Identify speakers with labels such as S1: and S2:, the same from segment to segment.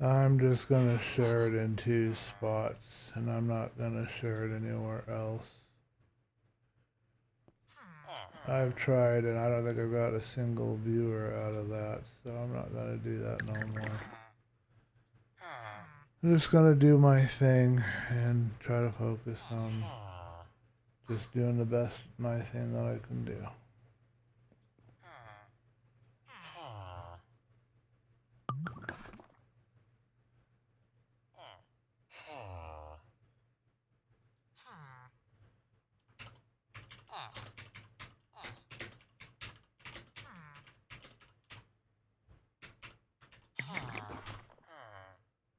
S1: I'm just gonna share it in 2 spots, and I'm not gonna share it anywhere else. I've tried, and I don't think I've got a single viewer out of that, so I'm not gonna do that no more. I'm just gonna do my thing and try to focus on just doing the best my thing that I can do.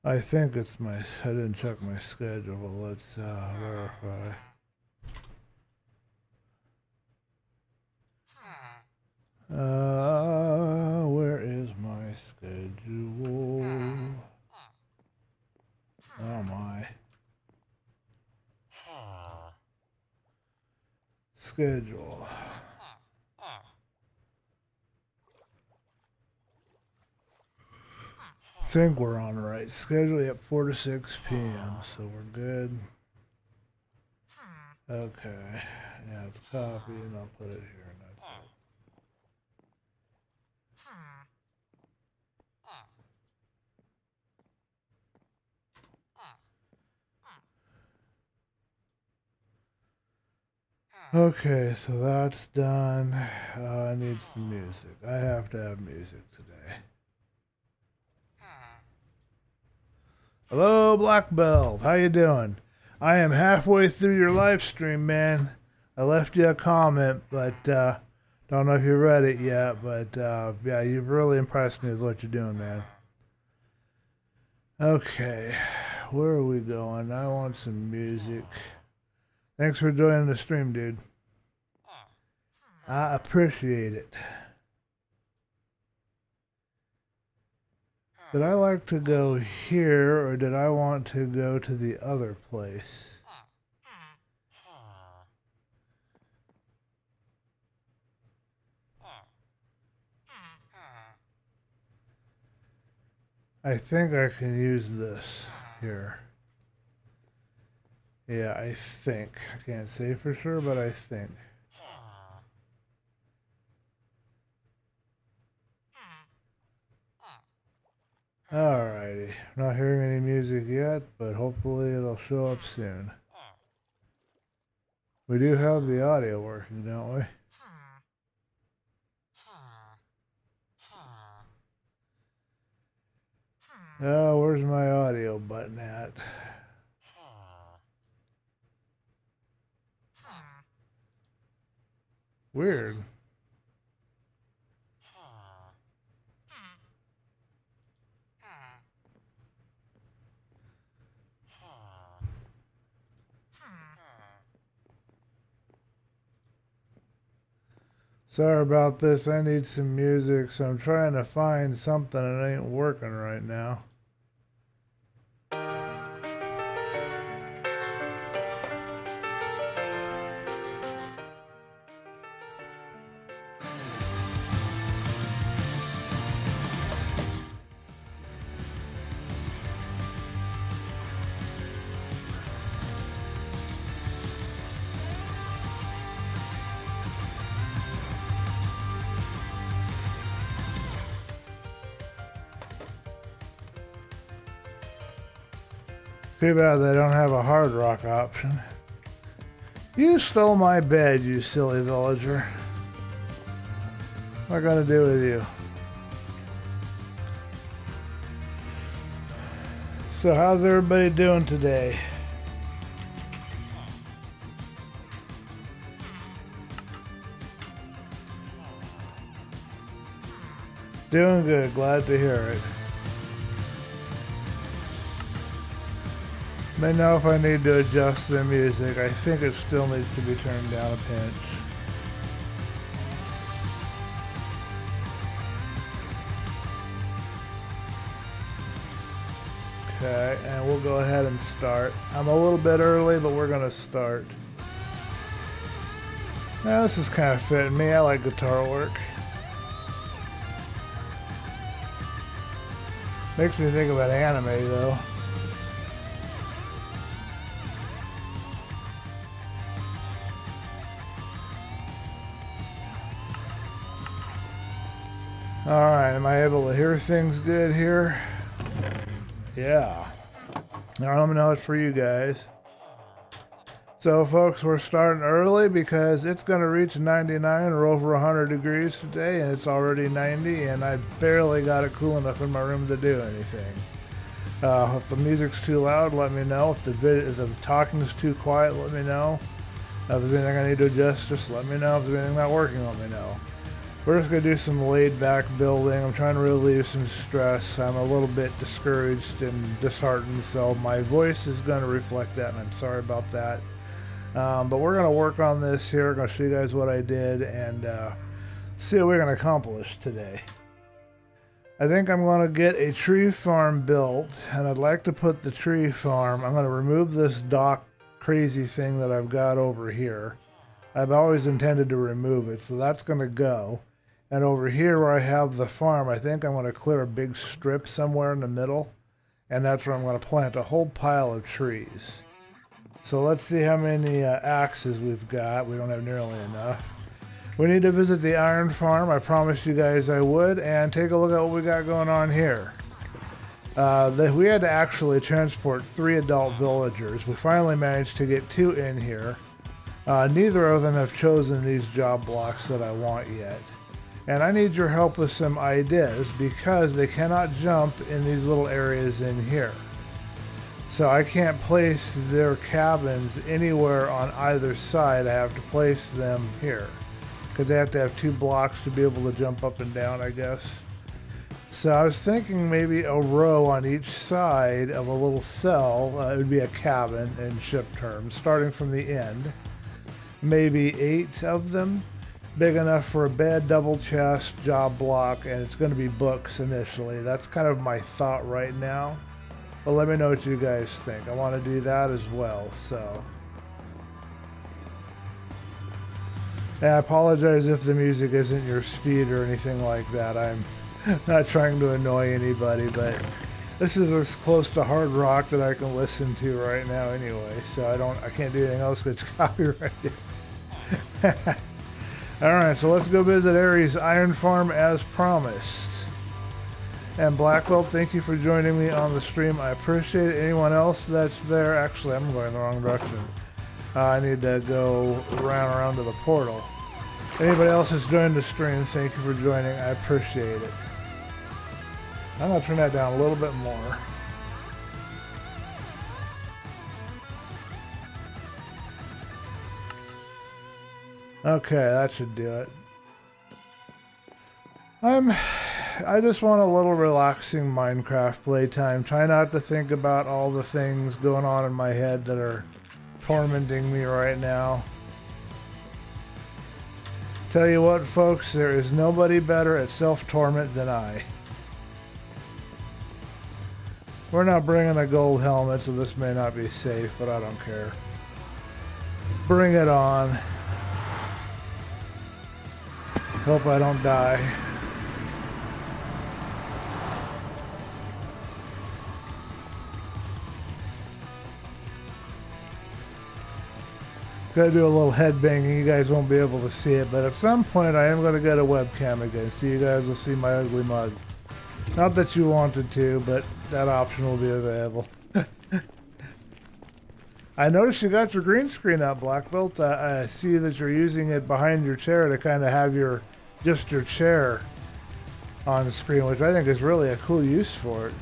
S1: I think it's my, I didn't check my schedule, but let's verify. Where is my schedule? Oh my. Schedule. I think we're on the right schedule. Yep, 4 to 6 p.m. So we're good. Okay. Yeah, it's copy, and I'll put it here, and that's it. Okay, so that's done. I need some music. I have to have music today. Hello, Black Belt. How you doing? I am halfway through your live stream, man. I left you a comment, but don't know if you read it yet. But yeah, you've really impressed me with what you're doing, man. Okay, where are we going? I want some music. Thanks for joining the stream, dude. I appreciate it. Did I like to go here, or did I want to go to the other place? I think I can use this here. Yeah, I think. I can't say for sure, but I think. Alrighty. Not hearing any music yet, but hopefully it'll show up soon. We do have the audio working, don't we? Oh, where's my audio button at? Weird. Sorry about this. I need some music, so I'm trying to find something that ain't working right now. Too bad they don't have a hard rock option. You stole my bed, you silly villager. What am I gonna do with you? So how's everybody doing today? Doing good, glad to hear it. Let me know if I need to adjust the music. I think it still needs to be turned down a pinch. Okay, and we'll go ahead and start. I'm a little bit early, but we're gonna start. Now this is kind of fitting me. I like guitar work. Makes me think of an anime though. Alright, am I able to hear things good here? Yeah. Now let me know it's for you guys. So folks, we're starting early because it's going to reach 99 or over 100 degrees today, and it's already 90, and I barely got it cool enough in my room to do anything. If the music's too loud, let me know. If the talking's too quiet, let me know. If there's anything I need to adjust, just let me know. If there's anything not working, let me know. We're just going to do some laid-back building. I'm trying to relieve some stress. I'm a little bit discouraged and disheartened, so my voice is going to reflect that, and I'm sorry about that. But we're going to work on this here. I'm going to show you guys what I did and see what we're going to accomplish today. I think I'm going to get a tree farm built, and I'd like to put the tree farm, I'm going to remove this dock crazy thing that I've got over here. I've always intended to remove it, so that's going to go. And over here where I have the farm, I think I'm going to clear a big strip somewhere in the middle, and that's where I'm going to plant a whole pile of trees. So let's see how many axes we've got. We don't have nearly enough. We need to visit the iron farm. I promised you guys I would, and take a look at what we got going on here. We had to actually transport 3 adult villagers. We finally managed to get 2 in here. Neither of them have chosen these job blocks that I want yet. And I need your help with some ideas because they cannot jump in these little areas in here. So I can't place their cabins anywhere on either side. I have to place them here because they have to have 2 blocks to be able to jump up and down, I guess. So I was thinking maybe a row on each side of a little cell. It would be a cabin in ship terms, starting from the end. Maybe 8 of them, big enough for a bed, double chest, job block, and it's going to be books initially. That's kind of my thought right now. But let me know what you guys think. I want to do that as well, so. And I apologize if the music isn't your speed or anything like that. I'm not trying to annoy anybody, but this is as close to hard rock that I can listen to right now anyway, so I can't do anything else because it's copyrighted. Alright, so let's go visit Aries Iron Farm as promised. And Blackwell, thank you for joining me on the stream. I appreciate it. Anyone else that's there? Actually, I'm going the wrong direction. I need to go around to the portal. Anybody else that's joined the stream, thank you for joining. I appreciate it. I'm going to turn that down a little bit more. Okay, that should do it. I just want a little relaxing Minecraft playtime. Try not to think about all the things going on in my head that are tormenting me right now. Tell you what, folks, there is nobody better at self-torment than I. We're not bringing a gold helmet, so this may not be safe, but I don't care. Bring it on. Hope I don't die. Gotta do a little head banging. You guys won't be able to see it, but at some point I am going to get a webcam again, so you guys will see my ugly mug. Not that you wanted to, but that option will be available. I noticed you got your green screen up, Black Belt. I see that you're using it behind your chair to kind of have just your chair on the screen, which I think is really a cool use for it.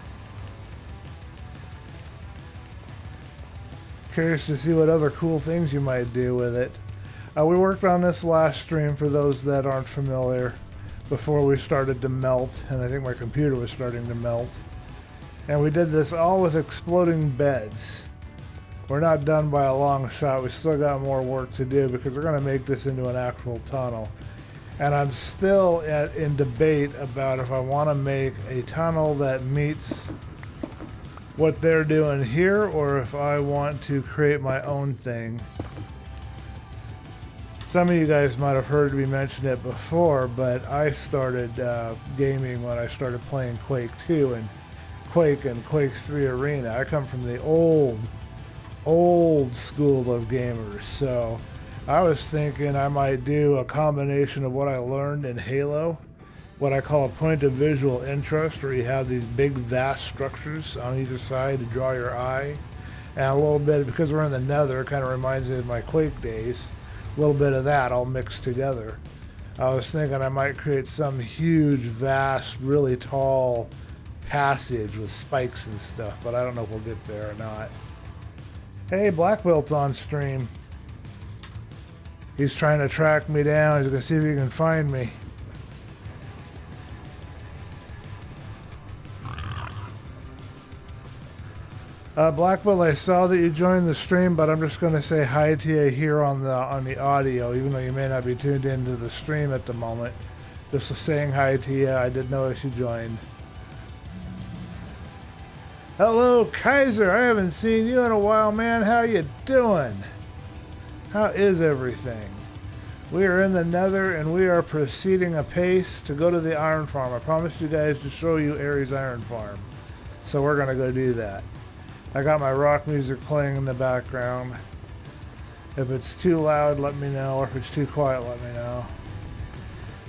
S1: Curious to see what other cool things you might do with it. We worked on this last stream for those that aren't familiar before we started to melt, and I think my computer was starting to melt. And we did this all with exploding beds. We're not done by a long shot. We still got more work to do because we're going to make this into an actual tunnel. And I'm still in debate about if I want to make a tunnel that meets what they're doing here, or if I want to create my own thing. Some of you guys might have heard me mention it before, but I started gaming when I started playing Quake 2, and Quake and Quake 3 Arena. I come from the old school of gamers, so I was thinking I might do a combination of what I learned in Halo, what I call a point of visual interest, where you have these big vast structures on either side to draw your eye, and a little bit, because we're in the Nether, it kind of reminds me of my Quake days, a little bit of that all mixed together. I was thinking I might create some huge, vast, really tall passage with spikes and stuff, but I don't know if we'll get there or not. Hey, Black Belt's on stream. He's trying to track me down. He's going to see if he can find me. Black Belt, I saw that you joined the stream, but I'm just going to say hi to you here on the audio, even though you may not be tuned into the stream at the moment. Just saying hi to you. I did notice you joined. Hello, Kaiser. I haven't seen you in a while, man. How you doing? How is everything? We are in the Nether, and we are proceeding apace to go to the iron farm. I promised you guys to show you Aries Iron Farm, so we're going to go do that. I got my rock music playing in the background. If it's too loud, let me know, or if it's too quiet, let me know.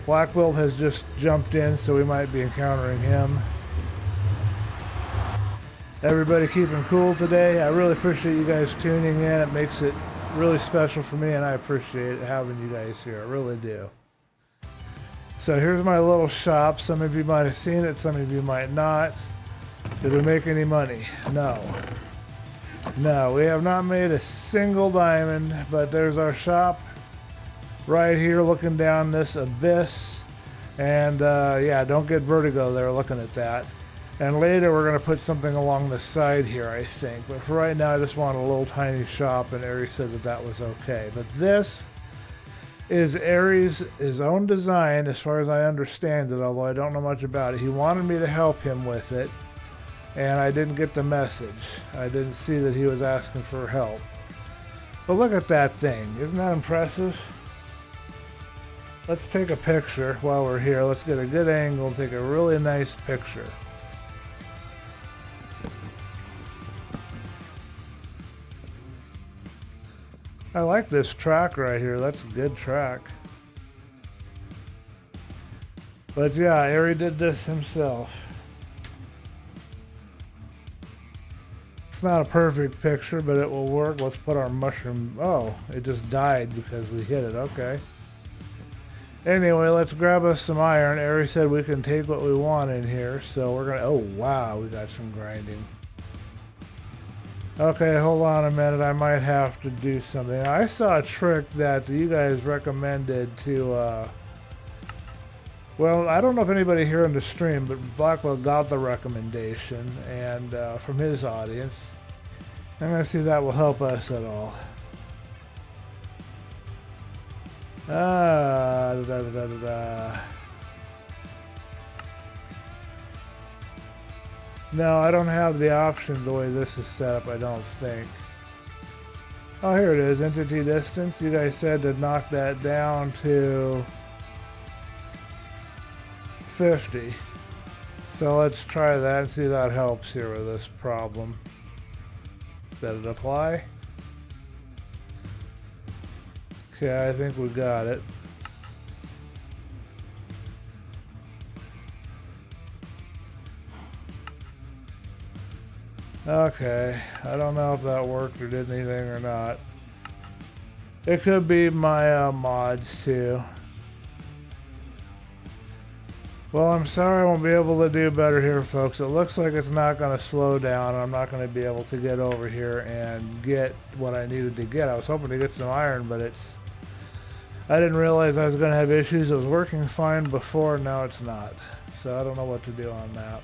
S1: Black Wilt has just jumped in, so we might be encountering him. Everybody keeping cool today. I really appreciate you guys tuning in. It makes it really special for me, and I appreciate having you guys here. I really do. So here's my little shop. Some of you might have seen it, some of you might not. Did we make any money? No. No, we have not made a single diamond, but there's our shop right here looking down this abyss. And yeah, don't get vertigo there looking at that. And later we're going to put something along the side here, I think. But for right now, I just want a little tiny shop, and Aries said that that was okay. But this is Aries' his own design, as far as I understand it, although I don't know much about it. He wanted me to help him with it, and I didn't get the message. I didn't see that he was asking for help. But look at that thing. Isn't that impressive? Let's take a picture while we're here. Let's get a good angle and take a really nice picture. I like this track right here. That's a good track. But yeah, Ari did this himself. It's not a perfect picture, but it will work. Let's put our mushroom... Oh, it just died because we hit it. Okay. Anyway, let's grab us some iron. Ari said we can take what we want in here, so we're gonna... Oh, wow, we got some grinding. Okay, hold on a minute. I might have to do something. I saw a trick that you guys recommended to, well, I don't know if anybody here on the stream, but Blackwell got the recommendation and from his audience. I'm going to see if that will help us at all. No, I don't have the option the way this is set up, I don't think. Oh, here it is, entity distance. You guys said to knock that down to 50. So let's try that and see if that helps here with this problem. Did it apply? Okay, I think we got it. Okay, I don't know if that worked or did anything or not. It could be my mods too. Well, I'm sorry I won't be able to do better here, folks. It looks like it's not going to slow down. I'm not going to be able to get over here and get what I needed to get. I was hoping to get some iron, but it's... I didn't realize I was going to have issues. It was working fine before, now it's not. So I don't know what to do on that.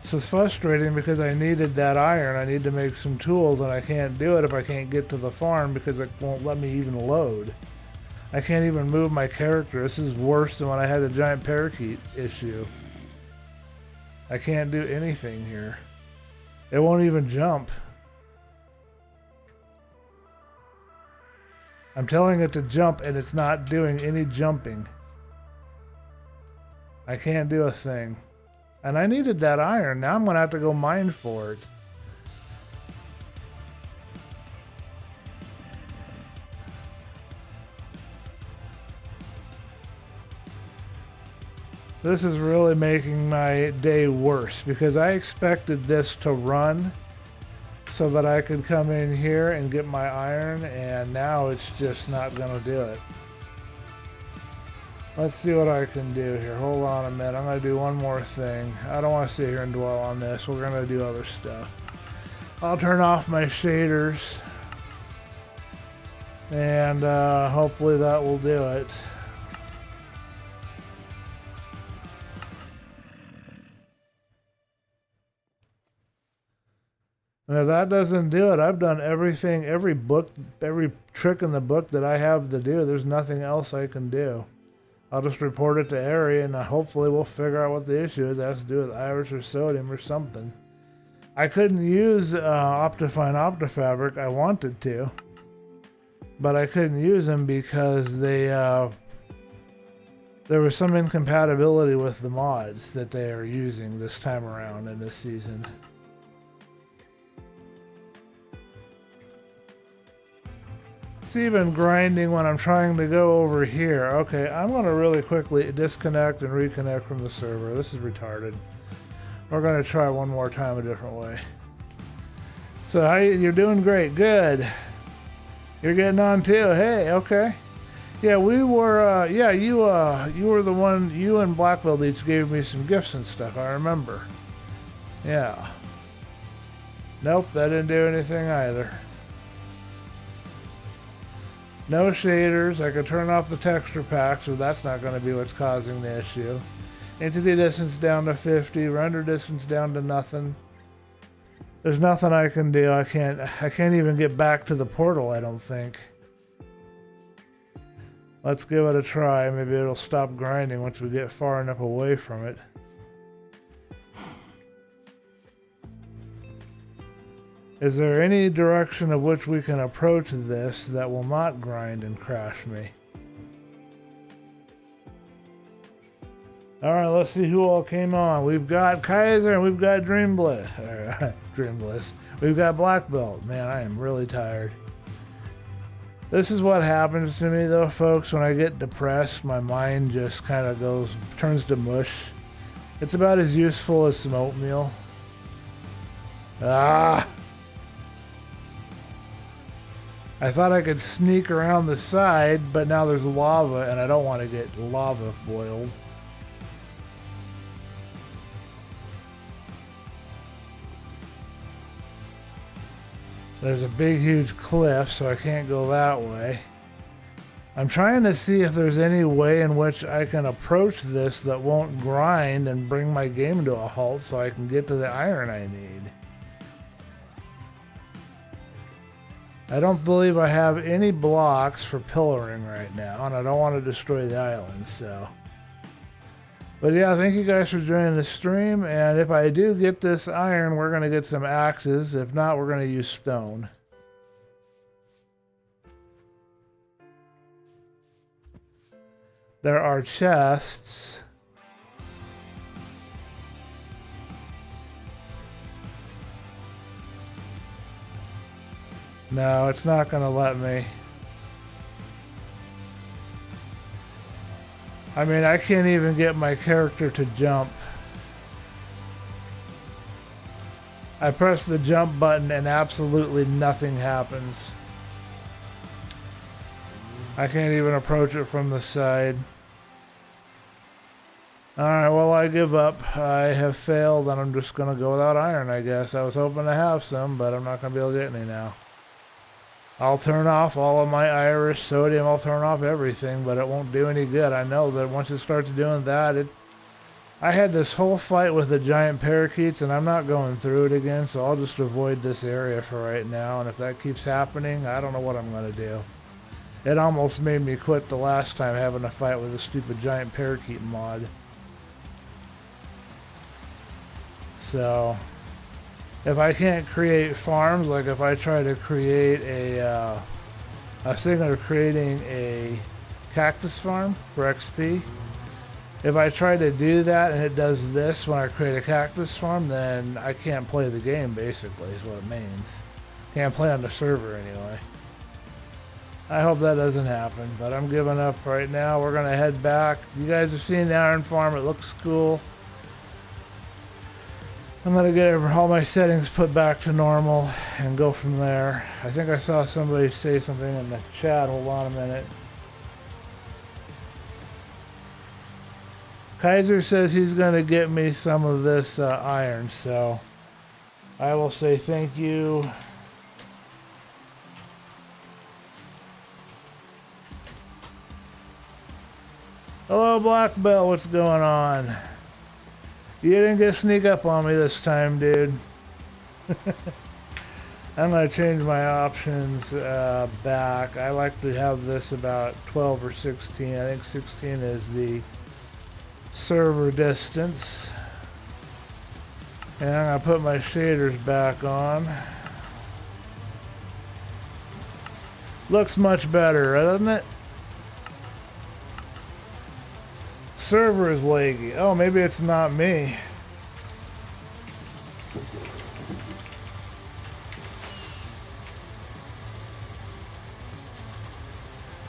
S1: So it's frustrating because I needed that iron. I need to make some tools, and I can't do it if I can't get to the farm because it won't let me even load. I can't even move my character. This is worse than when I had a giant parakeet issue. I can't do anything here. It won't even jump. I'm telling it to jump and it's not doing any jumping. I can't do a thing. And I needed that iron. Now I'm going to have to go mine for it. This is really making my day worse because I expected this to run so that I could come in here and get my iron, and now it's just not going to do it. Let's see what I can do here. Hold on a minute. I'm going to do one more thing. I don't want to sit here and dwell on this. We're going to do other stuff. I'll turn off my shaders, and hopefully that will do it. And if that doesn't do it, I've done everything, every trick in the book that I have to do. There's nothing else I can do. I'll just report it to Ari, and hopefully we'll figure out what the issue is. It has to do with iris or sodium or something. I couldn't use Optifine Optifabric. I wanted to, but I couldn't use them because there was some incompatibility with the mods that they are using this time around in this season. It's even grinding when I'm trying to go over here. Okay, I'm going to really quickly disconnect and reconnect from the server. This is retarded. We're going to try one more time a different way. So you're doing great. Good. You're getting on too. Hey, okay. Yeah, we were, yeah, you were the one, you and Blackbelt each gave me some gifts and stuff, I remember. Yeah. Nope, that didn't do anything either. No shaders. I could turn off the texture pack, so that's not going to be what's causing the issue. Entity distance down to 50, render distance down to nothing. There's nothing I can do. I can't even get back to the portal, I don't think. Let's give it a try. Maybe it'll stop grinding once we get far enough away from it. Is there any direction of which we can approach this that will not grind and crash me? Alright, let's see who all came on. We've got Kaiser and we've got DreamBliss. DreamBliss. We've got Blackbelt. Man, I am really tired. This is what happens to me though, folks. When I get depressed, my mind just kind of turns to mush. It's about as useful as some oatmeal. Ah! I thought I could sneak around the side, but now there's lava, and I don't want to get lava boiled. There's a big, huge cliff, so I can't go that way. I'm trying to see if there's any way in which I can approach this that won't grind and bring my game to a halt so I can get to the iron I need. I don't believe I have any blocks for pillaring right now, and I don't want to destroy the island, so. But yeah, thank you guys for joining the stream, and if I do get this iron, we're going to get some axes. If not, we're going to use stone. There are chests. No, it's not going to let me. I mean, I can't even get my character to jump. I press the jump button and absolutely nothing happens. I can't even approach it from the side. Alright, well, I give up. I have failed and I'm just going to go without iron, I guess. I was hoping to have some, but I'm not going to be able to get any now. I'll turn off all of my iris, sodium, I'll turn off everything, but it won't do any good. I know that once it starts doing that, I had this whole fight with the giant parakeets, and I'm not going through it again, so I'll just avoid this area for right now, and if that keeps happening, I don't know what I'm going to do. It almost made me quit the last time having a fight with a stupid giant parakeet mod. So if I can't create farms, like if I try to create I was thinking of creating a cactus farm for XP. If I try to do that and it does this when I create a cactus farm, then I can't play the game, basically, is what it means. Can't play on the server anyway. I hope that doesn't happen, but I'm giving up right now. We're going to head back. You guys have seen the iron farm. It looks cool. I'm going to get all my settings put back to normal and go from there. I think I saw somebody say something in the chat. Hold on a minute. Kaiser says he's going to get me some of this iron, so I will say thank you. Hello, Black Belt. What's going on? You didn't get sneak up on me this time, dude. I'm going to change my options back. I like to have this about 12 or 16. I think 16 is the server distance. And I'm going to put my shaders back on. Looks much better, doesn't it? Server is laggy. Oh, maybe it's not me.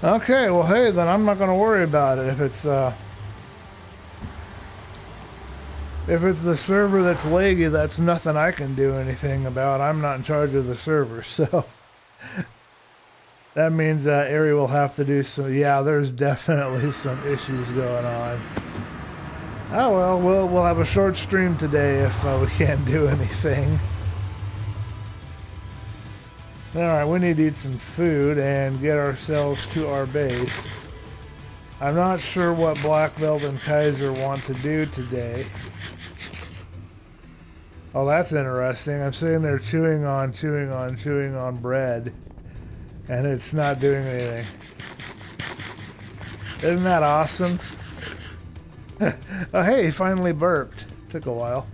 S1: Okay, well, hey, then I'm not going to worry about it. If it's the server that's laggy, that's nothing I can do anything about. I'm not in charge of the server, so that means Ari will have to do some. Yeah, there's definitely some issues going on. Oh well, we'll have a short stream today if we can't do anything. All right, we need to eat some food and get ourselves to our base. I'm not sure what Black Belt and Kaiser want to do today. Oh, that's interesting. I'm sitting there chewing on bread, and it's not doing anything. Isn't that awesome? Oh, hey, he finally burped. Took a while.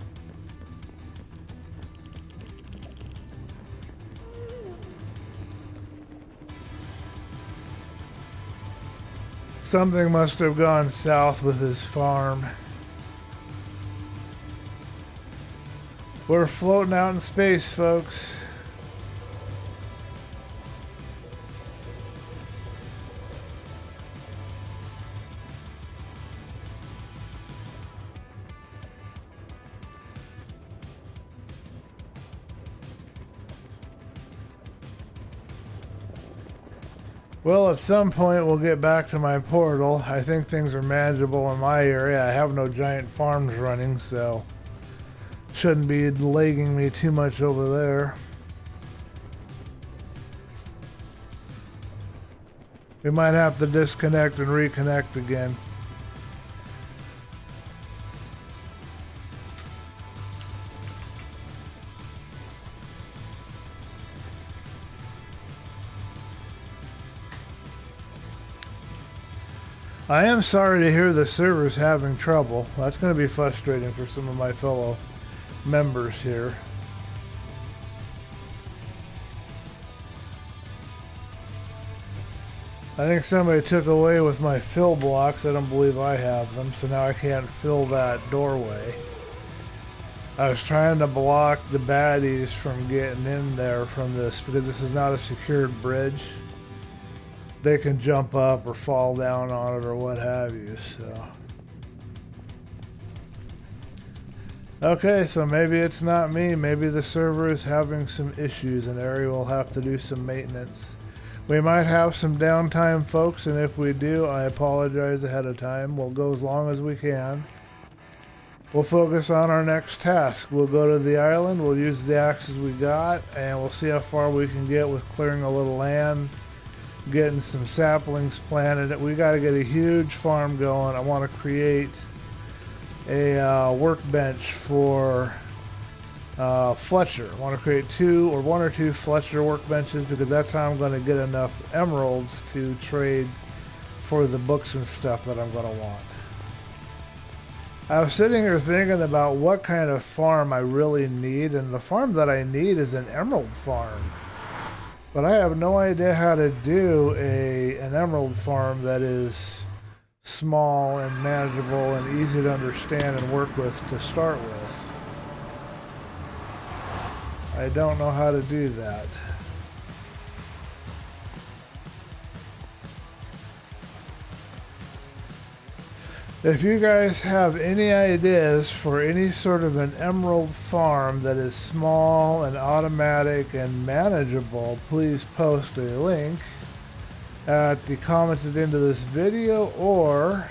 S1: Something must have gone south with his farm. We're floating out in space, folks. Well, at some point we'll get back to my portal. I think things are manageable in my area. I have no giant farms running, so shouldn't be lagging me too much over there. We might have to disconnect and reconnect again. I am sorry to hear the server's having trouble. That's going to be frustrating for some of my fellow members here. I think somebody took away with my fill blocks. I don't believe I have them, so now I can't fill that doorway. I was trying to block the baddies from getting in there from this because this is not a secured bridge. They can jump up or fall down on it or what have you, so. Okay, so maybe it's not me. Maybe the server is having some issues and Ari will have to do some maintenance. We might have some downtime, folks, and if we do, I apologize ahead of time. We'll go as long as we can. We'll focus on our next task. We'll go to the island, we'll use the axes we got, and we'll see how far we can get with clearing a little land, getting some saplings planted. We got to get a huge farm going. I want to create a workbench for Fletcher. I want to create one or two Fletcher workbenches because that's how I'm going to get enough emeralds to trade for the books and stuff that I'm going to want. I was sitting here thinking about what kind of farm I really need, and the farm that I need is an emerald farm. But I have no idea how to do an emerald farm that is small and manageable and easy to understand and work with to start with. I don't know how to do that. If you guys have any ideas for any sort of an emerald farm that is small and automatic and manageable, please post a link at the commented into this video or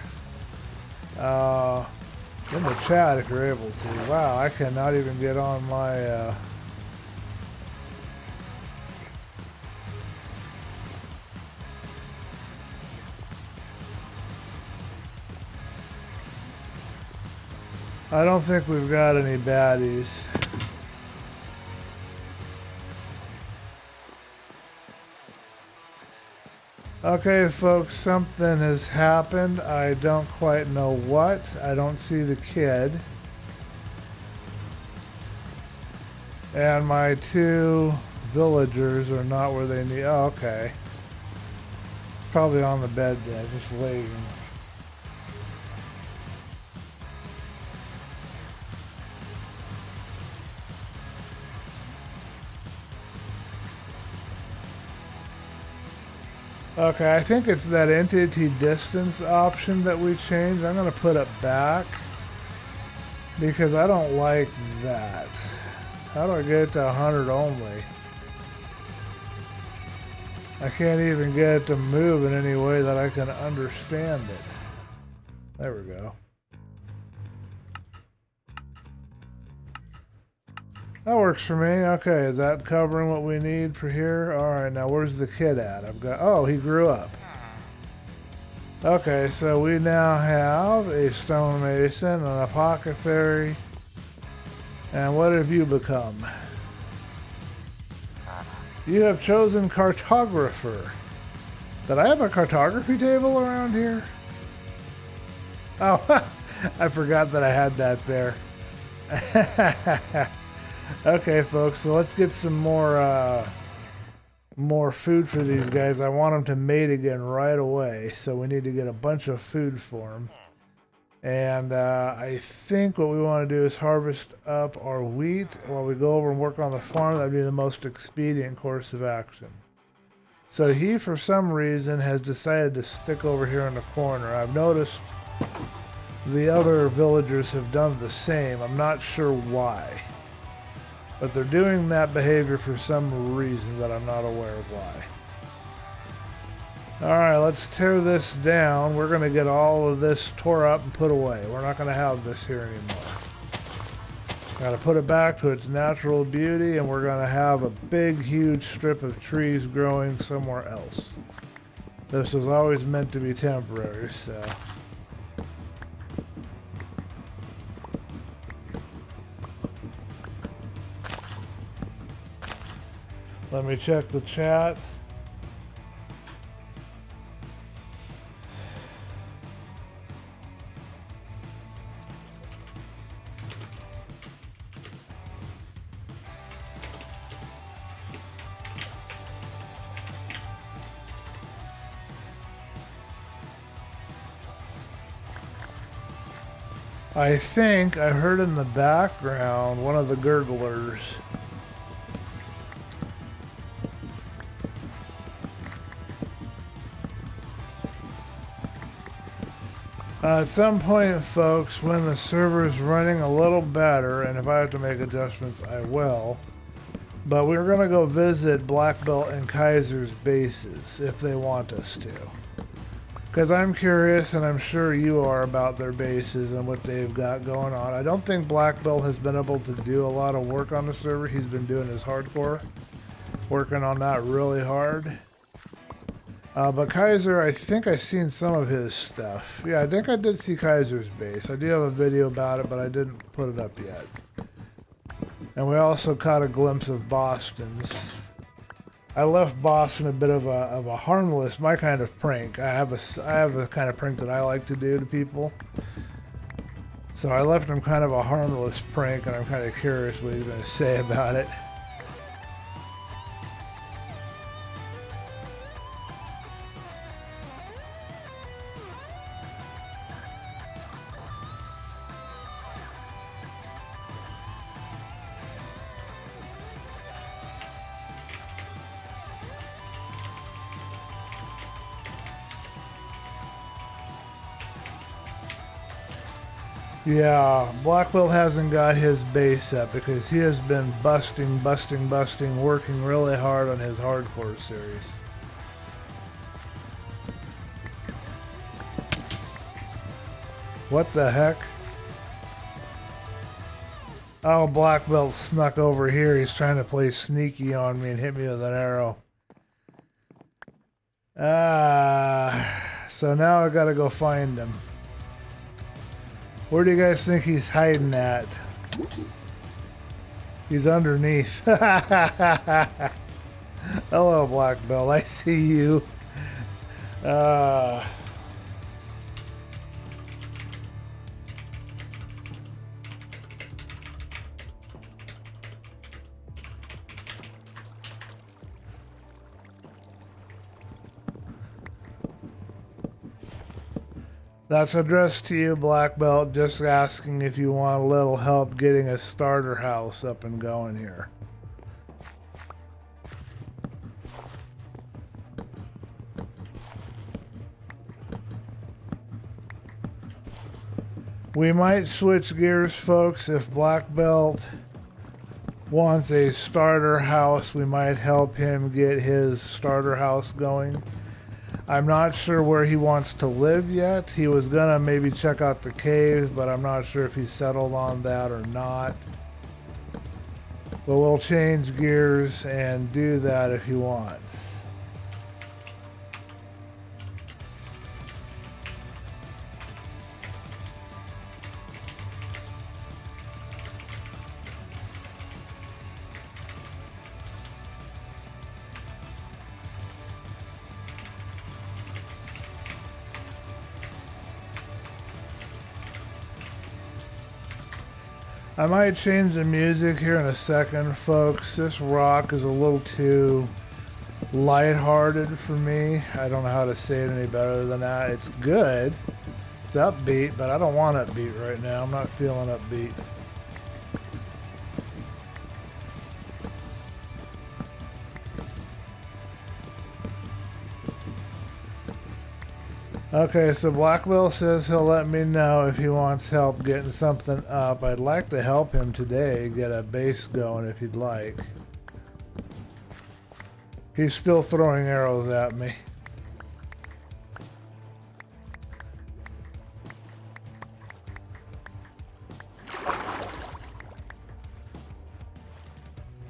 S1: in the chat if you're able to. Wow, I cannot even get on my I don't think we've got any baddies. Okay, folks, something has happened. I don't quite know what. I don't see the kid. And my two villagers are not where they need. Oh, okay. Probably on the bed then, just laying. Okay, I think it's that entity distance option that we changed. I'm going to put it back because I don't like that. How do I get it to 100 only? I can't even get it to move in any way that I can understand it. There we go. That works for me. Okay, is that covering what we need for here? Alright, now where's the kid at? I've got... Oh, he grew up. Okay, so we now have a stonemason, an apothecary, and what have you become? You have chosen cartographer. Did I have a cartography table around here? Oh, I forgot that I had that there. Okay, folks, so let's get some more food for these guys. I want them to mate again right away, so we need to get a bunch of food for them. And I think what we want to do is harvest up our wheat while we go over and work on the farm. That would be the most expedient course of action. So he, for some reason, has decided to stick over here in the corner. I've noticed the other villagers have done the same. I'm not sure why. But they're doing that behavior for some reason that I'm not aware of why. Alright, let's tear this down. We're going to get all of this tore up and put away. We're not going to have this here anymore. Got to put it back to its natural beauty, and we're going to have a big, huge strip of trees growing somewhere else. This was always meant to be temporary, so... Let me check the chat. I think I heard in the background one of the gurglers. At some point, folks, when the server is running a little better, and if I have to make adjustments, I will. But we're going to go visit Black Belt and Kaiser's bases, if they want us to. Because I'm curious, and I'm sure you are, about their bases and what they've got going on. I don't think Black Belt has been able to do a lot of work on the server. He's been doing his hardcore, working on that really hard. But Kaiser, I think I've seen some of his stuff. Yeah, I think I did see Kaiser's base. I do have a video about it, but I didn't put it up yet. And we also caught a glimpse of Boston's. I left Boston a bit of a harmless, my kind of prank. I have a kind of prank that I like to do to people. So I left him kind of a harmless prank, and I'm kind of curious what he's going to say about it. Yeah, Black Belt hasn't got his base up because he has been busting, working really hard on his hardcore series. What the heck? Oh, Black Belt snuck over here. He's trying to play sneaky on me and hit me with an arrow. So now I gotta go find him. Where do you guys think he's hiding at? He's underneath. Hello, Black Belt. I see you. That's addressed to you, Black Belt, just asking if you want a little help getting a starter house up and going here. We might switch gears, folks. If Black Belt wants a starter house, we might help him get his starter house going. I'm not sure where he wants to live yet. He was gonna maybe check out the caves, but I'm not sure if he's settled on that or not. But we'll change gears and do that if he wants. I might change the music here in a second, folks. This rock is a little too lighthearted for me. I don't know how to say it any better than that. It's good. It's upbeat, but I don't want upbeat right now. I'm not feeling upbeat. Okay, so Blackwell says he'll let me know if he wants help getting something up. I'd like to help him today get a base going if he'd like. He's still throwing arrows at me.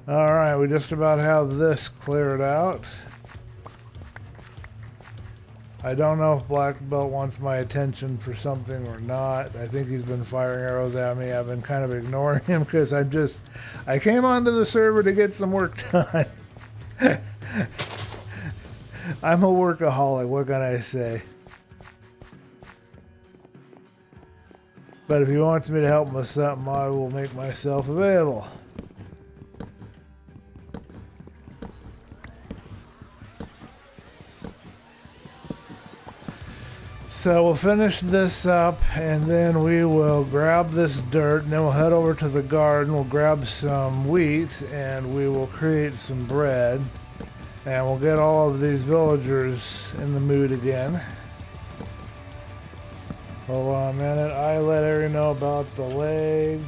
S1: Alright, we just about have this cleared out. I don't know if Black Belt wants my attention for something or not. I think he's been firing arrows at me. I've been kind of ignoring him because I came onto the server to get some work done. I'm a workaholic, what can I say? But if he wants me to help him with something, I will make myself available. So we'll finish this up and then we will grab this dirt and then we'll head over to the garden. We'll grab some wheat and we will create some bread. And we'll get all of these villagers in the mood again. Hold on a minute. I let Ari know about the leg.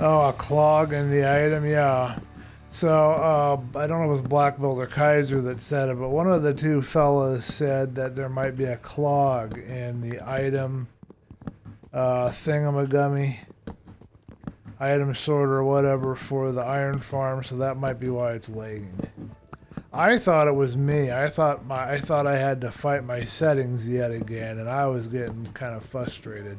S1: Oh, a clog in the item, yeah. So, I don't know if it was Black Belt or Kaiser that said it, but one of the two fellas said that there might be a clog in the item thingamagummy, item sorter or whatever for the iron farm, so that might be why it's lagging. I thought it was me. I thought I had to fight my settings yet again, and I was getting kind of frustrated.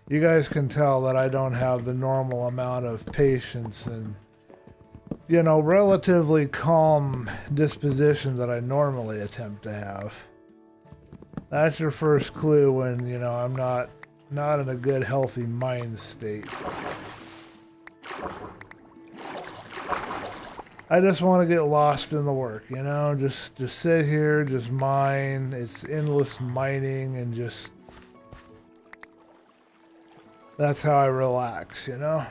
S1: You guys can tell that I don't have the normal amount of patience and, you know, relatively calm disposition that I normally attempt to have. That's your first clue when, you know, I'm not in a good, healthy mind state. I just want to get lost in the work, you know, just sit here, just mine. It's endless mining and just, that's how I relax, you know.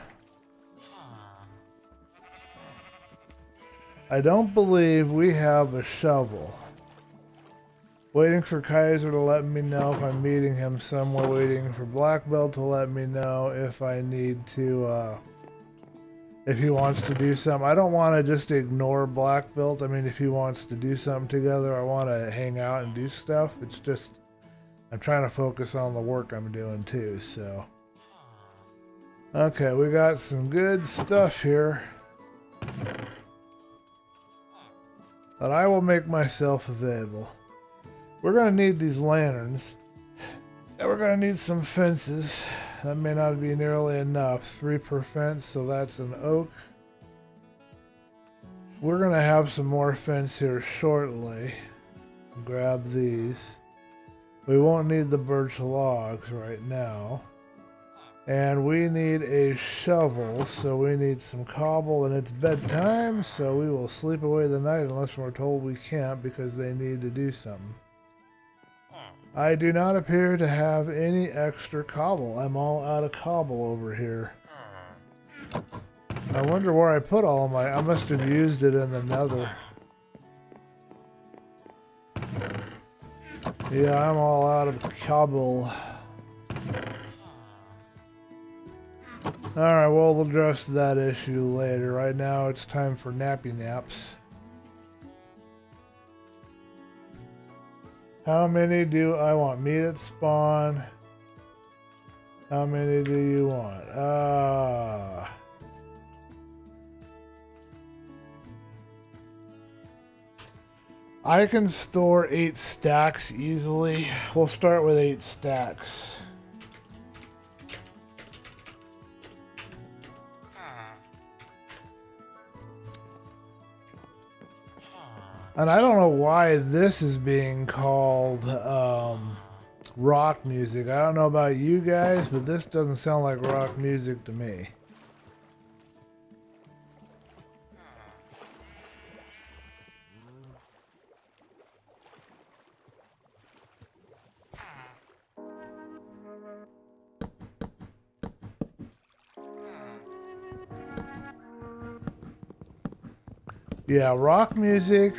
S1: I don't believe we have a shovel. Waiting for Kaiser to let me know if I'm meeting him somewhere. Waiting for Black Belt to let me know if I need to, if he wants to do something. I don't want to just ignore Black Belt. I mean, if he wants to do something together, I want to hang out and do stuff. It's just, I'm trying to focus on the work I'm doing too, so. Okay, we got some good stuff here. But I will make myself available. We're going to need these lanterns. And we're going to need some fences. That may not be nearly enough. 3 per fence, so that's an oak. We're going to have some more fence here shortly. Grab these. We won't need the birch logs right now. And we need a shovel, so we need some cobble, and it's bedtime, so we will sleep away the night unless we're told we can't because they need to do something. I do not appear to have any extra cobble. I'm all out of cobble over here. I wonder where I put all my... I must have used it in the nether. Yeah, I'm all out of cobble. Alright, well, we'll address that issue later. Right now, it's time for nappy naps. How many do I want? Meat at spawn. How many do you want? I can store 8 stacks easily. We'll start with 8 stacks. And I don't know why this is being called rock music. I don't know about you guys, but this doesn't sound like rock music to me. Yeah, rock music.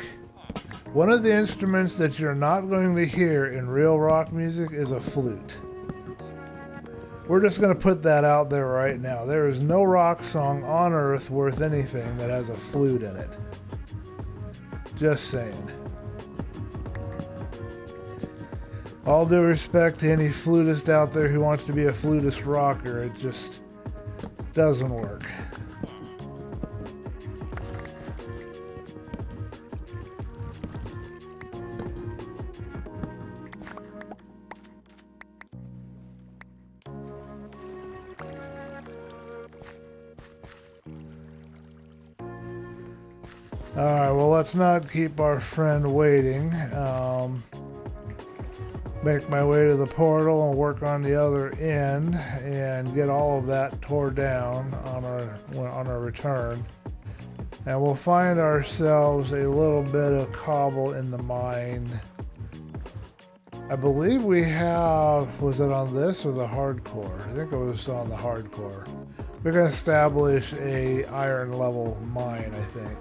S1: One of the instruments that you're not going to hear in real rock music is a flute. We're just going to put that out there right now. There is no rock song on earth worth anything that has a flute in it. Just saying. All due respect to any flutist out there who wants to be a flutist rocker, it just doesn't work. Alright, well, let's not keep our friend waiting. Make my way to the portal and work on the other end and get all of that tore down on our return. And we'll find ourselves a little bit of cobble in the mine. I believe we have, was it on this or the hardcore? I think it was on the hardcore. We're going to establish a iron level mine, I think.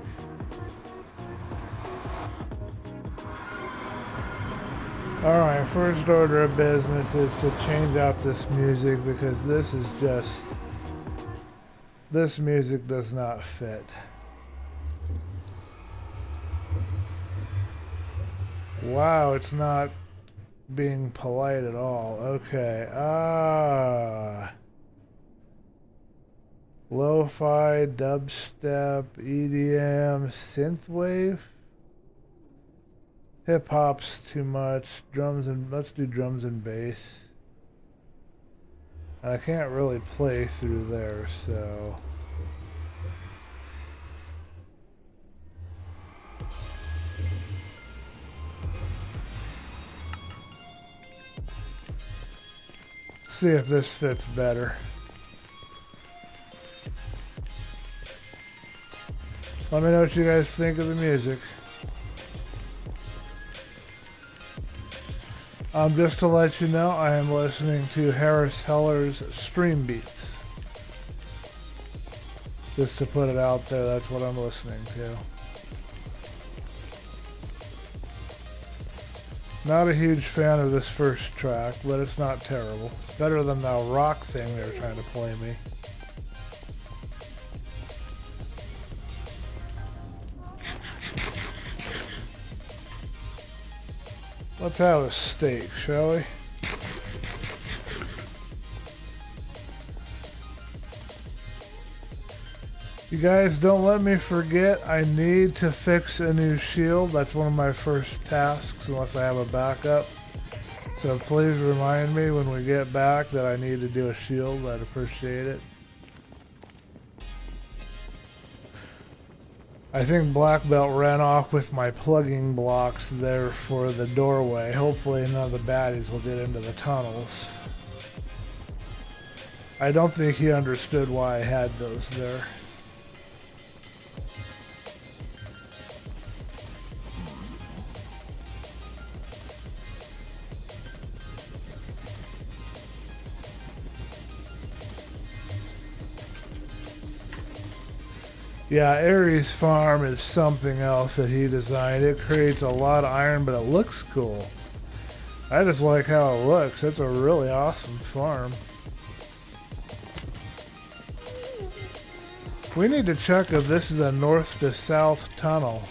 S1: Alright, first order of business is to change out this music because this is just... this music does not fit. Wow, it's not being polite at all. Okay, lo-fi, dubstep, EDM, synthwave. Hip hop's too much. Drums and let's do drums and bass. And I can't really play through there, so see if this fits better. Let me know what you guys think of the music. Just to let you know, I am listening to Harris Heller's Stream Beats. Just to put it out there, that's what I'm listening to. Not a huge fan of this first track, but it's not terrible. It's better than the rock thing they were trying to play me. Let's have a steak, shall we? You guys, don't let me forget, I need to fix a new shield. That's one of my first tasks unless I have a backup. So please remind me when we get back that I need to do a shield. I'd appreciate it. I think Black Belt ran off with my plugging blocks there for the doorway. Hopefully none of the baddies will get into the tunnels. I don't think he understood why I had those there. Yeah, Aries Farm is something else that he designed. It creates a lot of iron, but it looks cool. I just like how it looks. It's a really awesome farm. We need to check if this is a north to south tunnel.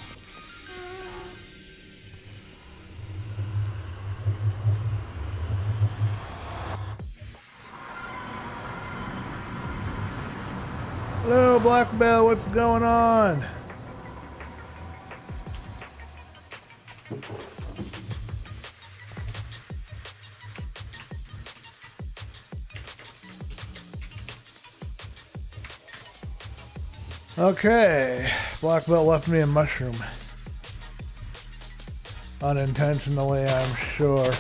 S1: Hello, Black Bell, what's going on? Okay, Black Belt left me a mushroom. Unintentionally, I'm sure.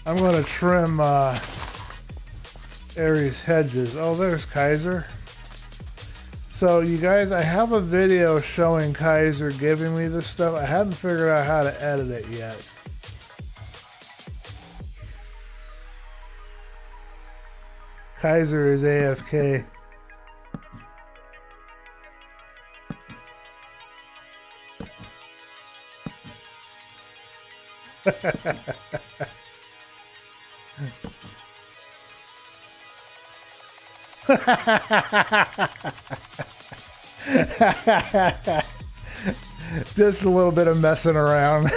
S1: I'm going to trim Aries hedges. Oh, there's Kaiser. So you guys, I have a video showing Kaiser giving me this stuff. I hadn't figured out how to edit it yet. Kaiser is AFK. Just a little bit of messing around.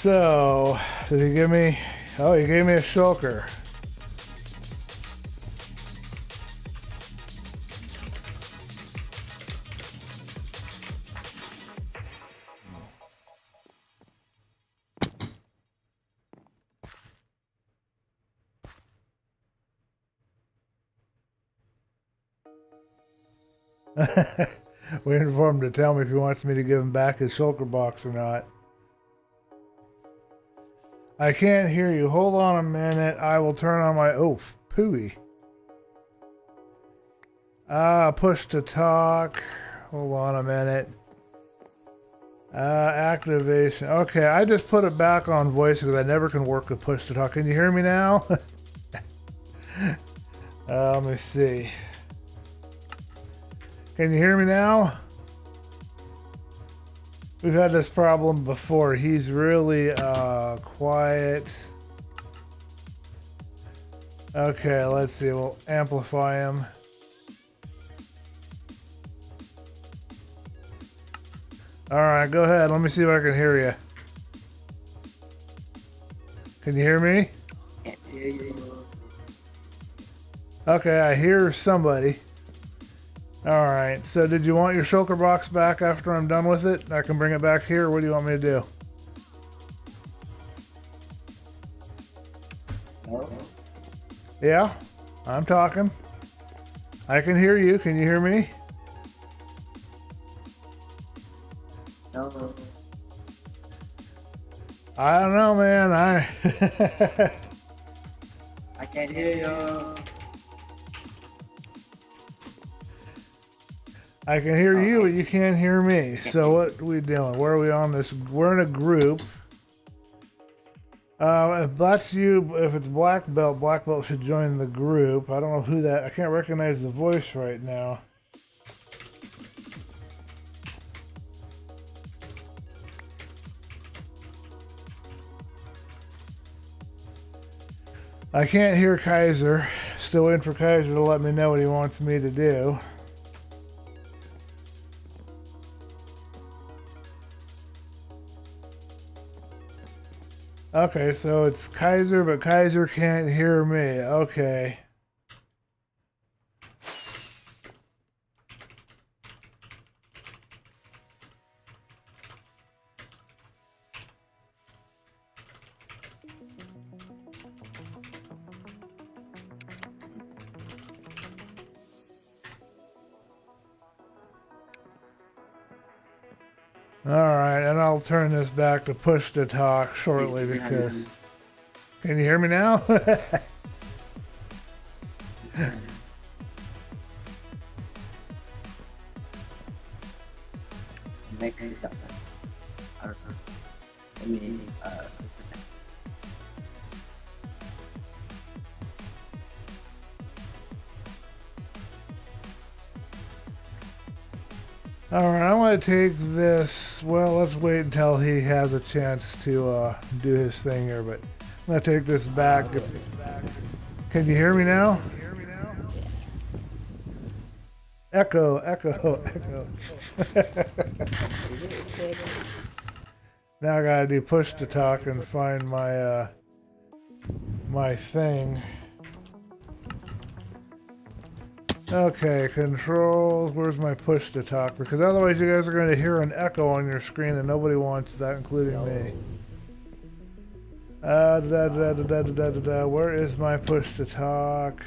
S1: So, did he give me... Oh, he gave me a shulker. Waiting for him to tell me if he wants me to give him back his shulker box or not. I can't hear you. Hold on a minute. I will turn on my... Oh, pooey. Push to talk. Hold on a minute. Activation. Okay, I just put it back on voice because I never can work with push to talk. Can you hear me now? Let me see. Can you hear me now? We've had this problem before. He's really quiet. Okay, let's see. We'll amplify him. Alright, go ahead. Let me see if I can hear you. Can you hear me?
S2: Yeah.
S1: Okay, I hear somebody. Alright, so did you want your shulker box back after I'm done with it? I can bring it back here. What do you want me to do?
S2: No.
S1: Yeah, I'm talking. I can hear you. Can you hear me?
S2: No.
S1: I don't know, man.
S2: I can't hear you.
S1: I can hear you, but you can't hear me. So what are we doing? Where are we on this? We're in a group. If that's you, if it's black belt should join the group. I don't know who that. I can't recognize the voice right now. I can't hear Kaiser. Still waiting for Kaiser to let me know what he wants me to do. Okay, so it's Kaiser, but Kaiser can't hear me. Okay. Alright, and I'll turn this back to push to talk shortly because... Can you hear me now?
S2: Next is up. I mean,
S1: Alright, I want to take this... Well, let's wait until he has a chance to do his thing here, but... I'm going to take this back. Can you hear me now? Echo, echo, echo. Now I gotta do push to talk and find my my thing. Okay, controls. Where's my push to talk? Because otherwise you guys are going to hear an echo on your screen and nobody wants that, including me. Where is my push to talk?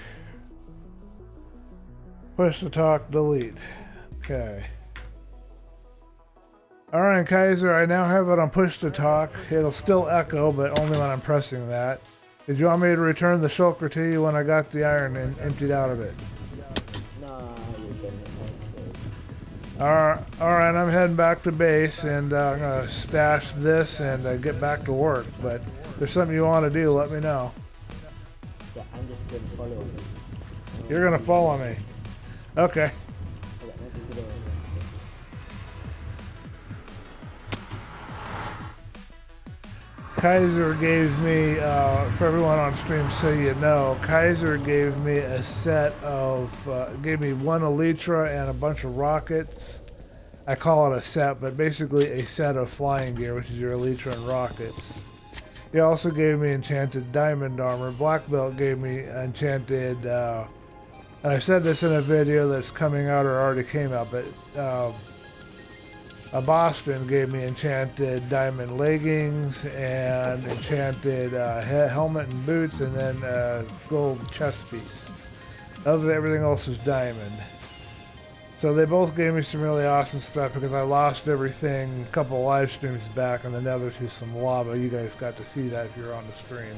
S1: Push to talk, delete. Okay. Alright, Kaiser, I now have it on push to talk. It'll still echo, but only when I'm pressing that. Did you want me to return the shulker to you when I got the iron and emptied out of it? Alright, I'm heading back to base and I'm going to stash this and get back to work. But if there's something you want to do, let me know.
S3: Yeah, I'm just going to follow you.
S1: You're going to follow me. Okay. Kaiser gave me, for everyone on stream so you know, Kaiser gave me a set of, gave me one elytra and a bunch of rockets. I call it a set, but basically a set of flying gear, which is your elytra and rockets. He also gave me enchanted diamond armor. Black Belt gave me enchanted, and I said this in a video that's coming out or already came out, but Boston gave me enchanted diamond leggings and enchanted helmet and boots, and then gold chest piece. Everything else was diamond. So they both gave me some really awesome stuff because I lost everything a couple live streams back in the nether to some lava. You guys got to see that if you're on the stream.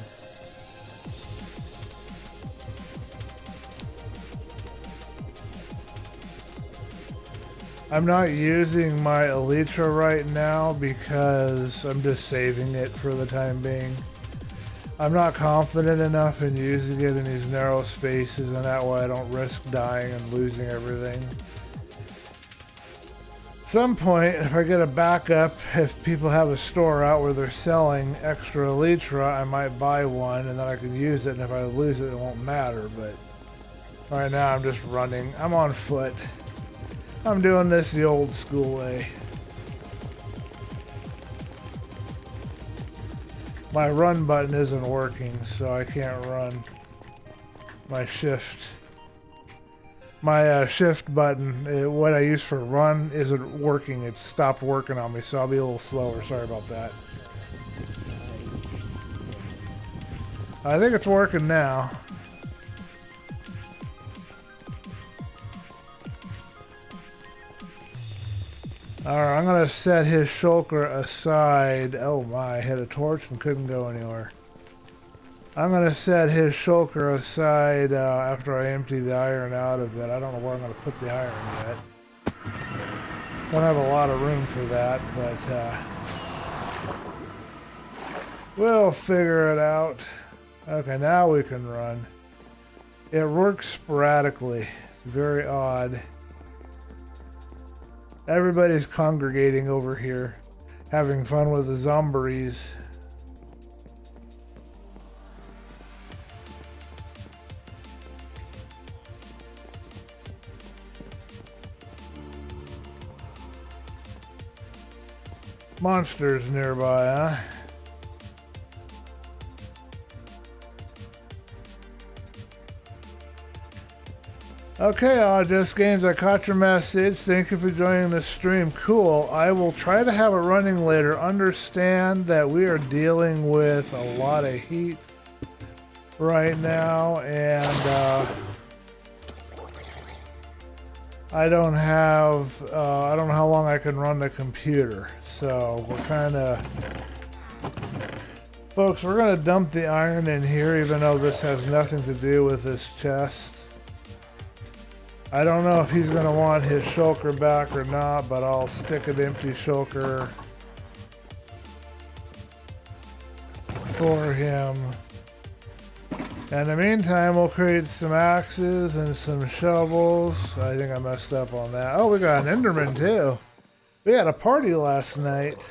S1: I'm not using my elytra right now because I'm just saving it for the time being. I'm not confident enough in using it in these narrow spaces, and that way I don't risk dying and losing everything. At some point, if I get a backup, if people have a store out where they're selling extra elytra, I might buy one and then I can use it, and if I lose it, it won't matter. But right now I'm just running. I'm on foot. I'm doing this the old school way. My run button isn't working, so I can't run my shift. my shift button, what I use for run, isn't working. It stopped working on me, so I'll be a little slower. Sorry about that. I think it's working now. Alright, I'm gonna set his shulker aside. Oh my, I hit a torch and couldn't go anywhere. I'm gonna set his shulker aside after I empty the iron out of it. I don't know where I'm gonna put the iron yet. Don't have a lot of room for that, but we'll figure it out. Okay, now we can run. It works sporadically. Very odd. Everybody's congregating over here, having fun with the zombies. Monsters nearby, huh? Okay, Just Games, I caught your message. Thank you for joining the stream. Cool. I will try to have it running later. Understand that we are dealing with a lot of heat right now, and I don't know how long I can run the computer. So we're kind of, folks, we're going to dump the iron in here, even though this has nothing to do with this chest. I don't know if he's going to want his shulker back or not, but I'll stick an empty shulker for him. In the meantime, we'll create some axes and some shovels. I think I messed up on that. Oh, we got an Enderman too. We had a party last night.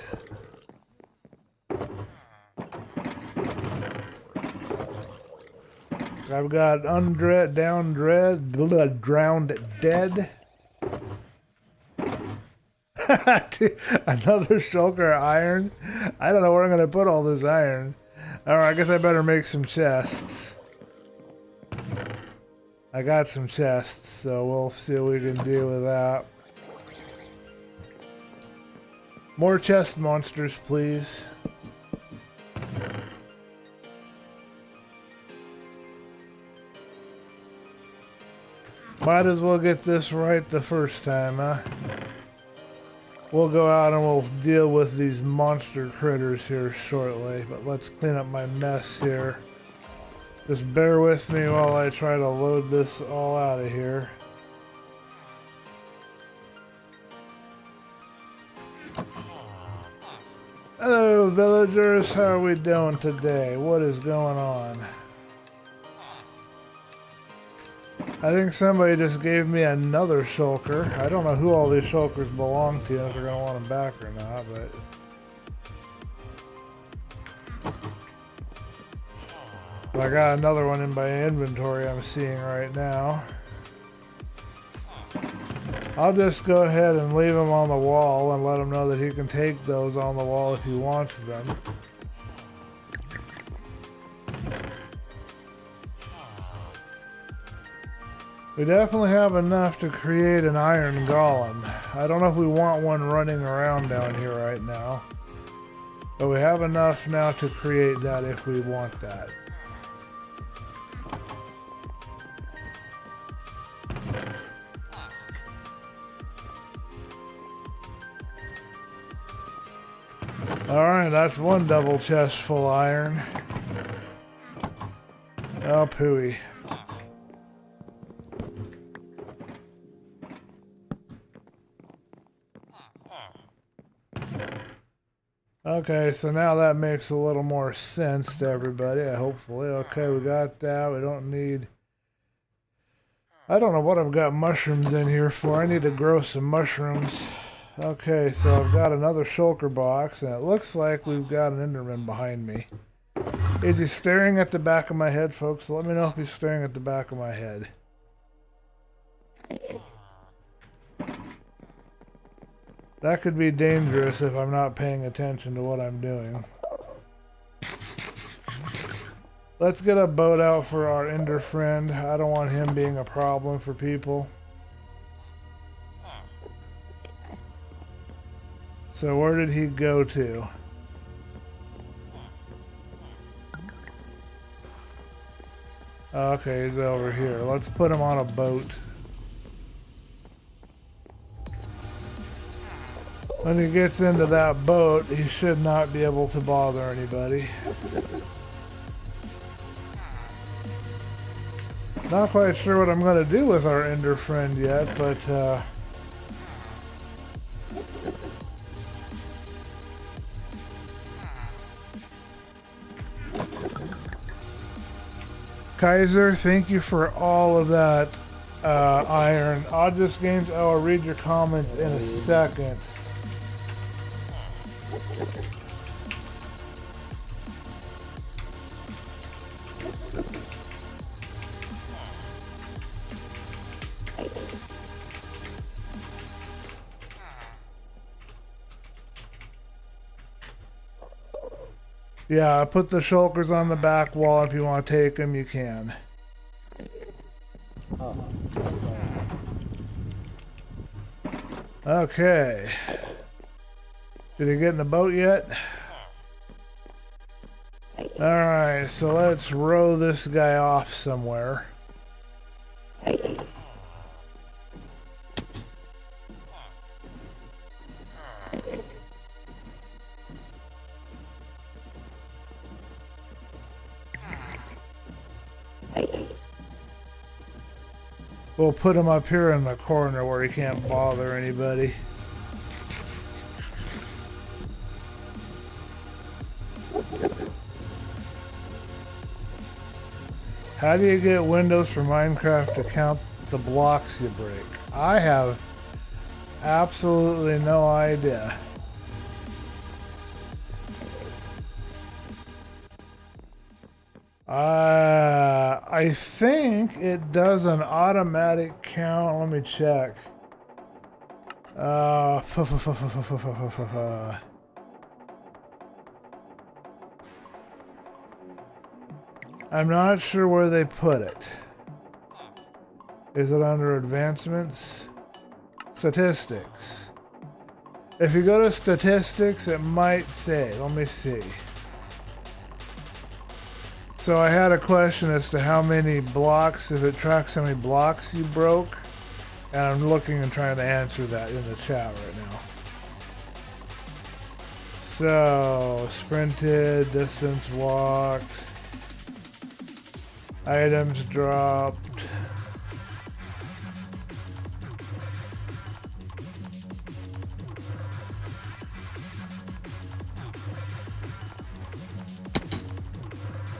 S1: I've got drowned dead. Another shulker iron. I don't know where I'm gonna put all this iron. Alright, I guess I better make some chests. I got some chests, so we'll see what we can do with that. More chest monsters, please. Might as well get this right the first time, huh? We'll go out and we'll deal with these monster critters here shortly, but let's clean up my mess here. Just bear with me while I try to load this all out of here. Hello villagers, how are we doing today? What is going on? I think somebody just gave me another shulker. I don't know who all these shulkers belong to, if they're going to want them back or not, but I got another one in my inventory I'm seeing right now. I'll just go ahead and leave him on the wall and let him know that he can take those on the wall if he wants them. We definitely have enough to create an iron golem. I don't know if we want one running around down here right now, but we have enough now to create that if we want that. Alright, that's one double chest full iron. Oh, pooey. Okay, so now that makes a little more sense to everybody, hopefully. Okay, we got that. We don't need... I don't know what I've got mushrooms in here for. I need to grow some mushrooms. Okay, so I've got another shulker box, and it looks like we've got an Enderman behind me. Is he staring at the back of my head, folks? Let me know if he's staring at the back of my head. That could be dangerous if I'm not paying attention to what I'm doing. Let's get a boat out for our Ender friend. I don't want him being a problem for people. So where did he go to? Okay, he's over here. Let's put him on a boat. When he gets into that boat, he should not be able to bother anybody. Not quite sure what I'm going to do with our Ender friend yet, but Kaiser, thank you for all of that iron. Oddest Games, I will read your comments in a second. Yeah, I put the shulkers on the back wall. If you want to take them, you can.
S3: Oh,
S1: Okay. Did he get in the boat yet? Alright, so let's row this guy off somewhere. We'll put him up here in the corner where he can't bother anybody. How do you get Windows for Minecraft to count the blocks you break? I have absolutely no idea. I think it does an automatic count. Let me check. I'm not sure where they put it. Is it under advancements? Statistics. If you go to statistics, it might say, let me see. So I had a question as to how many blocks, if it tracks how many blocks you broke, and I'm looking and trying to answer that in the chat right now. So, sprinted, distance walked, items dropped.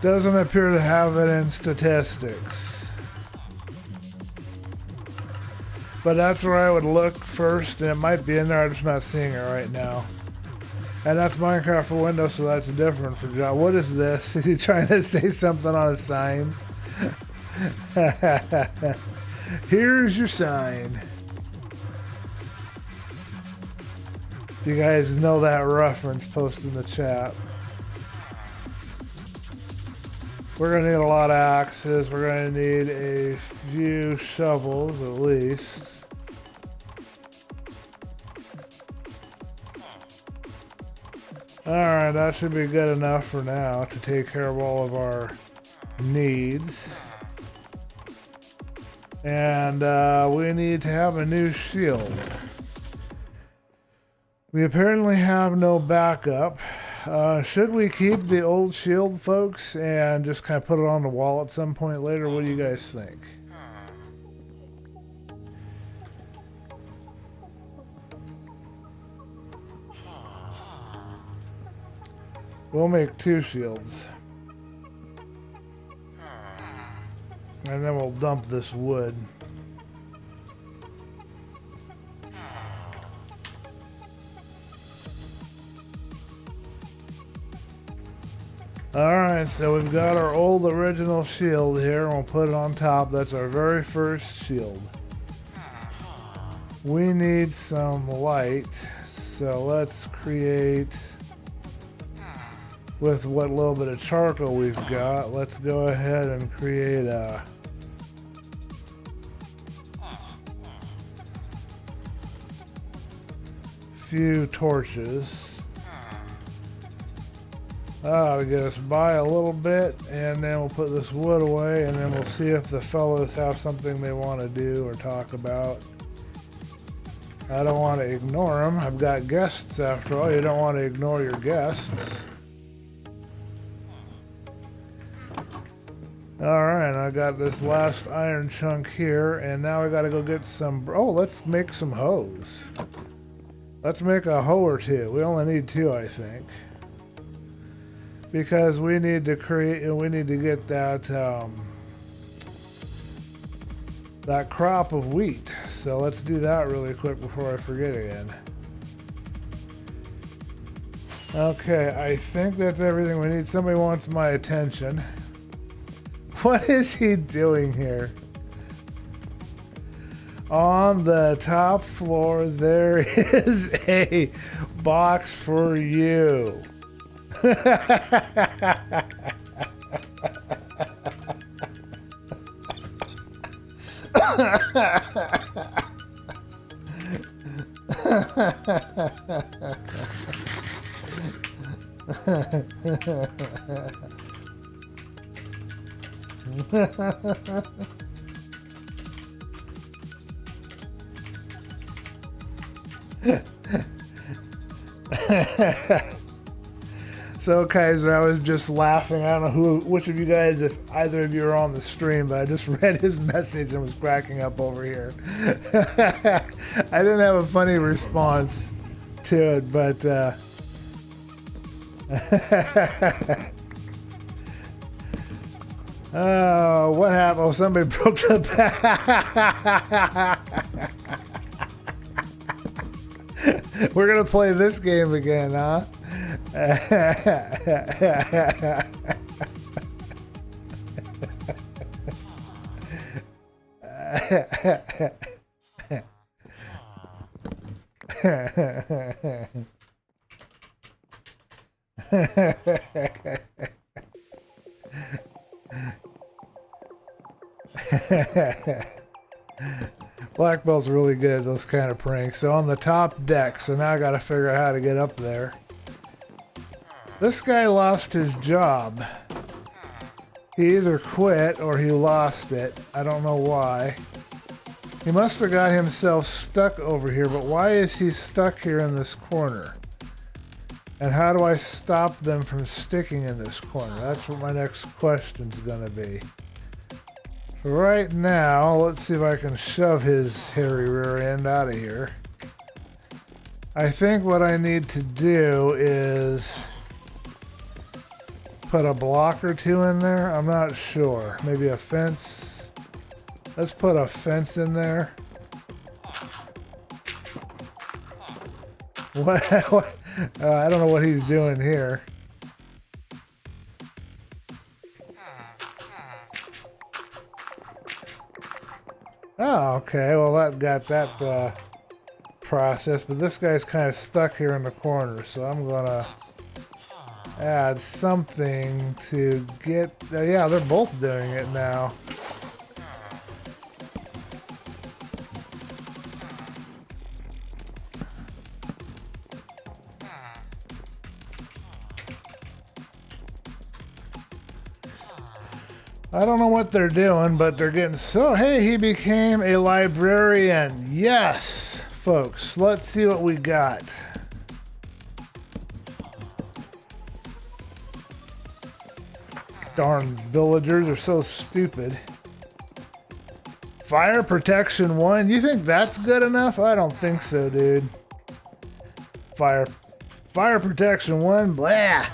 S1: Doesn't appear to have it in statistics. But that's where I would look first, and it might be in there, I'm just not seeing it right now. And that's Minecraft for Windows, so that's different for John. What is this? Is he trying to say something on a sign? Here's your sign. If you guys know that reference, post in the chat. We're going to need a lot of axes. We're going to need a few shovels at least. Alright, that should be good enough for now to take care of all of our needs. And we need to have a new shield. We apparently have no backup. Should we keep the old shield, folks, and just kind of put it on the wall at some point later? What do you guys think? We'll make 2 shields. And then we'll dump this wood. Alright, so we've got our old original shield here, and we'll put it on top. That's our very first shield. We need some light, so let's create with what little bit of charcoal we've got. Let's go ahead and create a few torches. To get us by a little bit, and then we'll put this wood away, and then we'll see if the fellows have something they want to do or talk about. I don't want to ignore them. I've got guests after all. You don't want to ignore your guests. Alright, I got this last iron chunk here, and now I gotta go get some... Oh, let's make some hoes. Let's make a hoe or two. We only need 2, I think. Because we need to get that that crop of wheat. So let's do that really quick before I forget again. Okay, I think that's everything we need. Somebody wants my attention. What is he doing here? On the top floor, there is a box for you. So, Kaiser, I was just laughing. I don't know which of you guys, if either of you are on the stream, but I just read his message and was cracking up over here. I didn't have a funny response to it, but oh, what happened? Oh, somebody broke the We're gonna play this game again, huh? Black Belt's really good at those kind of pranks. So on the top deck, so now I gotta figure out how to get up there. This guy lost his job. He either quit or he lost it. I don't know why. He must have got himself stuck over here, but why is he stuck here in this corner? And how do I stop them from sticking in this corner? That's what my next question's gonna be. Right now, let's see if I can shove his hairy rear end out of here. I think what I need to do is put a block or 2 in there. I'm not sure. Maybe a fence. Let's put a fence in there. What? I don't know what he's doing here. Oh, okay. Well, that got that process, but this guy's kind of stuck here in the corner, so I'm gonna add something to get... yeah, they're both doing it now. I don't know what they're doing, but they're getting... So, hey, he became a librarian. Yes, folks. Let's see what we got. Darn villagers are so stupid. Fire protection 1. You think that's good enough? I don't think so, dude. Fire protection 1. Blah.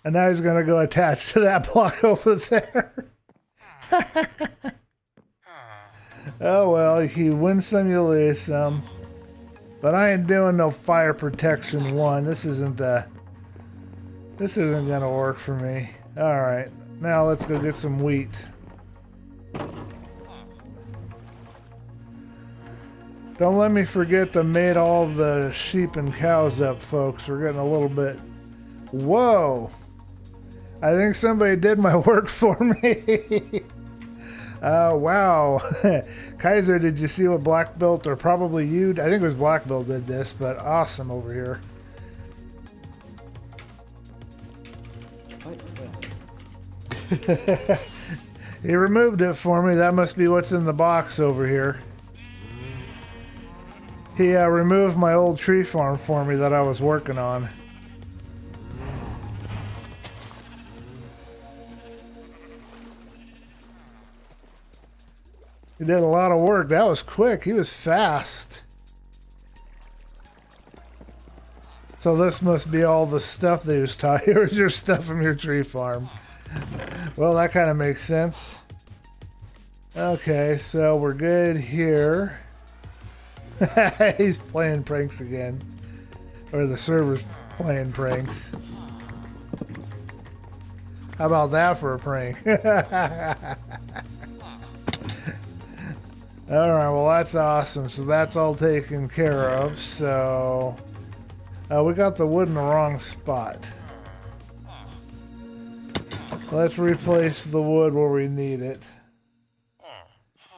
S1: And now he's going to go attach to that block over there. Oh, well, you win some, you lose some. But I ain't doing no fire protection 1. This isn't going to work for me. All right. Now let's go get some wheat. Don't let me forget to mate all the sheep and cows up, folks. We're getting a little bit... Whoa! I think somebody did my work for me. Wow. Kaiser, did you see what Black Belt, or probably you? I think it was Black Belt did this, but awesome over here. He removed it for me. That must be what's in the box over here. He removed my old tree farm for me that I was working on. He did a lot of work. That was quick. He was fast. So this must be all the stuff that he was taught. Here's your stuff from your tree farm. Well, that kind of makes sense. Okay, so we're good here. He's playing pranks again. Or the server's playing pranks. How about that for a prank? Alright, well that's awesome. So that's all taken care of. So we got the wood in the wrong spot. Let's replace the wood where we need it.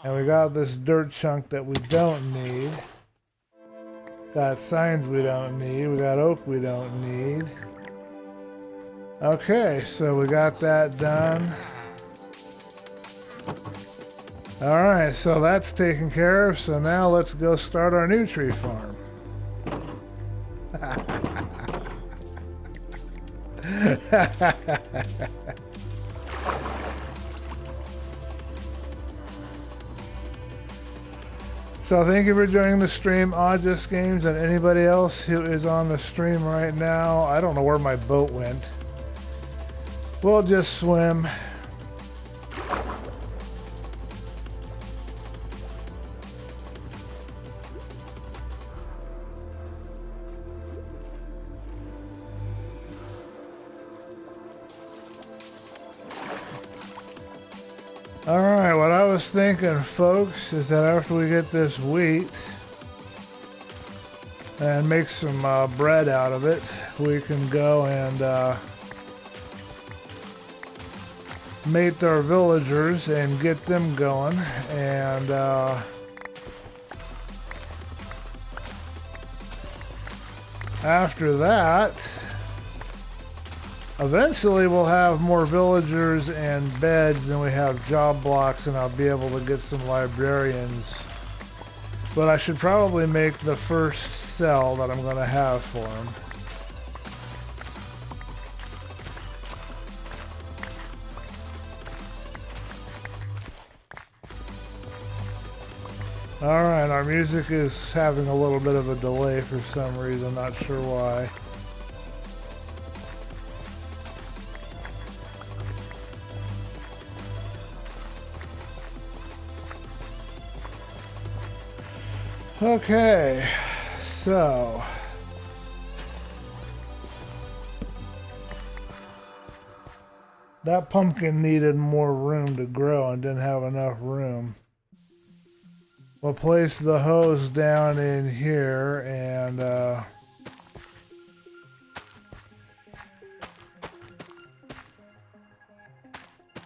S1: And we got this dirt chunk that we don't need. Got signs we don't need. We got oak we don't need. Okay, so we got that done. Alright, so that's taken care of. So now let's go start our new tree farm. So thank you for joining the stream, August Games, and anybody else who is on the stream right now. I don't know where my boat went. We'll just swim. Alright, what I was thinking, folks, is that after we get this wheat and make some bread out of it, we can go and mate our villagers and get them going. And after that, eventually we'll have more villagers and beds than we have job blocks, and I'll be able to get some librarians. But I should probably make the first cell that I'm going to have for them. Alright, our music is having a little bit of a delay for some reason, not sure why. Okay, so that pumpkin needed more room to grow and didn't have enough room. We'll place the hose down in here and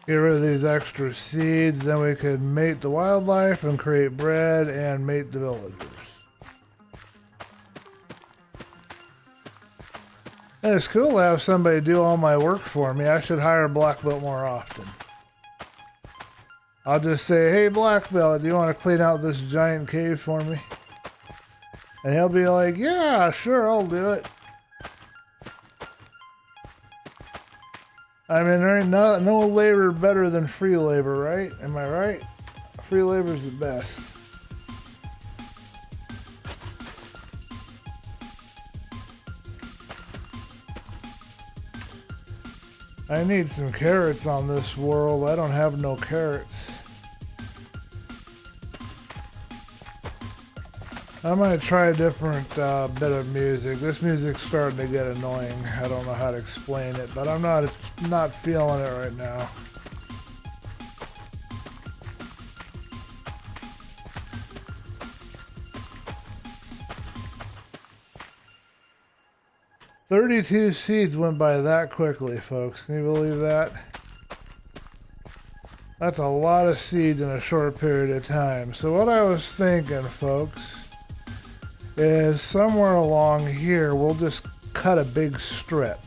S1: get rid of these extra seeds. Then we could mate the wildlife and create bread and mate the villagers. And it's cool to have somebody do all my work for me. I should hire Black Belt more often. I'll just say, hey Black Belt, do you want to clean out this giant cave for me? And he'll be like, yeah, sure, I'll do it. I mean, there ain't no labor better than free labor, right? Am I right? Free labor's the best. I need some carrots on this world. I don't have no carrots. I might try a different bit of music. This music's starting to get annoying. I don't know how to explain it, but I'm not feeling it right now. 32 seeds went by that quickly, folks. Can you believe that? That's a lot of seeds in a short period of time. So what I was thinking, folks, is somewhere along here, we'll just cut a big strip.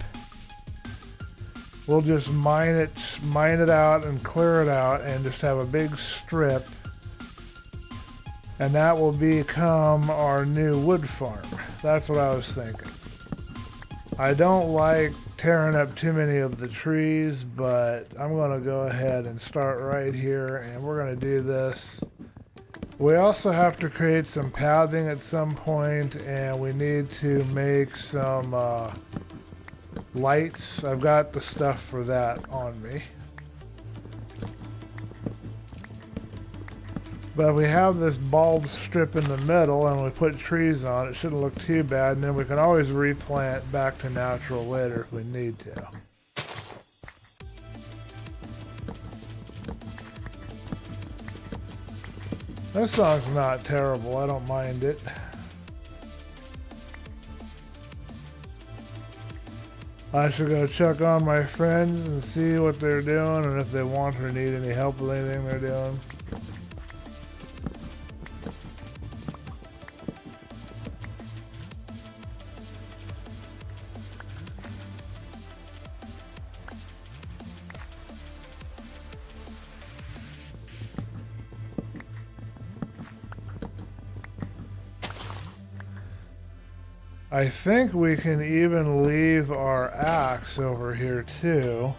S1: We'll just mine it out and clear it out and just have a big strip. And that will become our new wood farm. That's what I was thinking. I don't like tearing up too many of the trees, but I'm going to go ahead and start right here, and we're going to do this. We also have to create some pathing at some point, and we need to make some lights. I've got the stuff for that on me. But we have this bald strip in the middle, and we put trees on it. Shouldn't look too bad, and then we can always replant back to natural later if we need to. This song's not terrible. I don't mind it. I should go check on my friends and see what they're doing and if they want or need any help with anything they're doing. I think we can even leave our axe over here too,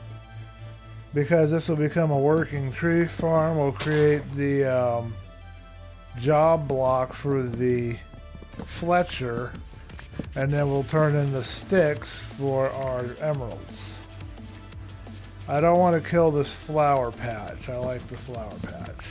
S1: because this will become a working tree farm. We'll create the job block for the Fletcher, and then we'll turn in the sticks for our emeralds. I don't want to kill this flower patch. I like the flower patch.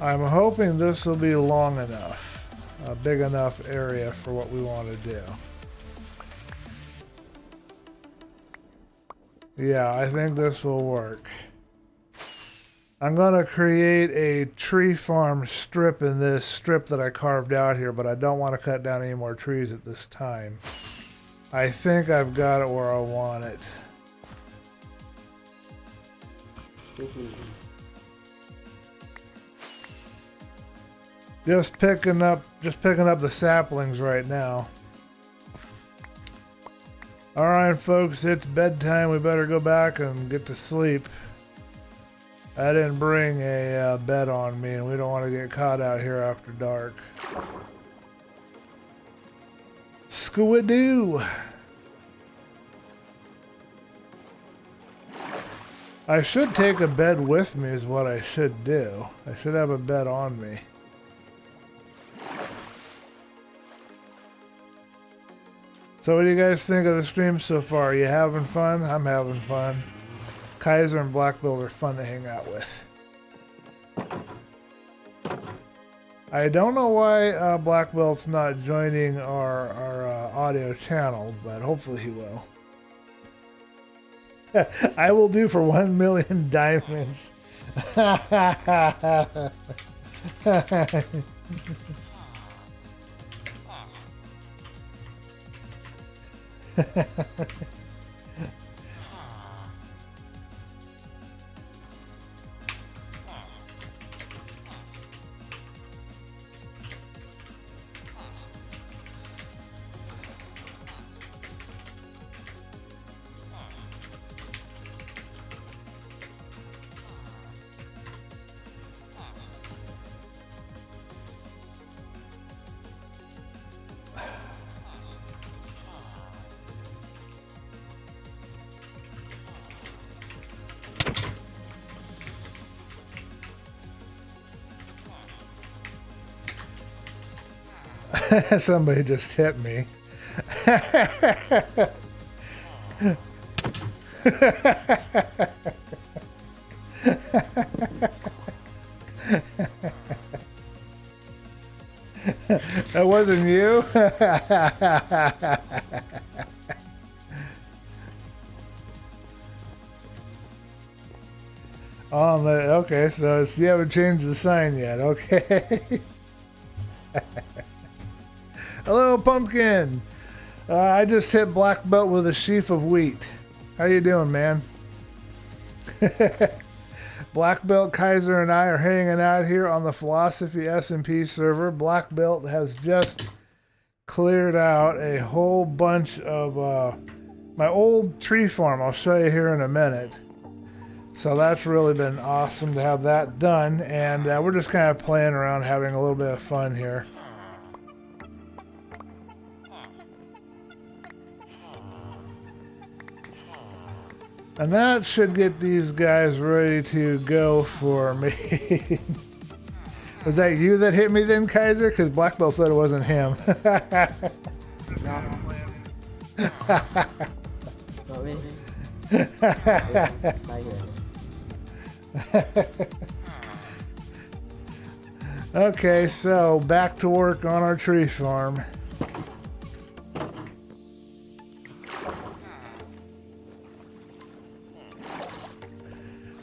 S1: I'm hoping this will be long enough, a big enough area for what we want to do. Yeah, I think this will work. I'm going to create a tree farm strip in this strip that I carved out here, but I don't want to cut down any more trees at this time. I think I've got it where I want it. Just picking up the saplings right now. All right, folks, it's bedtime. We better go back and get to sleep. I didn't bring a bed on me, and we don't want to get caught out here after dark. Scoo-a-doo! I should take a bed with me is what I should do. I should have a bed on me. So what do you guys think of the stream so far? Are you having fun? I'm having fun. Kaiser and Black Belt are fun to hang out with. I don't know why Black Belt's not joining our audio channel, but hopefully he will. I will do for 1 million diamonds. Somebody just hit me. That wasn't you? Okay, so you haven't changed the sign yet, okay. Hello, Pumpkin. I just hit black belt with a sheaf of wheat. How you doing, man? Black Belt Kaiser and I are hanging out here on the Philosophy SMP server. Black Belt has just cleared out a whole bunch of my old tree farm. I'll show you here in a minute. So that's really been awesome to have that done, and we're just kind of playing around, having a little bit of fun here. And that should get these guys ready to go for me. Was that you that hit me then, Kaiser? Because Black Belt said it wasn't him.
S3: Not me.
S1: Okay, so back to work on our tree farm.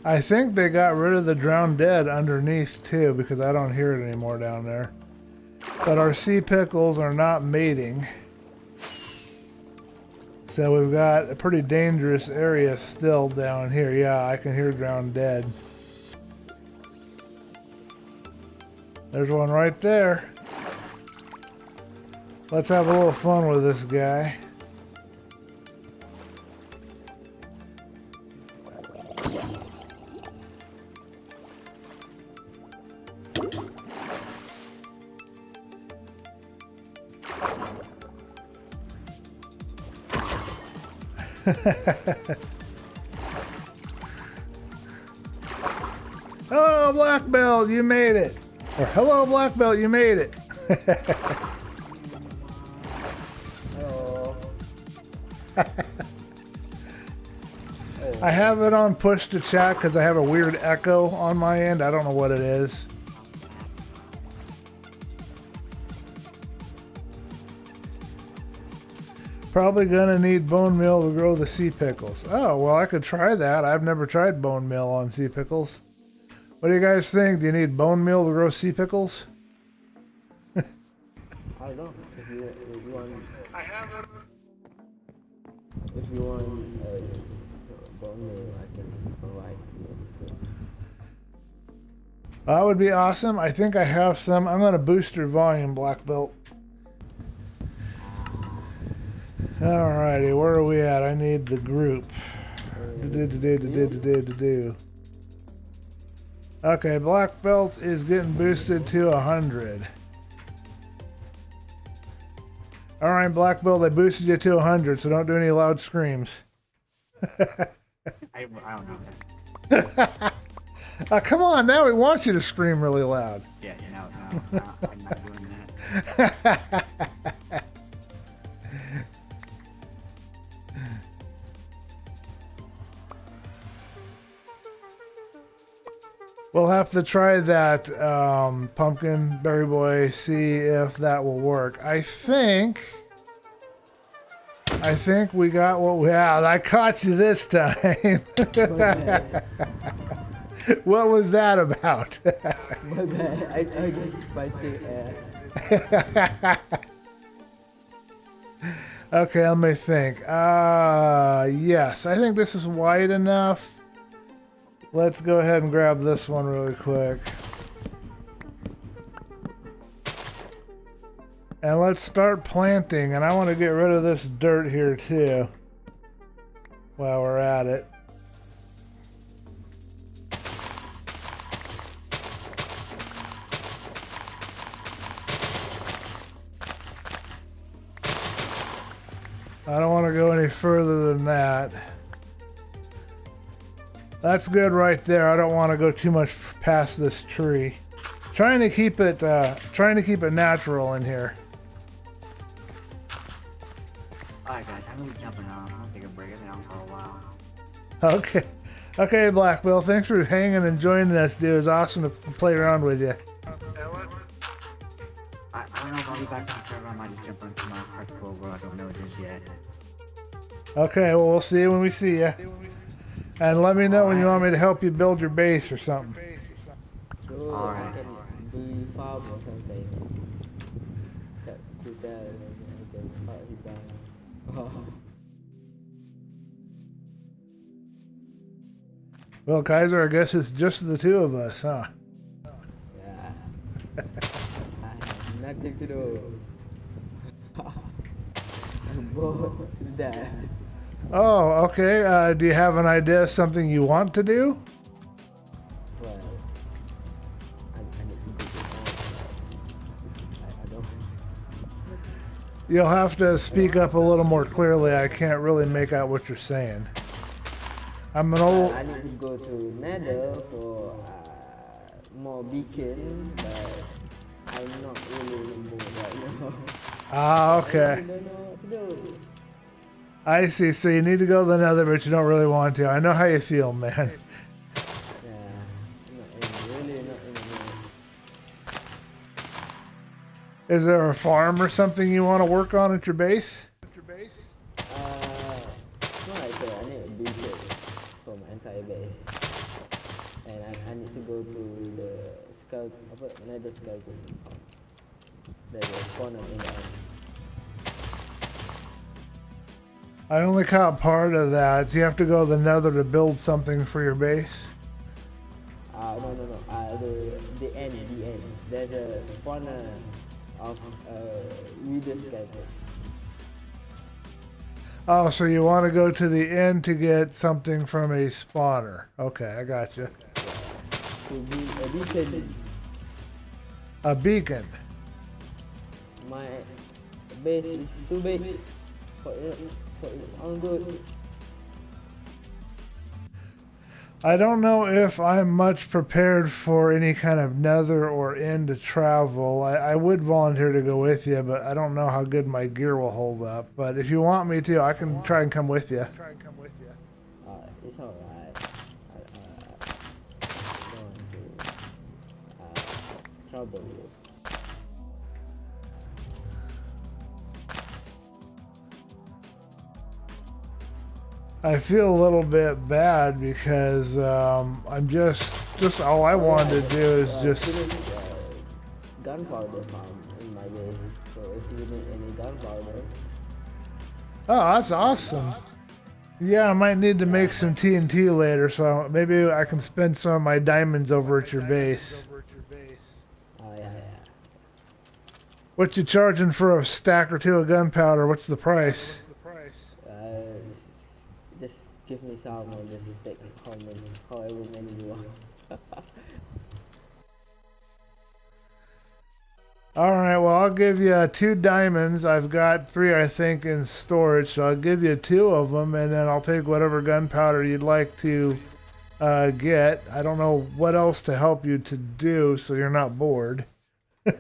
S1: I think they got rid of the drowned dead underneath too, because I don't hear it anymore down there. But our sea pickles are not mating. So we've got a pretty dangerous area still down here. Yeah, I can hear drowned dead. There's one right there. Let's have a little fun with this guy. Hello, Black Belt, you made it. Or hello, Black Belt, you made it.
S3: Hello.
S1: I have it on push to chat because I have a weird echo on my end. I don't know what it is. Probably gonna need bone meal to grow the sea pickles. Oh, well, I could try that. I've never tried bone meal on sea pickles. What do you guys think? Do you need bone meal to grow sea pickles?
S3: I don't know. If you want,
S1: I haven't.
S3: if you want bone meal, I can provide.
S1: That would be awesome. I think I have some. I'm gonna boost your volume, Black Belt. Alrighty, where are we at? I need the group. Okay, Black Belt is getting boosted to 100. Alright, Black Belt, they boosted you to 100, so don't do any loud screams.
S2: I don't know.
S1: Come on, now we want you to scream really loud.
S2: Yeah, no, I'm not doing that.
S1: We'll have to try that, Pumpkin Berry Boy, see if that will work. I think we got what we had. I caught you this time. What was that about?
S3: My bad. I just tried to
S1: Okay, let me think. Yes, I think this is wide enough. Let's go ahead and grab this one really quick. And let's start planting. And I want to get rid of this dirt here too, while we're at it. I don't want to go any further than that. That's good right there. I don't want to go too much past this tree. Trying to keep it natural in here.
S2: Alright guys, I'm gonna be jumping on. I'm gonna take a break. I've been on for a while.
S1: Okay. Okay, Black Bill. Thanks for hanging and joining us, dude. It's awesome to play around with you.
S2: I don't know if I'll be back on the server. I might just jump into my practical world. I don't know just yet.
S1: Okay, well, we'll see you when we see you. And let me know when you want me to help you build your base or something.
S3: so
S2: Alright.
S3: I can be farm or something. To tell anything about his guy.
S1: Well, Kaiser, I guess it's just the two of us, huh?
S3: Yeah. I have nothing to do. I'm bored to death.
S1: Oh, okay. Do you have an idea of something you want to do?
S3: Well, I need to go to I don't.
S1: You'll have to speak up a little more clearly. I can't really make out what you're saying. I'm an old...
S3: I need to go to Nether for more beacon, but I'm not really in the mood right now.
S1: Ah,
S3: I
S1: okay.
S3: don't know what to do.
S1: I see. So you need to go to the Nether, but you don't really want to. I know how you feel, man.
S3: Yeah, really not in the mood.
S1: Is there a farm or something you want to work on at your base?
S3: No, like I need a beacon for my entire base, and I need to go to the scout, Nether scouting farm. There's a spawner in the end.
S1: I only caught part of that. Do you have to go to the Nether to build something for your base?
S3: No. The end. There's a spawner of Wither scouting.
S1: Oh, so you want to go to the end to get something from a spawner. Okay, I got you.
S3: To be a beacon.
S1: A beacon.
S3: My base is too big for its own good.
S1: I don't know if I'm much prepared for any kind of Nether or end to travel. I would volunteer to go with you, but I don't know how good my gear will hold up. But if you want me to, I can try and come with you.
S3: It's alright. I don't want to trouble you.
S1: I feel a little bit bad because I'm just all I wanted to do is just...
S3: Gunpowder farm in my base, so if you need any gunpowder.
S1: Oh, that's awesome. Yeah, I might need to make some TNT later, so maybe I can spend some of my diamonds over at your base.
S3: Oh yeah.
S1: What you charging for a stack or two of gunpowder? What's the price?
S3: Just give me some and just take however many you want.
S1: Alright, well, I'll give you 2 diamonds. I've got 3, I think, in storage, so I'll give you 2 of them, and then I'll take whatever gunpowder you'd like to get. I don't know what else to help you to do, so you're not bored.
S3: I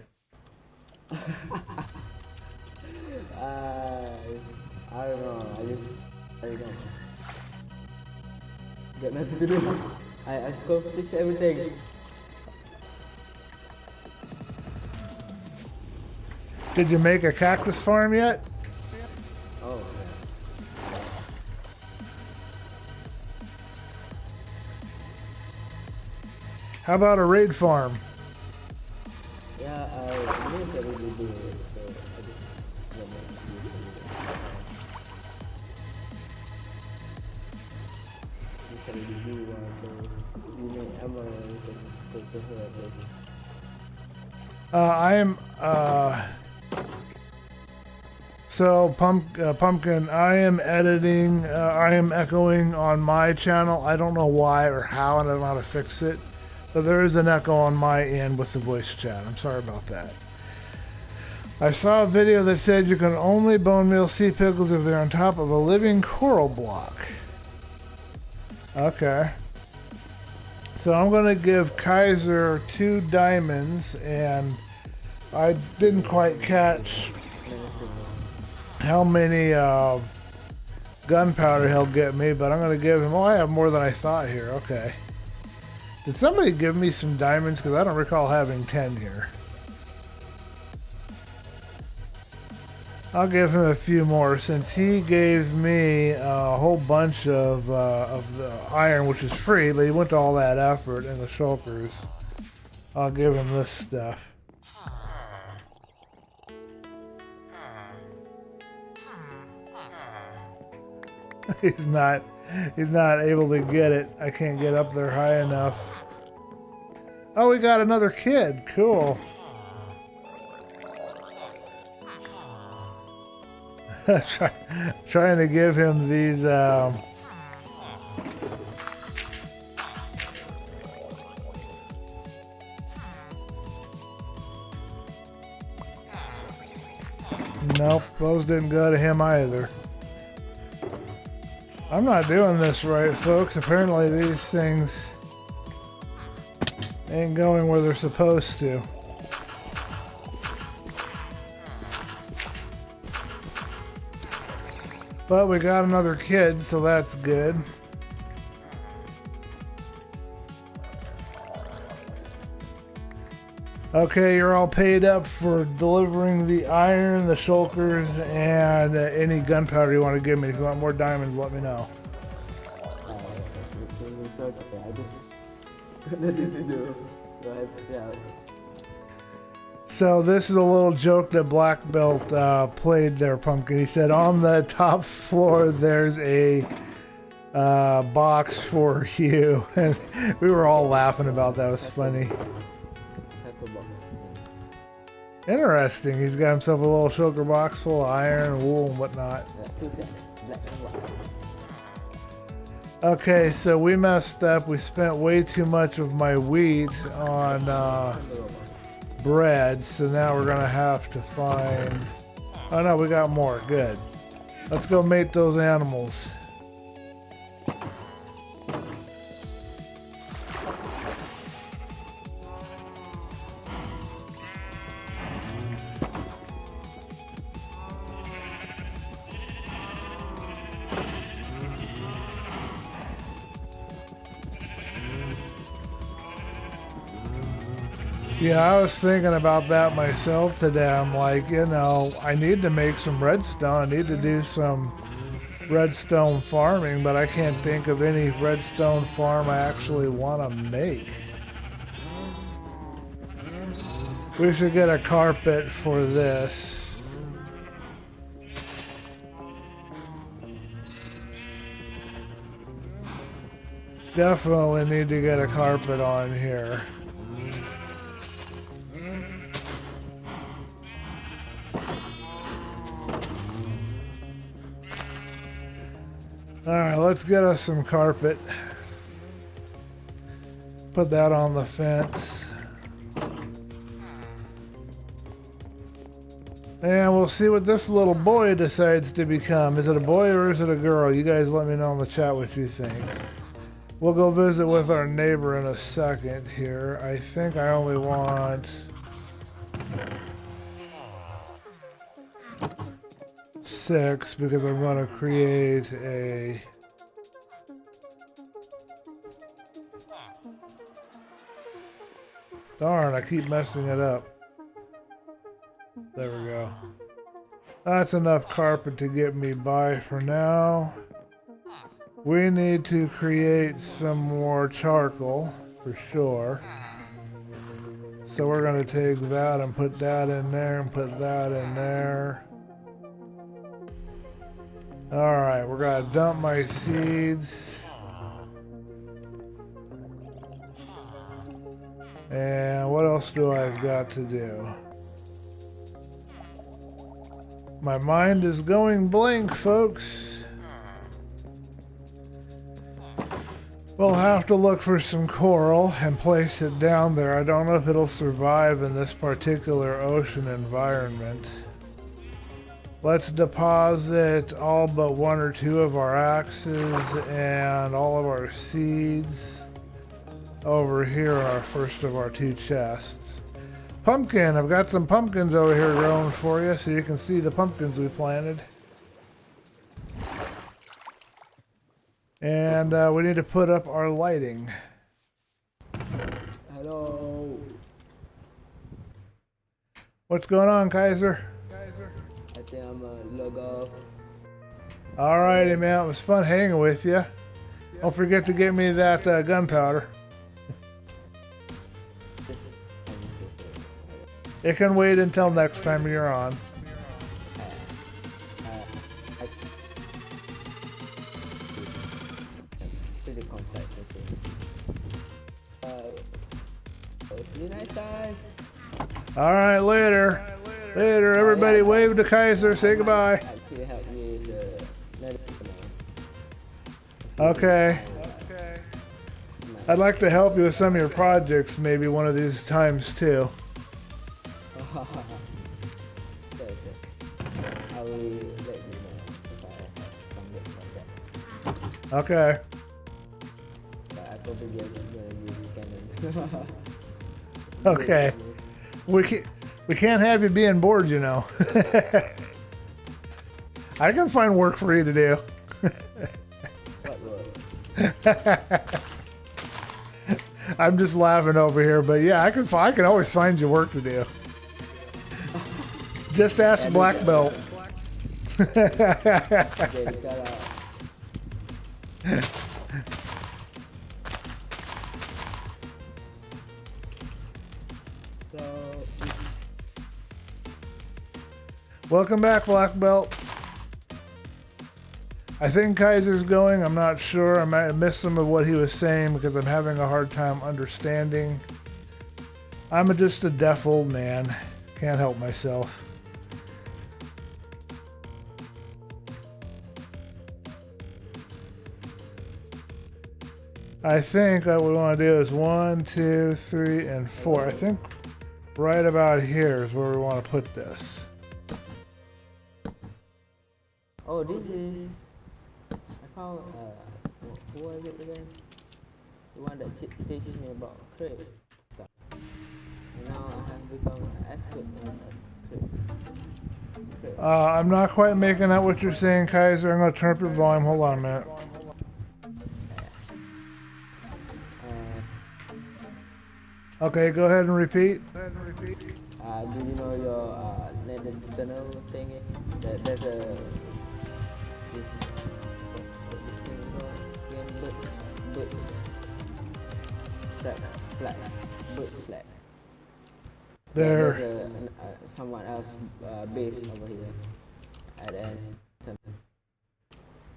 S3: don't know, I don't know. Got nothing to do. I accomplished everything.
S1: Did you make a cactus farm yet?
S3: Oh.
S1: How about a raid farm?
S3: Yeah, I didn't really do it, so I just want to use it. You do one, so you may emerald and take the whole place.
S1: So Pumpkin, I am editing, I am echoing on my channel. I don't know why or how, and I don't know how to fix it. But there is an echo on my end with the voice chat. I'm sorry about that. I saw a video that said you can only bone meal sea pickles if they're on top of a living coral block. Okay. So I'm going to give Kaiser 2 diamonds, and I didn't quite catch how many gunpowder he'll get me, but I'm going to give him... Oh, I have more than I thought here. Okay. Did somebody give me some diamonds? Because I don't recall having 10 here. I'll give him a few more since he gave me a whole bunch of the iron, which is free, but he went to all that effort and the shulkers. I'll give him this stuff. He's not able to get it. I can't get up there high enough. Oh, we got another kid. Cool. Trying to give him these nope, those didn't go to him either. I'm not doing this right, folks. Apparently these things ain't going where they're supposed to. But we got another kid, so that's good. Okay, you're all paid up for delivering the iron, the shulkers, and any gunpowder you want to give me. If you want more diamonds, let me know.
S3: I just nothing to do. So I have to out.
S1: So this is a little joke that Black Belt played there, Pumpkin. He said on the top floor there's a box for you. And we were all laughing about that. It was funny. Interesting. He's got himself a little shulker box full of iron, wool, and whatnot. Okay, so we messed up. We spent way too much of my wheat on bread, so now we're gonna have to find... Oh no, we got more. Good. Let's go mate those animals. Yeah, I was thinking about that myself today. I'm like, you know, I need to make some redstone. I need to do some redstone farming, but I can't think of any redstone farm I actually want to make. We should get a carpet for this. Definitely need to get a carpet on here. Alright, let's get us some carpet. Put that on the fence. And we'll see what this little boy decides to become. Is it a boy or is it a girl? You guys let me know in the chat what you think. We'll go visit with our neighbor in a second here. I think I only want... 6 because I'm going to create a... Darn, I keep messing it up. There we go. That's enough carpet to get me by for now. We need to create some more charcoal for sure. So we're going to take that and put that in there and put that in there. Alright, we're going to dump my seeds. And what else do I've got to do? My mind is going blank, folks. We'll have to look for some coral and place it down there. I don't know if it'll survive in this particular ocean environment. Let's deposit all but 1 or 2 of our axes and all of our seeds over here on our first of our 2 chests. Pumpkin, I've got some pumpkins over here growing for you so you can see the pumpkins we planted. And we need to put up our lighting.
S3: Hello.
S1: What's going on, Kaiser?
S3: I think I'm gonna log off.
S1: Alrighty, man. It was fun hanging with you. Don't forget to get me that gunpowder. It can wait until next time you're on. All right, later. Later, everybody. Wave to Kaiser. Say goodbye.
S3: Actually help me with the nether
S1: Okay. I'd like to help you with some of your projects, maybe one of these times too.
S3: Okay. I will let you know if I have some good project.
S1: Okay.
S3: But I probably just gonna use Canon.
S1: Okay. We can't have you being bored, you know. I can find work for you to do.
S3: What work?
S1: I'm just laughing over here, but yeah, I can always find you work to do. Just ask Black Belt. Welcome back, Black Belt. I think Kaiser's going. I'm not sure. I might have missed some of what he was saying because I'm having a hard time understanding. I'm just a deaf old man. Can't help myself. I think what we want to do is 1, 2, 3, and 4. I think right about here is where we want to put this.
S3: Oh, this is. I found. Who was it again? The one that teach me about crate stuff. And now I have become an expert in crate.
S1: I'm not quite making out what you're saying, Kaiser. I'm going to turn up your volume. Hold on a minute. Okay, go ahead and repeat.
S3: Do you know your nether tunnel thingy? There's a this thing called boots slack.
S1: There.
S3: There's someone else based over here at the end.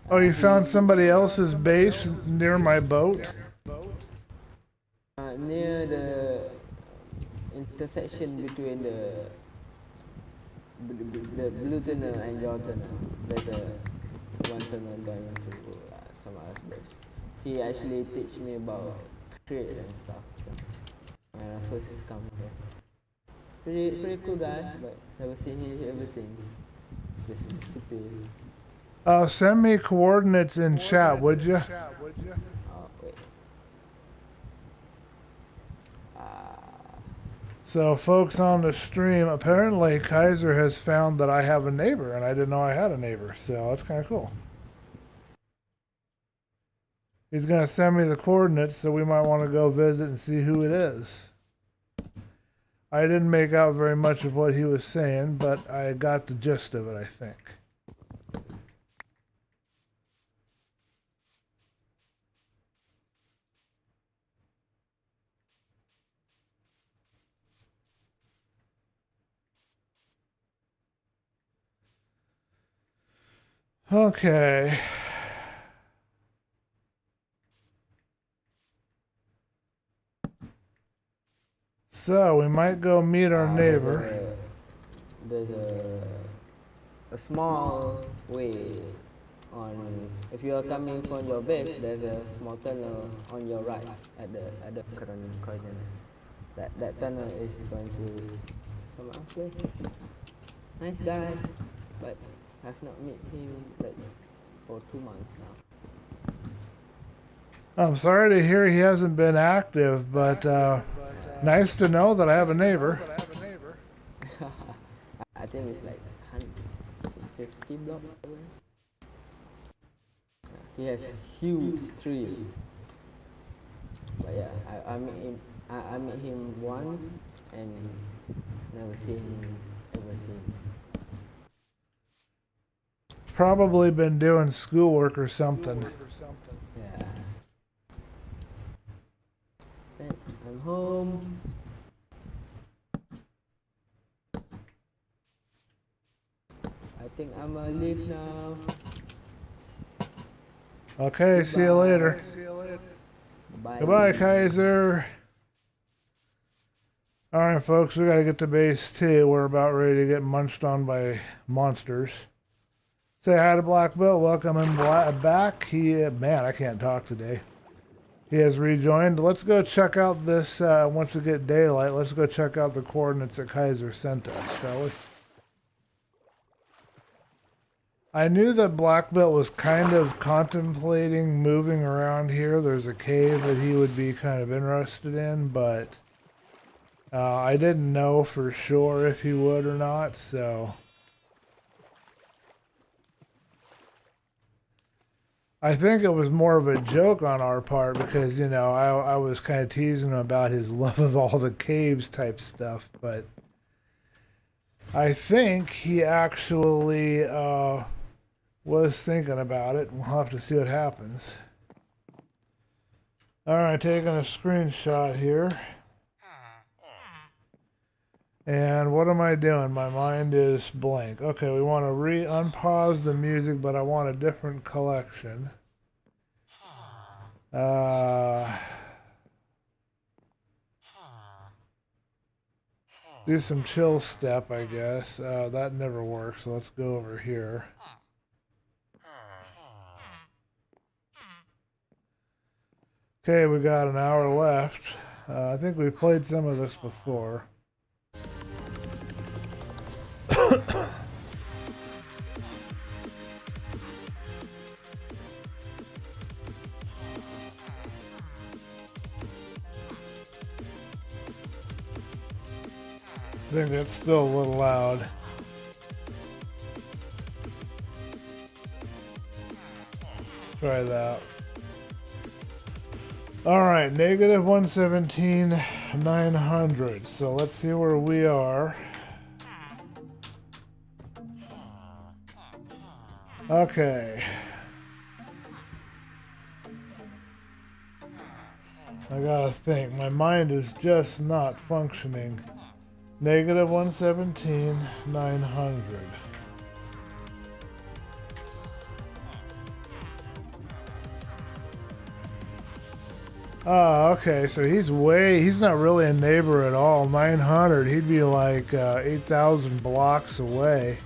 S1: Oh, you found somebody else's base near my boat?
S3: Near the intersection between the blue tunnel and your tunnel. There's one tunnel going to someone else's base. He actually teach me about crate and stuff when I first come here. Pretty cool guy, but never seen him ever since. Just stupid.
S1: Send me coordinates in chat, would you?
S3: Oh, wait.
S1: So, folks on the stream, apparently Kaiser has found that I have a neighbor, and I didn't know I had a neighbor, so that's kind of cool. He's going to send me the coordinates, so we might want to go visit and see who it is. I didn't make out very much of what he was saying, but I got the gist of it, I think. Okay. So we might go meet our neighbor.
S3: There's a small way on. If you are coming from your base, there's a small tunnel on your right at the current coordinate. That tunnel is going to some other place. Nice guy, but I've not met him like for 2 months now.
S1: I'm sorry to hear he hasn't been active, but nice to know that I have a neighbor.
S3: I think it's like 150 blocks away. He has huge tree. But yeah, I met him once and never seen him ever since.
S1: Probably been doing schoolwork or something.
S3: Yeah. Then I'm home. I think I'm gonna leave now.
S1: Okay, goodbye. See you later.
S3: Bye.
S1: Goodbye, Kaiser. Alright, folks, we gotta get to base 2. We're about ready to get munched on by monsters. Say hi to Black Belt. Welcome him back. Man, I can't talk today. He has rejoined. Let's go check out this, once we get daylight, let's go check out the coordinates that Kaiser sent us, shall we? I knew that Black Belt was kind of contemplating moving around here. There's a cave that he would be kind of interested in, but I didn't know for sure if he would or not, so I think it was more of a joke on our part because, you know, I was kind of teasing him about his love of all the caves type stuff, but I think he actually was thinking about it. We'll have to see what happens. Alright, taking a screenshot here. And what am I doing? My mind is blank. Okay, we want to unpause the music, but I want a different collection. Do some chill step, I guess. That never works, so let's go over here. Okay, we got an hour left. I think we played some of this before. I think that's still a little loud. Try that. Alright, negative 117, 900. So let's see where we are. Okay. I gotta think. My mind is just not functioning. Negative 117, 900. Oh, okay, so he's not really a neighbor at all. 900, he'd be like 8,000 blocks away.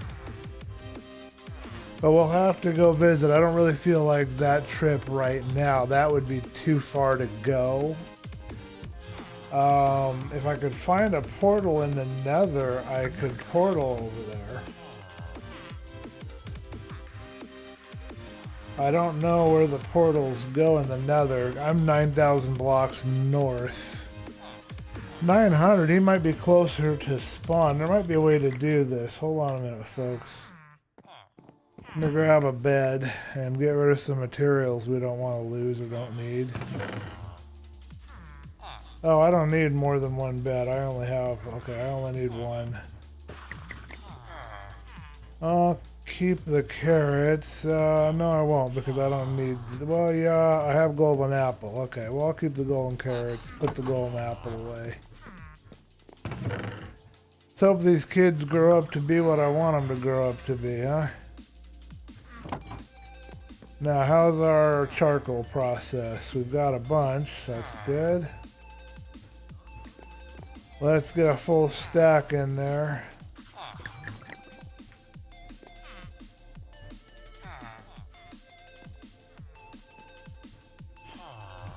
S1: But we'll have to go visit. I don't really feel like that trip right now. That would be too far to go. If I could find a portal in the Nether, I could portal over there. I don't know where the portals go in the Nether. I'm 9,000 blocks north. 900, he might be closer to spawn. There might be a way to do this. Hold on a minute, folks. I'm gonna grab a bed and get rid of some materials we don't want to lose or don't need. Oh, I don't need more than one bed. I only need one. I'll keep the carrots. No, I won't because I don't need... Well, yeah, I have golden apple. Okay, well, I'll keep the golden carrots. Put the golden apple away. Let's hope these kids grow up to be what I want them to grow up to be, huh? Now, how's our charcoal process? We've got a bunch. That's good. Let's get a full stack in there.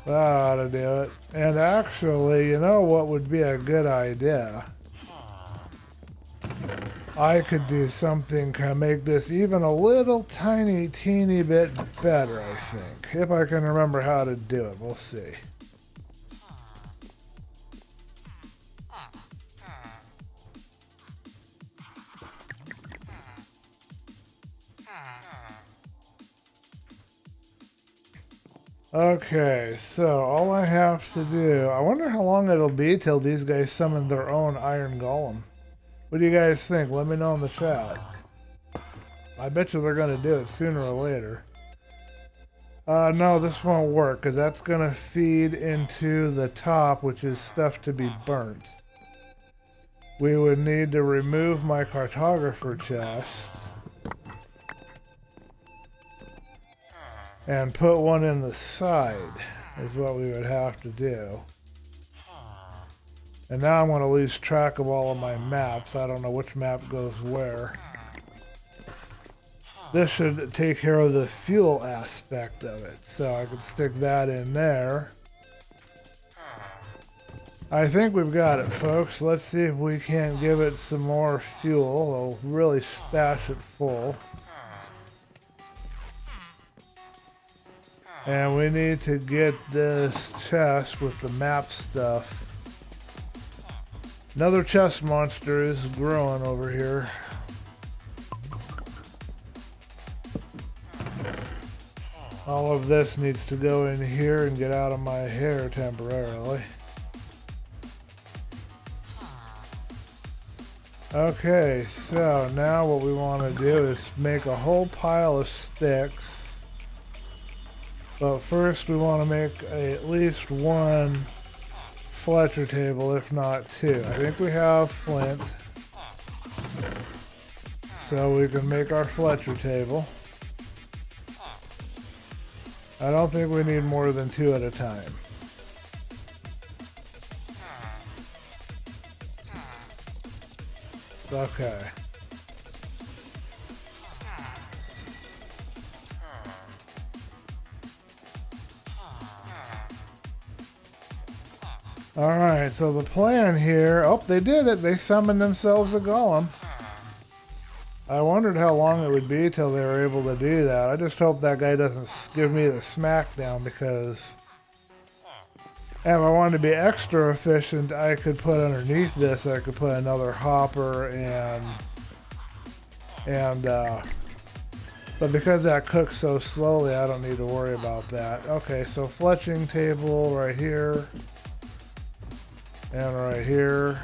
S1: That ought to do it. And actually, you know what would be a good idea? I could do something to make this even a little tiny, teeny bit better, I think. If I can remember how to do it, we'll see. Okay, so all I have to do... I wonder how long it'll be till these guys summon their own iron golem. What do you guys think? Let me know in the chat. I bet you they're going to do it sooner or later. No, this won't work, because that's going to feed into the top, which is stuff to be burnt. We would need to remove my cartographer chest. And put one in the side, is what we would have to do. And now I'm going to lose track of all of my maps. I don't know which map goes where. This should take care of the fuel aspect of it. So I can stick that in there. I think we've got it, folks. Let's see if we can't give it some more fuel. We'll really stash it full. And we need to get this chest with the map stuff. Another chest monster is growing over here. All of this needs to go in here and get out of my hair temporarily. Okay, so now what we want to do is make a whole pile of sticks. But first we want to make at least one Fletcher table, if not two. I think we have flint, so we can make our Fletcher table. I don't think we need more than two at a time. Okay. Alright, so the plan here... Oh, they did it! They summoned themselves a golem. I wondered how long it would be till they were able to do that. I just hope that guy doesn't give me the smackdown, because... if I wanted to be extra efficient, I could put underneath this, I could put another hopper but because that cooks so slowly, I don't need to worry about that. Okay, so fletching table right here. And right here.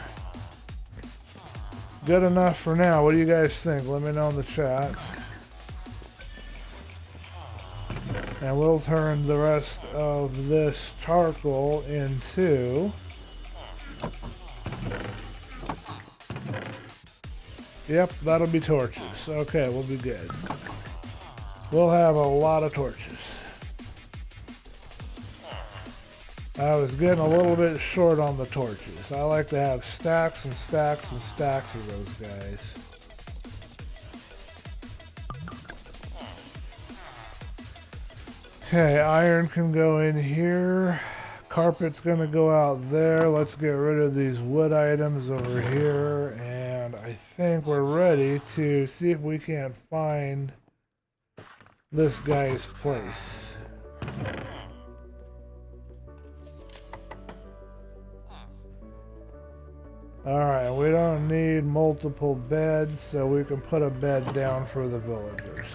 S1: Good enough for now. What do you guys think? Let me know in the chat. And we'll turn the rest of this charcoal into... Yep, that'll be torches. Okay, we'll be good. We'll have a lot of torches. I was getting a little bit short on the torches. I like to have stacks and stacks and stacks of those guys. Okay, iron can go in here. Carpet's gonna go out there. Let's get rid of these wood items over here. And I think we're ready to see if we can't find this guy's place. Alright, we don't need multiple beds, so we can put a bed down for the villagers.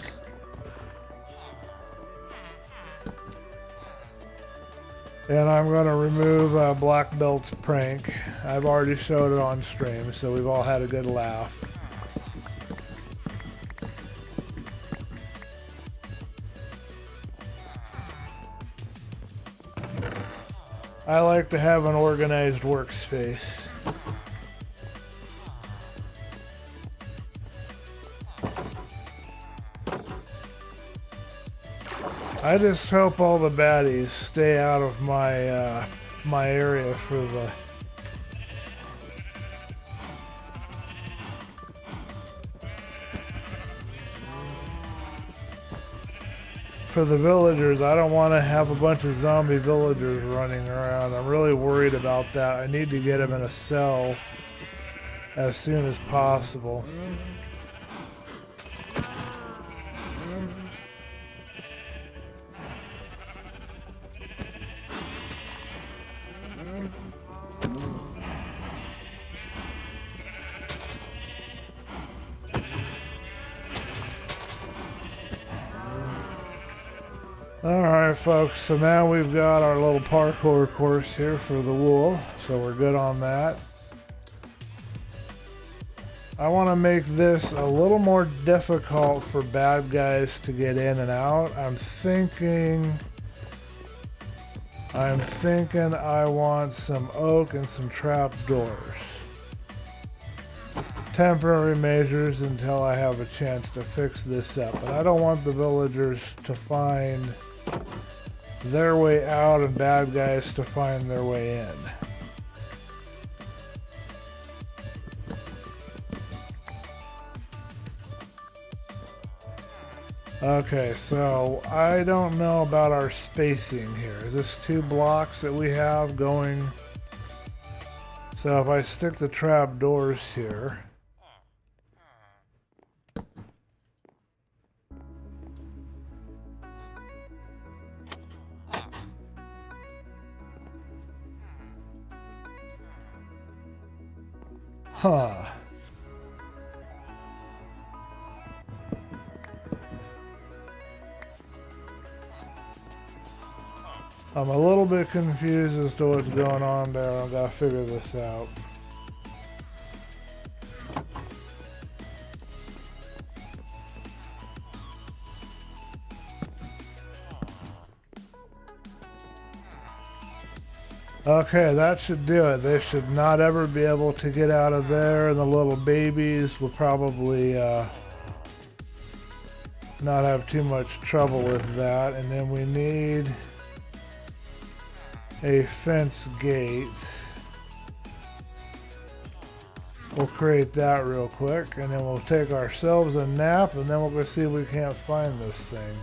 S1: And I'm going to remove Black Belt's prank. I've already showed it on stream, so we've all had a good laugh. I like to have an organized workspace. I just hope all the baddies stay out of my my area for the villagers. I don't want to have a bunch of zombie villagers running around. I'm really worried about that. I need to get them in a cell as soon as possible. Alright folks, so now we've got our little parkour course here for the wool, so we're good on that. I want to make this a little more difficult for bad guys to get in and out. I'm thinking I want some oak and some trap doors. Temporary measures until I have a chance to fix this up. But I don't want the villagers to find their way out and bad guys to find their way in. Okay, so I don't know about our spacing here. Is this 2 blocks that we have going? So if I stick the trap doors here. Huh. I'm a little bit confused as to what's going on there. I've got to figure this out. Okay, that should do it. They should not ever be able to get out of there, and the little babies will probably not have too much trouble with that. And then we need a fence gate. We'll create that real quick, and then we'll take ourselves a nap, and then we'll go see if we can't find this thing.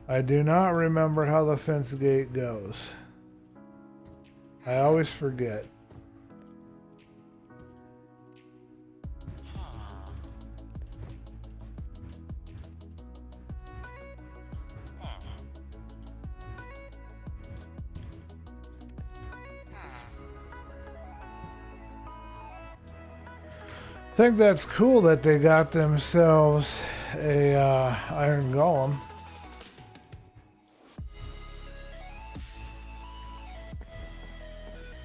S1: I do not remember how the fence gate goes. I always forget. I think that's cool that they got themselves a iron golem.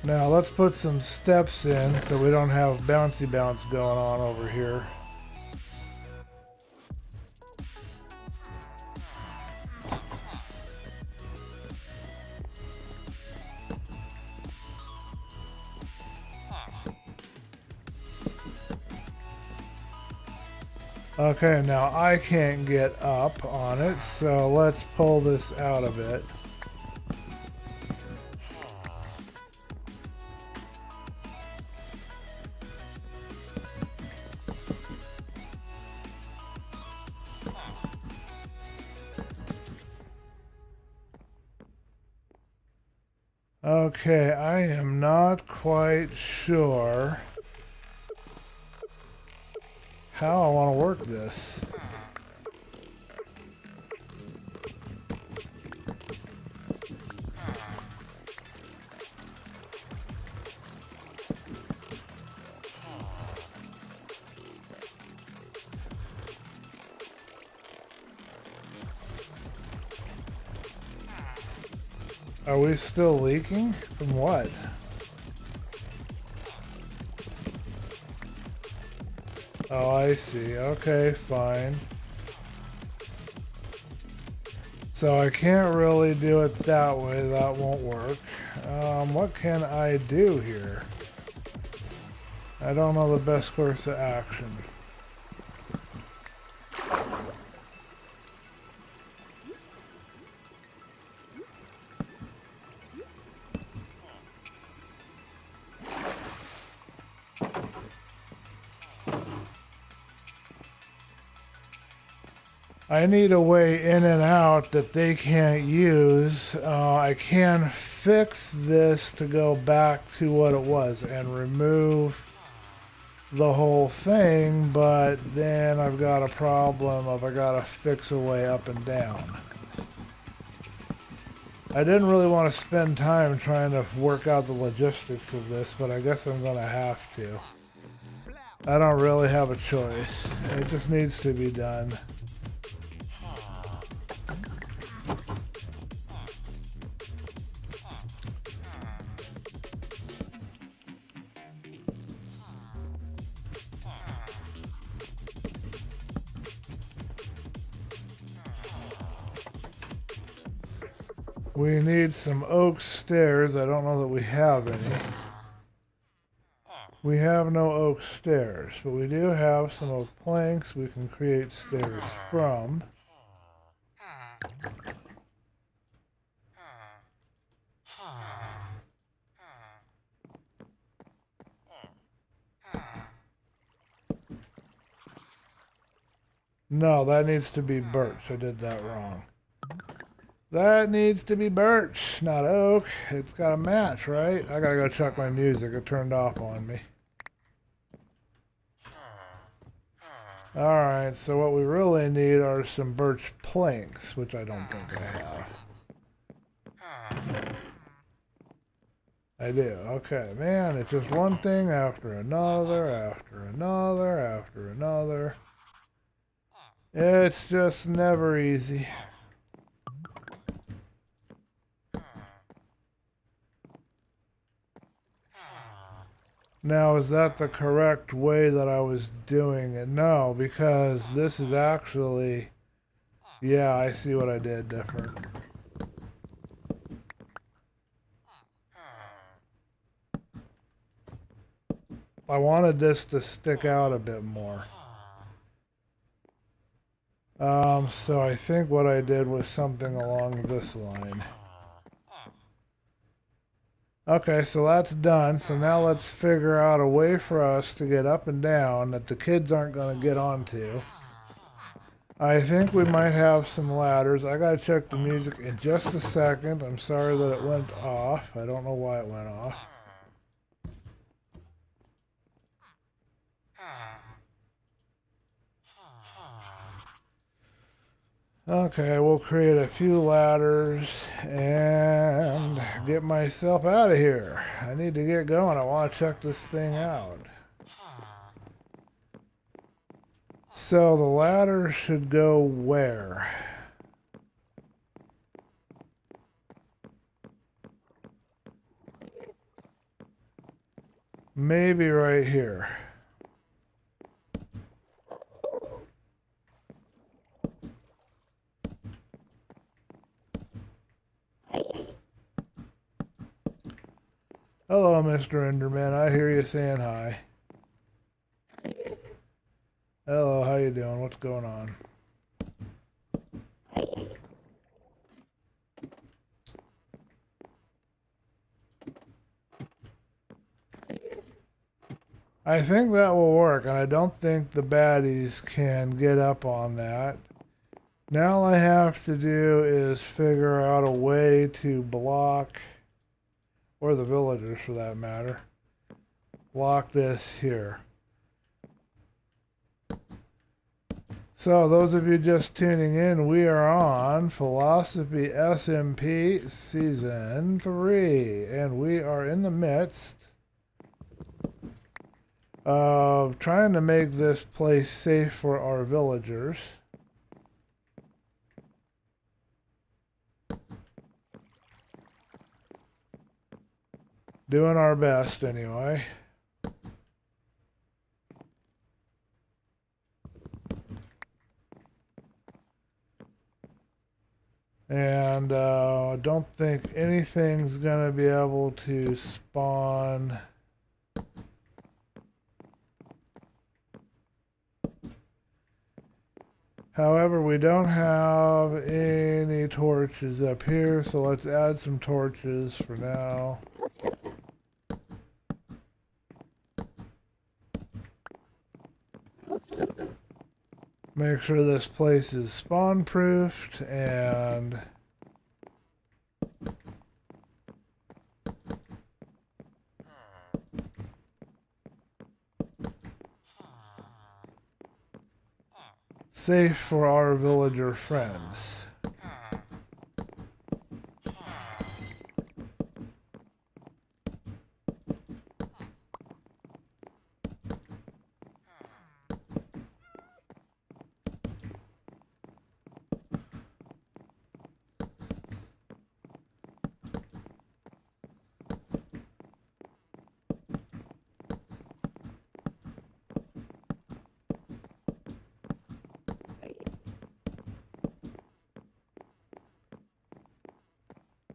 S1: Now let's put some steps in so we don't have bouncy bounce going on over here. Okay, now I can't get up on it, so let's pull this out of it. Okay, I am not quite sure how I want to work this. Are we still leaking? From what? Oh, I see. Okay, fine. So I can't really do it that way. That won't work. What can I do here? I don't know the best course of action. I need a way in and out that they can't use. I can fix this to go back to what it was and remove the whole thing, but then I've got a problem of I gotta fix a way up and down. I didn't really want to spend time trying to work out the logistics of this, but I guess I'm gonna have to. I don't really have a choice. It just needs to be done. We need some oak stairs. I don't know that we have any. We have no oak stairs, but we do have some oak planks we can create stairs from. No, that needs to be birch. I did that wrong. That needs to be birch, not oak. It's got to match, right? I gotta go check my music. It turned off on me. Alright, so what we really need are some birch planks, which I don't think I have. I do. Okay, man, it's just one thing after another, after another, after another. It's just never easy. Now, is that the correct way that I was doing it? No, because this is actually... Yeah, I see what I did different. I wanted this to stick out a bit more. So I think what I did was something along this line. Okay, so that's done. So now let's figure out a way for us to get up and down that the kids aren't going to get onto. I think we might have some ladders. I gotta check the music in just a second. I'm sorry that it went off. I don't know why it went off. Okay, we'll create a few ladders and get myself out of here. I need to get going. I want to check this thing out. So the ladder should go where? Maybe right here. Hello, Mr. Enderman. I hear you saying hi. Hello, how you doing? What's going on? I think that will work, and I don't think the baddies can get up on that. Now all I have to do is figure out a way to block, or the villagers for that matter, block this here. So those of you just tuning in, we are on Philosophy SMP Season 3, and we are in the midst of trying to make this place safe for our villagers. Doing our best anyway. And I don't think anything's gonna be able to spawn. However, we don't have any torches up here, so let's add some torches for now. Make sure this place is spawn proofed and safe for our villager friends.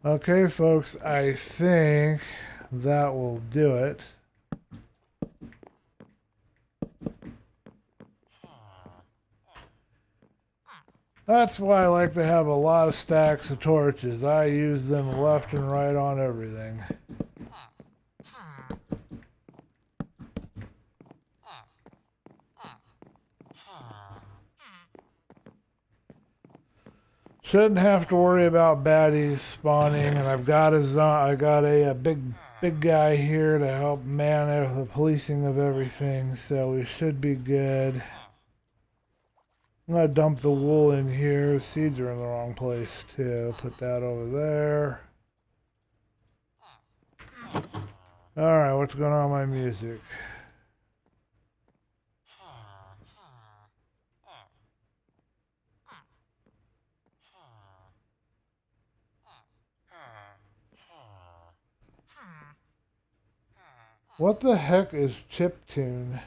S1: Okay, folks, I think that will do it. That's why I like to have a lot of stacks of torches. I use them left and right on everything. Shouldn't have to worry about baddies spawning, and I've got a big guy here to help man the policing of everything, so we should be good. I'm gonna dump the wool in here. Seeds are in the wrong place too. Put that over there. Alright, what's going on with my music? What the heck is chiptune?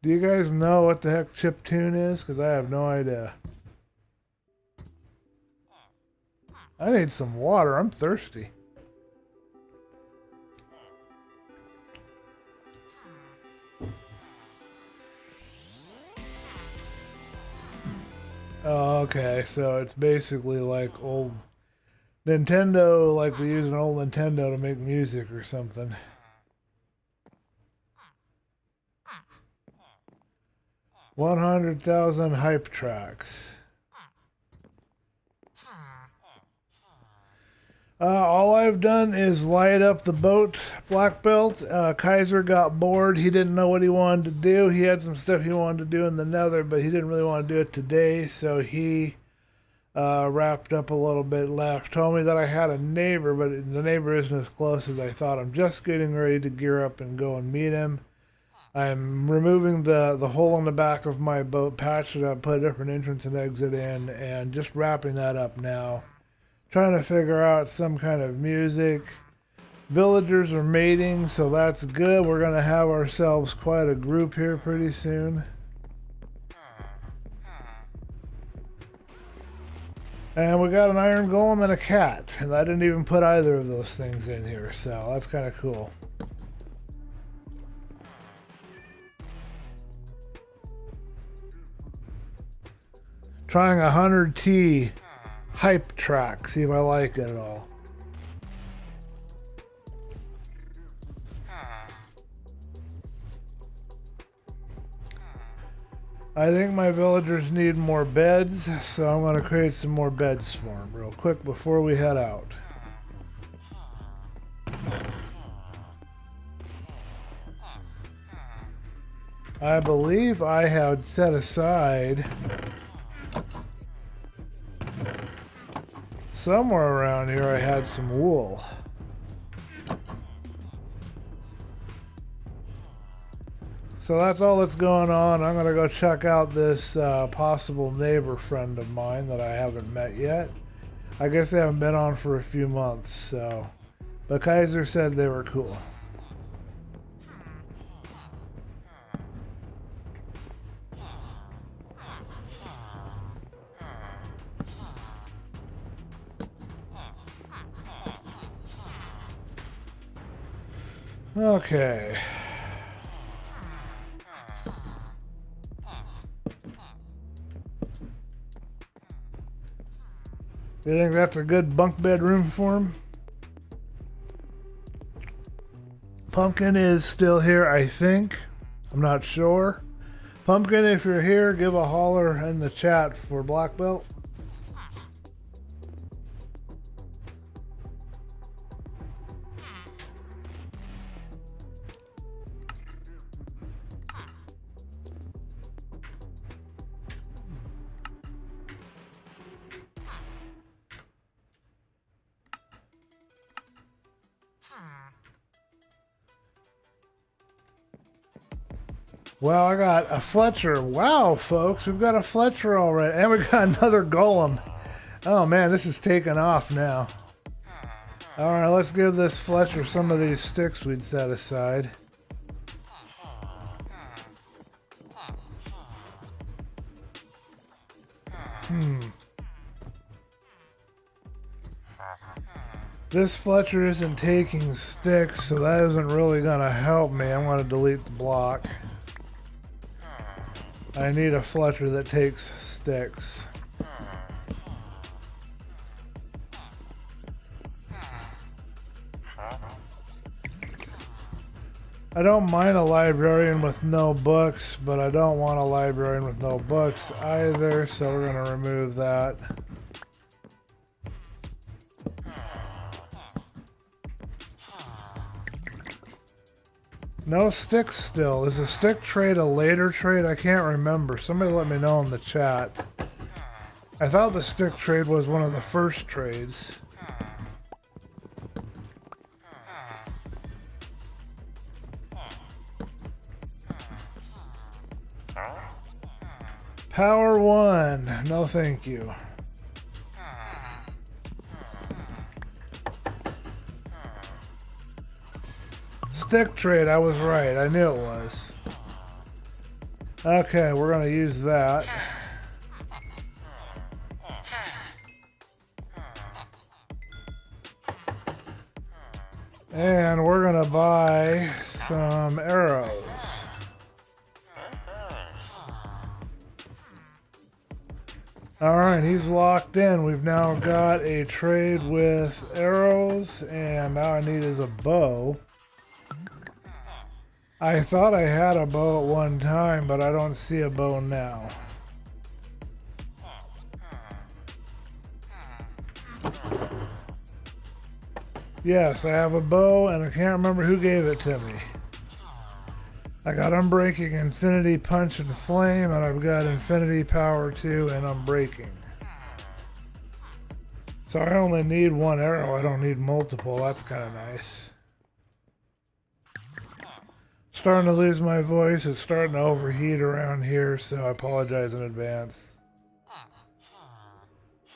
S1: Do you guys know what the heck chiptune is? Because I have no idea. I need some water. I'm thirsty. Oh, okay, so it's basically like old Nintendo, like we use an old Nintendo to make music or something. $100,000 hype tracks. All I've done is light up the boat, black belt. Kaiser got bored. He didn't know what he wanted to do. He had some stuff he wanted to do in the nether, but he didn't really want to do it today, so he wrapped up a little bit left. Told me that I had a neighbor, but the neighbor isn't as close as I thought. I'm just getting ready to gear up and go and meet him. I'm removing the hole in the back of my boat, patched it up, put a different entrance and exit in, and just wrapping that up now. Trying to figure out some kind of music. Villagers are mating, so that's good. We're going to have ourselves quite a group here pretty soon. And we got an iron golem and a cat, and I didn't even put either of those things in here, so that's kind of cool. Trying 100T hype track, see if I like it at all. I think my villagers need more beds, so I'm going to create some more beds for them real quick before we head out. I believe I had set aside somewhere around here I had some wool. So that's all that's going on. I'm going to go check out this possible neighbor friend of mine that I haven't met yet. I guess they haven't been on for a few months, so. But Kaiser said they were cool. Okay. Do you think that's a good bunk bed room for him? Pumpkin is still here, I think. I'm not sure. Pumpkin, if you're here, give a holler in the chat for Black Belt. Well, I got a Fletcher. Wow, folks, we've got a Fletcher already. And we got another golem. Oh, man, this is taking off now. All right, let's give this Fletcher some of these sticks we'd set aside. This Fletcher isn't taking sticks, so that isn't really going to help me. I'm going to delete the block. I need a Fletcher that takes sticks. I don't mind a librarian with no books, but I don't want a librarian with no books either, so we're going to remove that. No sticks still. Is a stick trade a later trade? I can't remember. Somebody let me know in the chat. I thought the stick trade was one of the first trades. Power 1. No thank you. Stick trade, I was right. I knew it was. Okay, we're going to use that. And we're going to buy some arrows. Alright, he's locked in. We've now got a trade with arrows, and now I need is a bow. I thought I had a bow at one time, but I don't see a bow now. Yes, I have a bow, and I can't remember who gave it to me. I got Unbreaking, Infinity Punch, and Flame, and I've got Infinity Power 2 and Unbreaking. So I only need one arrow, I don't need multiple. That's kind of nice. Starting to lose my voice. It's starting to overheat around here, so I apologize in advance.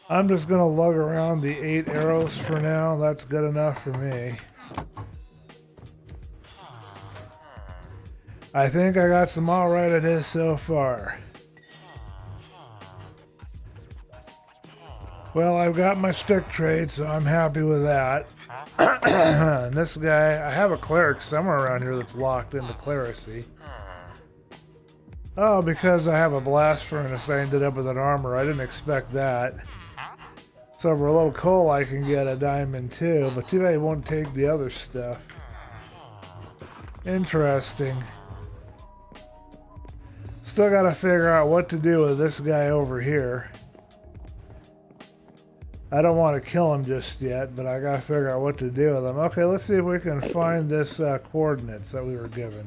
S1: I'm just going to lug around the 8 arrows for now. That's good enough for me. I think I got some all right at this so far. Well, I've got my stick trade, so I'm happy with that. And this guy, I have a cleric somewhere around here that's locked into clericy. Oh, because I have a blast furnace, I ended up with an armor. I didn't expect that. So for a little coal, I can get a diamond too, but too bad it won't take the other stuff. Interesting. Still gotta figure out what to do with this guy over here. I don't want to kill him just yet, but I gotta figure out what to do with him. Okay, let's see if we can find this coordinates that we were given.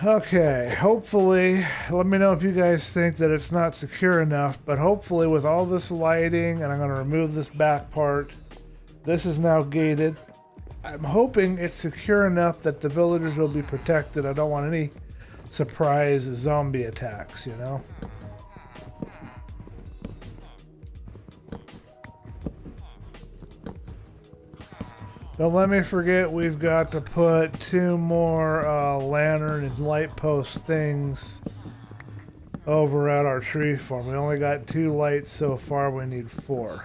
S1: Okay, hopefully, let me know if you guys think that it's not secure enough, but hopefully with all this lighting, and I'm going to remove this back part, this is now gated. I'm hoping it's secure enough that the villagers will be protected. I don't want any surprise zombie attacks, you know? Don't let me forget, we've got to put 2 more lantern and light post things over at our tree farm. We only got 2 lights so far, we need 4.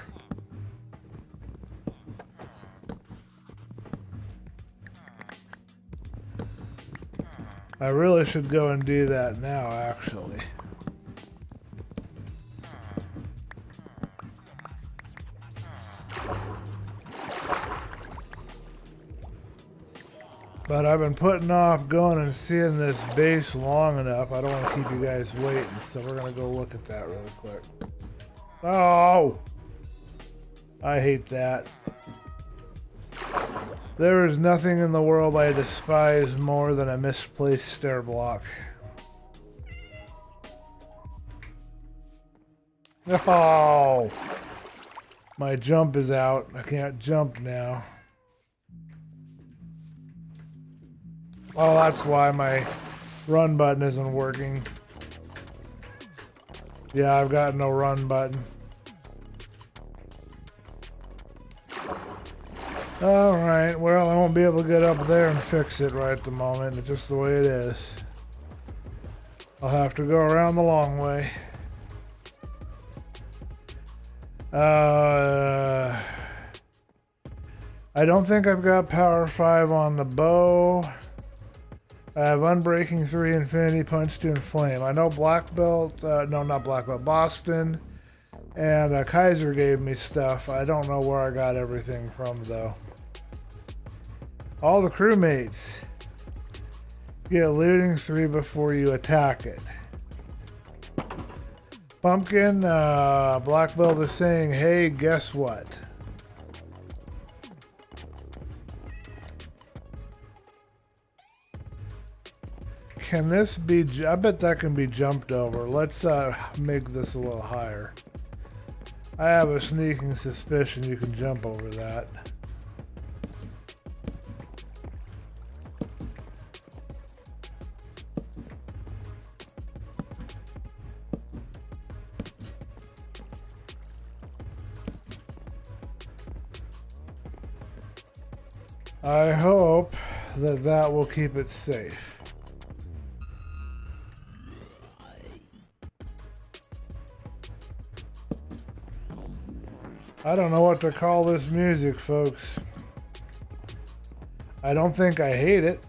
S1: I really should go and do that now, actually. But I've been putting off going and seeing this base long enough. I don't want to keep you guys waiting, so we're going to go look at that really quick. Oh! I hate that. There is nothing in the world I despise more than a misplaced stair block. Oh! My jump is out. I can't jump now. Oh, that's why my run button isn't working. Yeah, I've got no run button. Alright, well, I won't be able to get up there and fix it right at the moment. It's just the way it is. I'll have to go around the long way. I don't think I've got power 5 on the bow. I have Unbreaking 3, Infinity Punch 2, and Flame. I know Black Belt, no, not Black Belt, Boston, and Kaiser gave me stuff. I don't know where I got everything from, though. All the crewmates get looting 3 before you attack it. Pumpkin, Black Belt is saying, hey, guess what? Can this be, I bet that can be jumped over. Let's make this a little higher. I have a sneaking suspicion you can jump over that. I hope that that will keep it safe. I don't know what to call this music, folks. I don't think I hate it,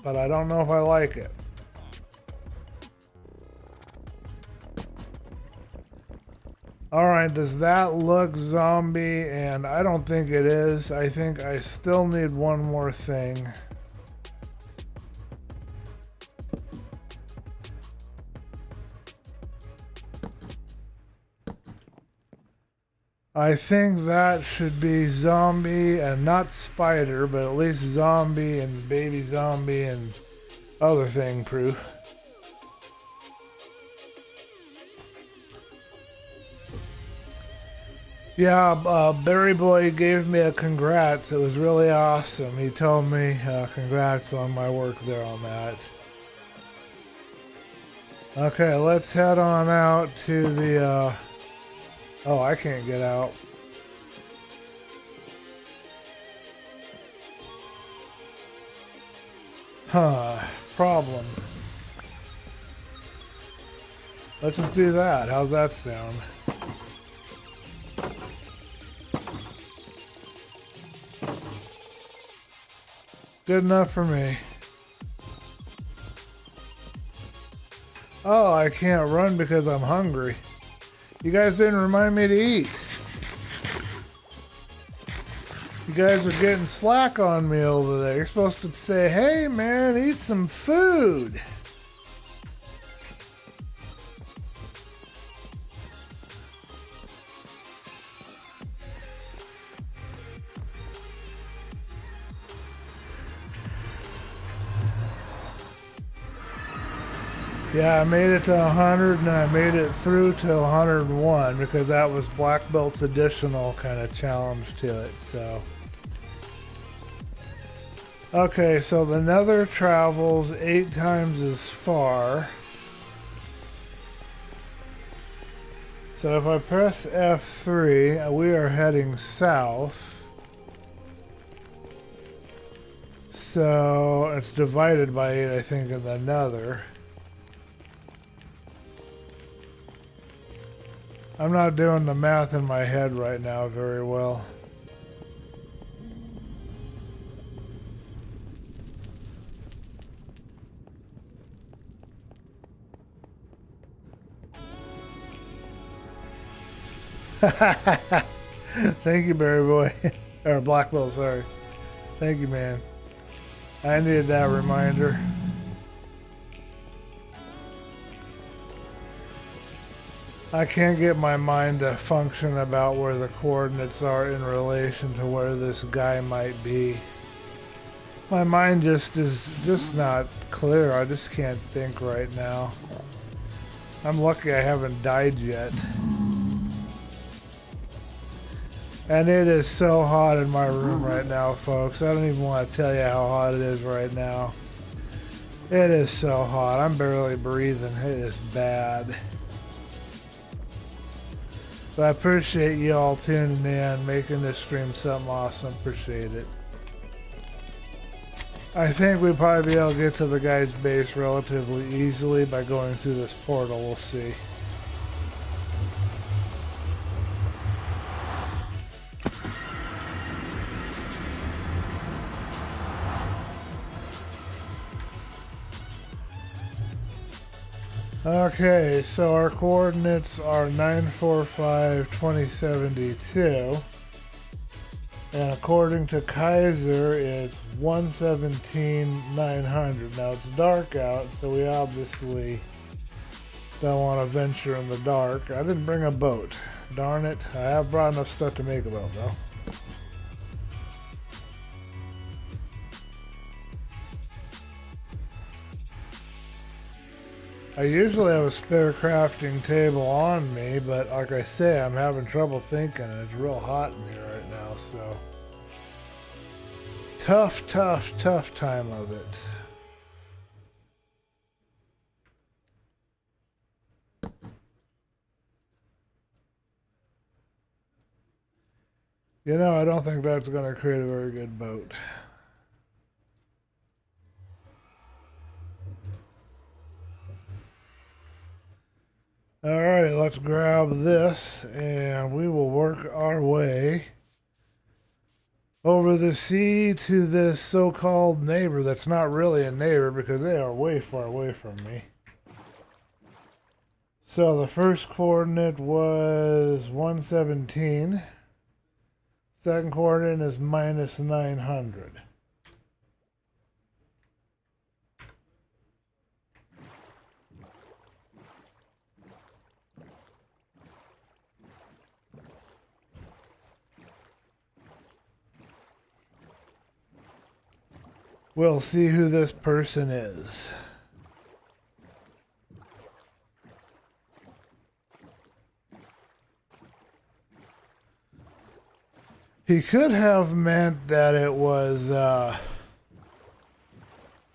S1: but I don't know if I like it. Alright, does that look zombie? And I don't think it is. I think I still need one more thing. I think that should be zombie and not spider, but at least zombie and baby zombie and other thing proof. Yeah, Barry Boy gave me a congrats. It was really awesome. He told me congrats on my work there on that. Okay, let's head on out to the... oh, I can't get out. Huh, problem. Let's just do that. How's that sound? Good enough for me. Oh, I can't run because I'm hungry. You guys didn't remind me to eat. You guys are getting slack on me over there. You're supposed to say, hey man, eat some food. Yeah, I made it to 100 and I made it through to 101 because that was Black Belt's additional kind of challenge to it, so. Okay, so the Nether travels 8 times as far. So if I press F3, we are heading south. So it's divided by 8, I think, in the Nether. I'm not doing the math in my head right now very well. Thank you, Barry Boy. Or Blackwell, sorry. Thank you, man. I needed that reminder. I can't get my mind to function about where the coordinates are in relation to where this guy might be. My mind just is just not clear. I just can't think right now. I'm lucky I haven't died yet. And it is so hot in my room right now, folks. I don't even want to tell you how hot it is right now. It is so hot. I'm barely breathing. It is bad. But I appreciate you all tuning in, making this stream something awesome. Appreciate it. I think we'll probably be able to get to the guy's base relatively easily by going through this portal. We'll see. Okay, so our coordinates are 945, 2072. And according to Kaiser, it's 117,900. Now it's dark out, so we obviously don't want to venture in the dark. I didn't bring a boat. Darn it. I have brought enough stuff to make a boat, though. I usually have a spare crafting table on me, but like I say, I'm having trouble thinking, and it's real hot in here right now, so... Tough time of it. You know, I don't think that's going to create a very good boat. Alright, let's grab this and we will work our way over the sea to this so-called neighbor that's not really a neighbor because they are way far away from me. So the first coordinate was 117. Second coordinate is minus 900. We'll see who this person is. He could have meant that it was,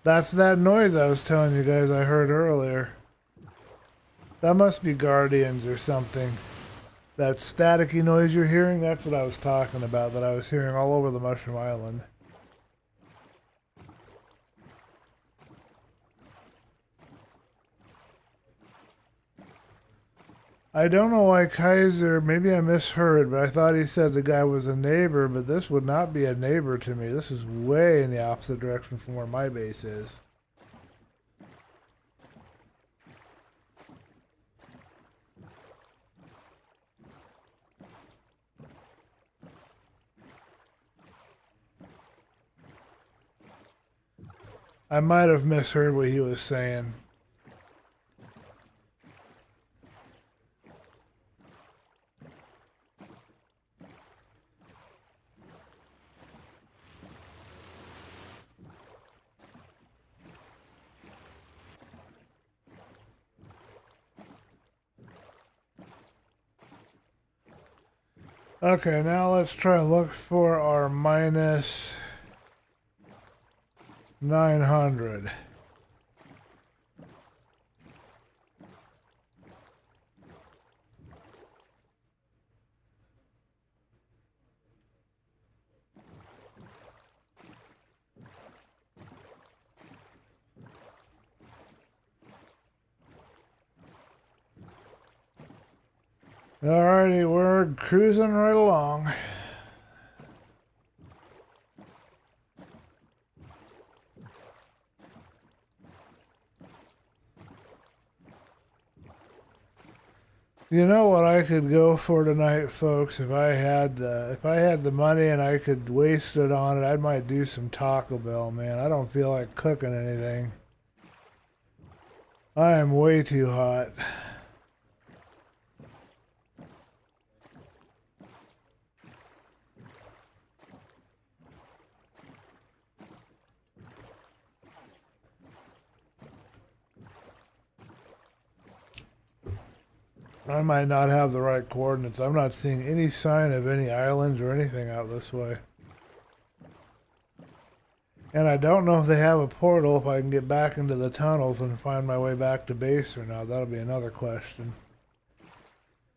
S1: that's that noise I was telling you guys I heard earlier. That must be guardians or something. That staticky noise you're hearing, that's what I was talking about, that I was hearing all over the Mushroom Island. I don't know why Kaiser, maybe I misheard, but I thought he said the guy was a neighbor, but this would not be a neighbor to me. This is way in the opposite direction from where my base is. I might have misheard what he was saying. Okay, now let's try and look for our minus 900. Alrighty, we're cruising right along. You know what I could go for tonight, folks? If I had the money and I could waste it on it, I might do some Taco Bell, man. I don't feel like cooking anything. I am way too hot. I might not have the right coordinates. I'm not seeing any sign of any islands or anything out this way. And I don't know if they have a portal, if I can get back into the tunnels and find my way back to base or not. That'll be another question.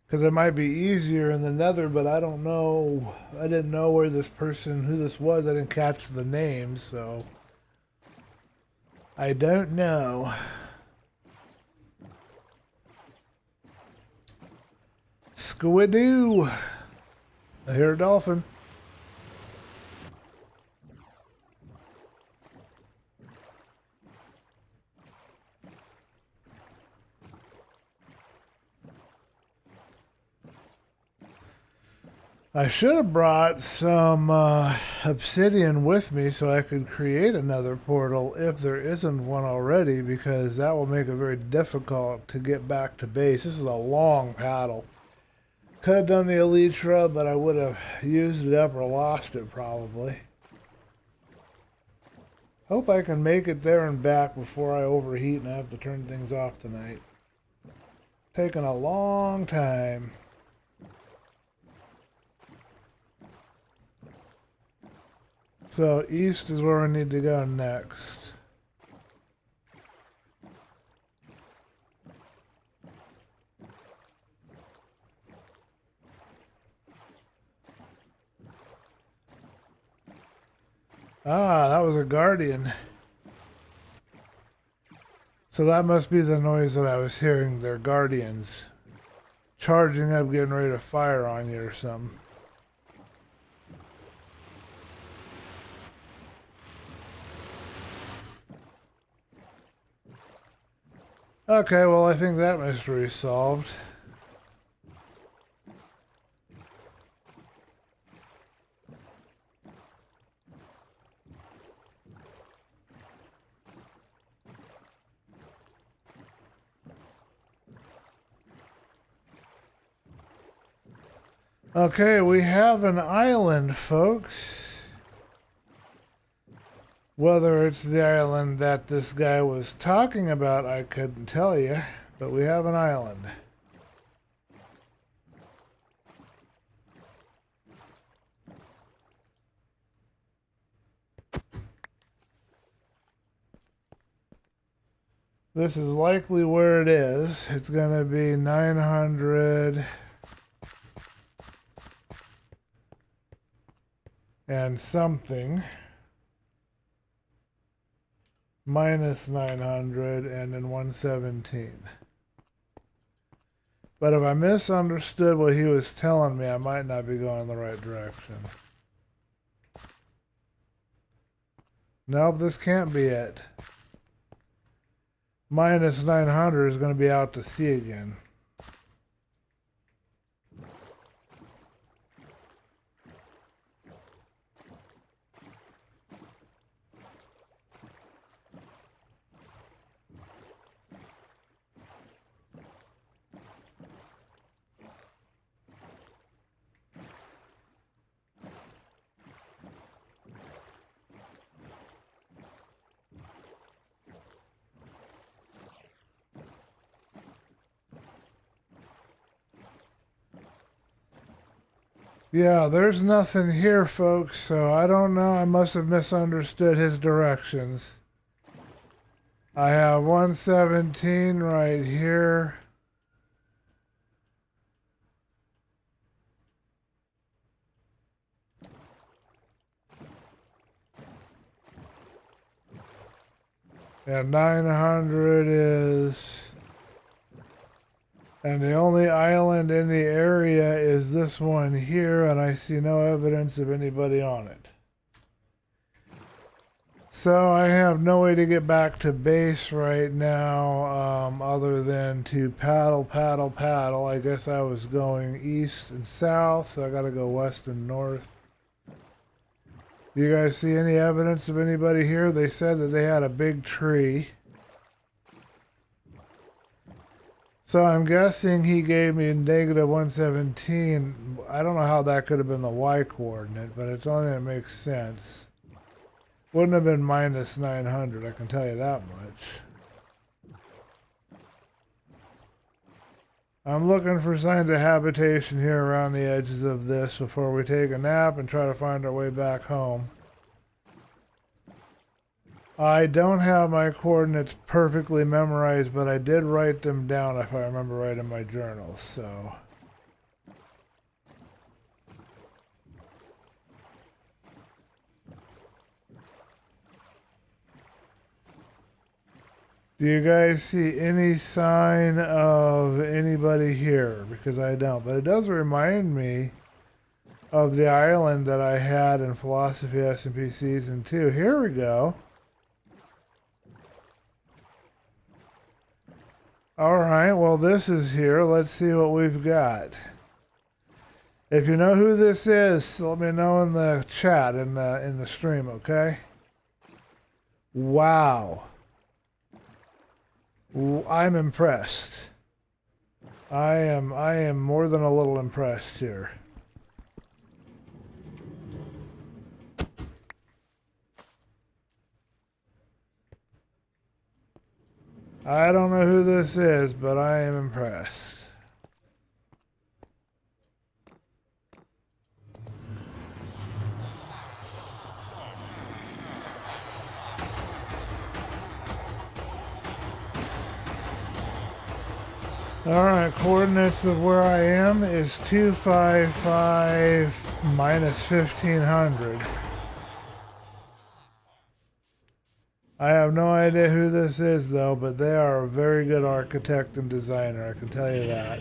S1: Because it might be easier in the nether, but I don't know. I didn't know where this person, who this was. I didn't catch the name, so... I don't know. Squidoo! I hear a dolphin. I should have brought some obsidian with me so I could create another portal if there isn't one already, because that will make it very difficult to get back to base. This is a long paddle. Could have done the elytra, but I would have used it up or lost it probably. Hope I can make it there and back before I overheat and I have to turn things off tonight. Taking a long time. So east is where we need to go next. Ah, that was a guardian. So that must be the noise that I was hearing. They're guardians. Charging up, getting ready to fire on you or something. Okay, well I think that mystery is solved. Okay, we have an island, folks. Whether it's the island that this guy was talking about, I couldn't tell you, but we have an island. This is likely where it is. It's going to be 900 and something. Minus 900 and then 117. But if I misunderstood what he was telling me, I might not be going the right direction. Nope, this can't be it. Minus 900 is going to be out to sea again. Yeah, there's nothing here, folks, so I don't know. I must have misunderstood his directions. I have 117 right here. And 900 is... And the only island in the area is this one here, and I see no evidence of anybody on it. So I have no way to get back to base right now, other than to paddle, paddle, paddle. I guess I was going east and south, so I gotta go west and north. Do you guys see any evidence of anybody here? They said that they had a big tree. So I'm guessing he gave me negative 117. I don't know how that could have been the y coordinate, but it's only that makes sense. Wouldn't have been minus 900, I can tell you that much. I'm looking for signs of habitation here around the edges of this before we take a nap and try to find our way back home. I don't have my coordinates perfectly memorized, but I did write them down if I remember right in my journal, so... Do you guys see any sign of anybody here? Because I don't. But it does remind me of the island that I had in Philosophy SMP Season 2. Here we go. Alright, well this is here. Let's see what we've got. If you know who this is, let me know in the chat in the stream, okay? Wow. I'm impressed. I am more than a little impressed here. I don't know who this is, but I am impressed. Alright, coordinates of where I am is 255 minus 1500. I have no idea who this is though, but they are a very good architect and designer, I can tell you that.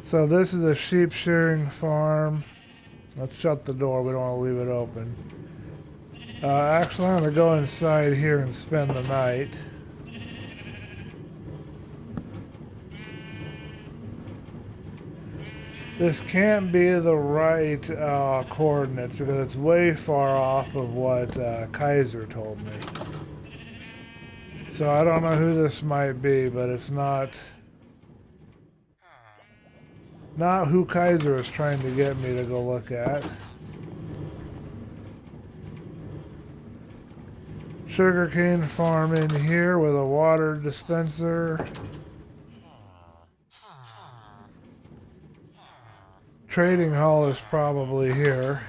S1: So this is a sheep shearing farm. Let's shut the door, we don't want to leave it open. Actually, I'm going to go inside here and spend the night. This can't be the right coordinates because it's way far off of what Kaiser told me. So I don't know who this might be, but it's not who Kaiser is trying to get me to go look at. Sugarcane farm in here with a water dispenser. Trading hall is probably here.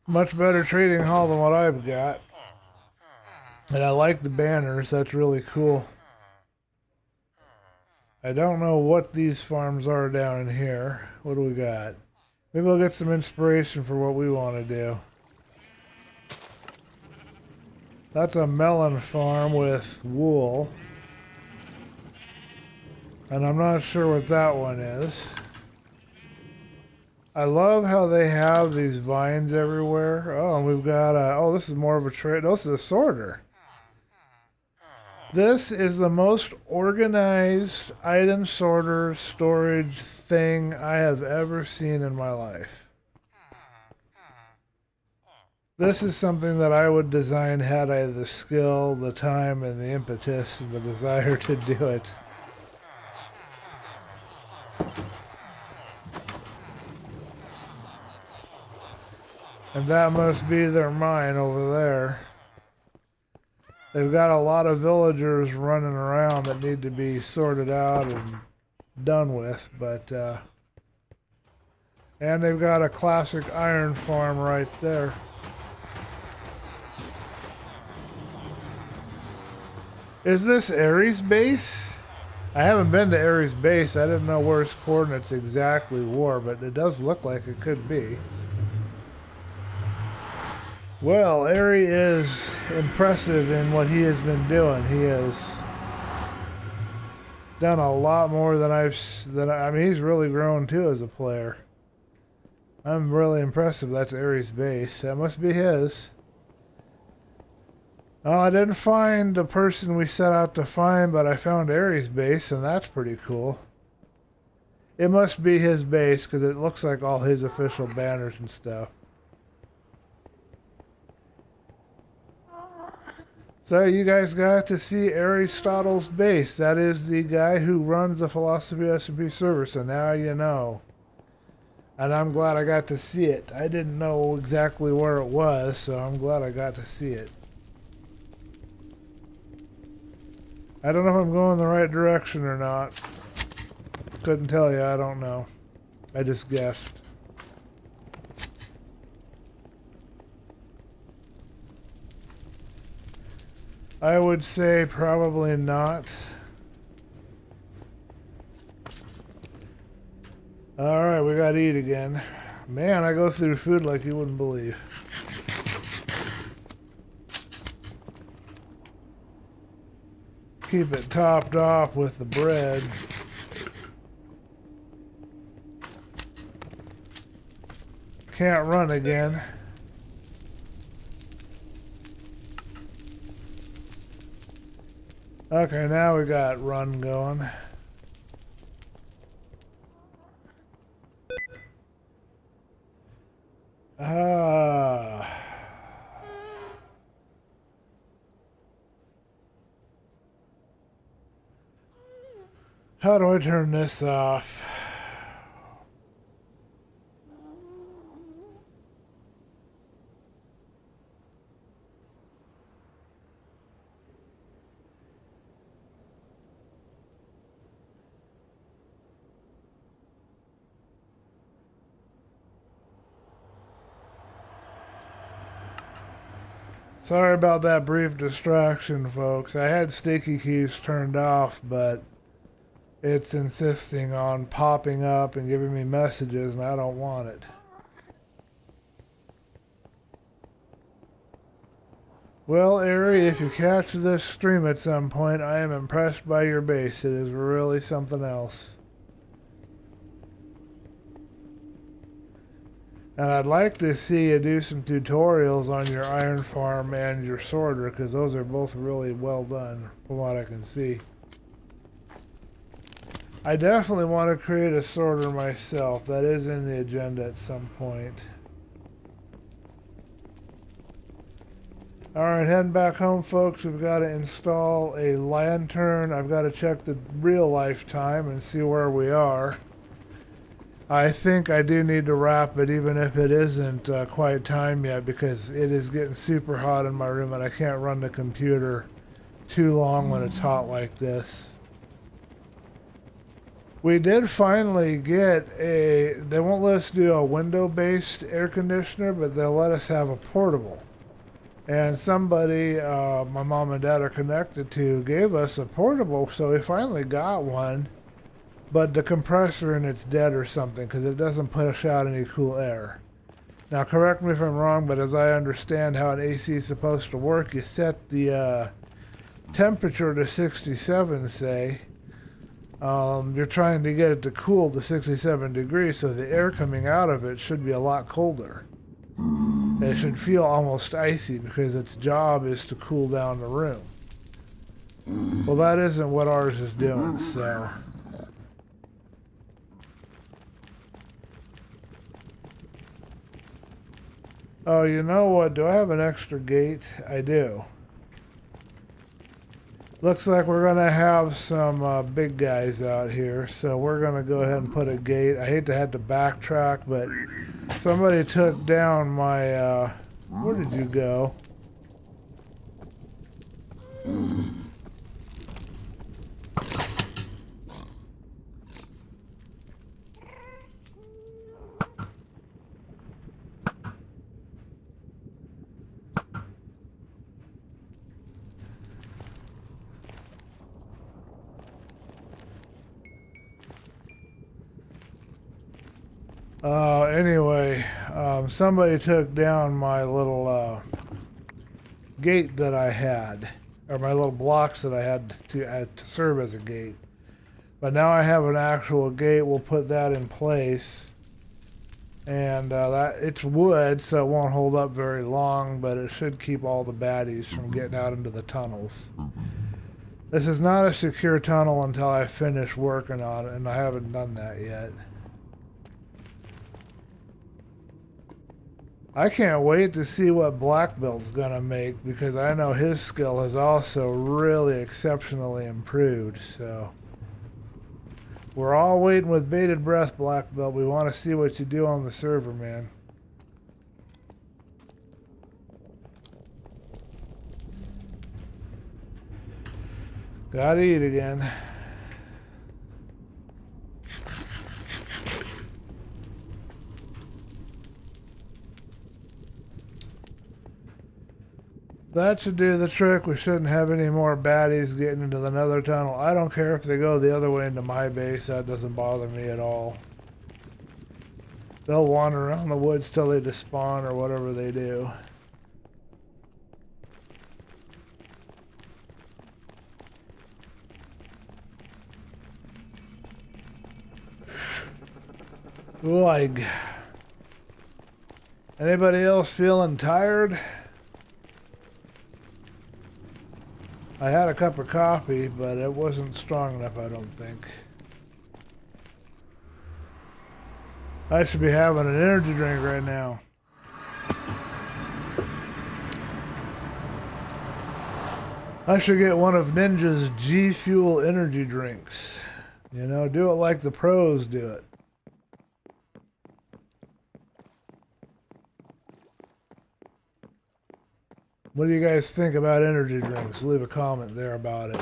S1: Much better trading hall than what I've got. And I like the banners, that's really cool. I don't know what these farms are down in here. What do we got? Maybe we'll get some inspiration for what we want to do. That's a melon farm with wool. And I'm not sure what that one is. I love how they have these vines everywhere. Oh, and we've got oh, this is more of a trade. Oh, this is a sorter. This is the most organized item sorter storage thing I have ever seen in my life. This is something that I would design had I the skill, the time, and the impetus, and the desire to do it. And that must be their mine over there. They've got a lot of villagers running around that need to be sorted out and done with, but and they've got a classic iron farm right there. Is this Ares base? I haven't been to Ares base. I didn't know where its coordinates exactly were, but it does look like it could be. Well, Ari is impressive in what he has been doing. He has done a lot more than I mean, he's really grown too as a player. I'm really impressive. That's Ari's base. That must be his. Oh, I didn't find the person we set out to find, but I found Ari's base, and that's pretty cool. It must be his base because it looks like all his official banners and stuff. So you guys got to see Arystotle's base. That is the guy who runs the Philosophy SMP server, so now you know. And I'm glad I got to see it. I didn't know exactly where it was, so I'm glad I got to see it. I don't know if I'm going the right direction or not. Couldn't tell you, I don't know. I just guessed. I would say probably not. Alright, we gotta eat again. Man, I go through food like you wouldn't believe. Keep it topped off with the bread. Can't run again. Okay, now we got run going. How do I turn this off? Sorry about that brief distraction, folks. I had sticky keys turned off, but it's insisting on popping up and giving me messages, and I don't want it. Well, Ari, if you catch this stream at some point, I am impressed by your base. It is really something else. And I'd like to see you do some tutorials on your iron farm and your sorter, because those are both really well done from what I can see. I definitely want to create a sorter myself. That is in the agenda at some point. Alright, heading back home, folks. We've got to install a lantern. I've got to check the real life time and see where we are. I think I do need to wrap it, even if it isn't quite time yet, because it is getting super hot in my room and I can't run the computer too long when it's hot like this. We did finally get they won't let us do a window-based air conditioner, but they'll let us have a portable. And somebody my mom and dad are connected to gave us a portable, so we finally got one. But the compressor in it's dead or something, because it doesn't push out any cool air. Now, correct me if I'm wrong, but as I understand how an AC is supposed to work, you set the temperature to 67, say. You're trying to get it to cool to 67 degrees, so the air coming out of it should be a lot colder. It should feel almost icy, because its job is to cool down the room. Well, that isn't what ours is doing, so... Oh, you know what? Do I have an extra gate? I do. Looks like we're going to have some big guys out here, so we're going to go ahead and put a gate. I hate to have to backtrack, but somebody took down my... where did you go? Anyway, somebody took down my little gate that I had, or my little blocks that I had to serve as a gate. But now I have an actual gate. We'll put that in place, and it's wood, so it won't hold up very long, but it should keep all the baddies from getting out into the tunnels. This is not a secure tunnel until I finish working on it, and I haven't done that yet. I can't wait to see what Black Belt's gonna make, because I know his skill has also really exceptionally improved, so... We're all waiting with bated breath, Black Belt. We want to see what you do on the server, man. Gotta eat again. That should do the trick. We shouldn't have any more baddies getting into the nether tunnel. I don't care if they go the other way into my base. That doesn't bother me at all. They'll wander around the woods till they despawn or whatever they do. Like, anybody else feeling tired? I had a cup of coffee, but it wasn't strong enough, I don't think. I should be having an energy drink right now. I should get one of Ninja's G Fuel energy drinks. You know, do it like the pros do it. What do you guys think about energy drinks? Leave a comment there about it.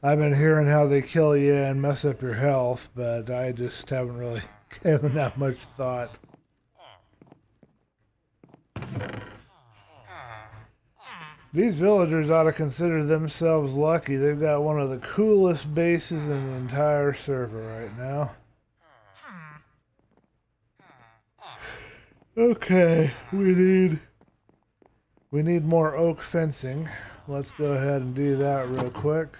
S1: I've been hearing how they kill you and mess up your health, but I just haven't really given that much thought. These villagers ought to consider themselves lucky. They've got one of the coolest bases in the entire server right now. Okay, we need more oak fencing. Let's go ahead and do that real quick.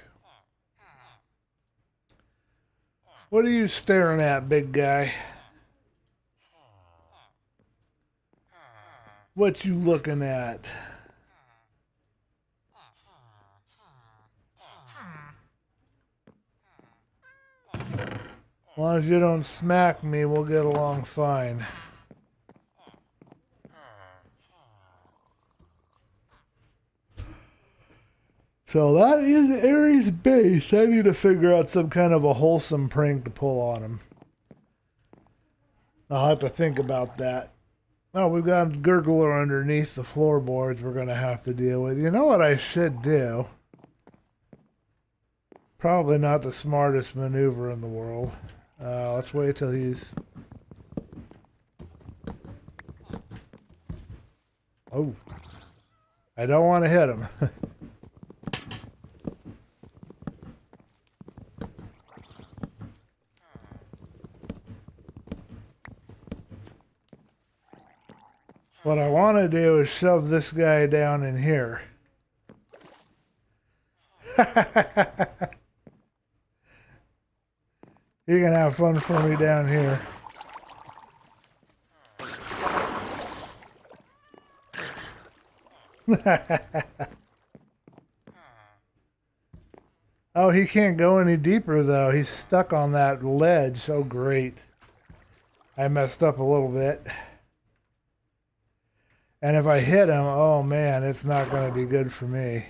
S1: What are you staring at, big guy? What you looking at? As long as you don't smack me, we'll get along fine. So that is Aries' base. I need to figure out some kind of a wholesome prank to pull on him. I'll have to think about that. Oh, we've got a gurgler underneath the floorboards we're going to have to deal with. You know what I should do? Probably not the smartest maneuver in the world. Let's wait till he's... Oh. I don't want to hit him. What I want to do is shove this guy down in here. You can have fun for me down here. Oh, he can't go any deeper though. He's stuck on that ledge. Oh, great. I messed up a little bit. And if I hit him, oh man, it's not going to be good for me.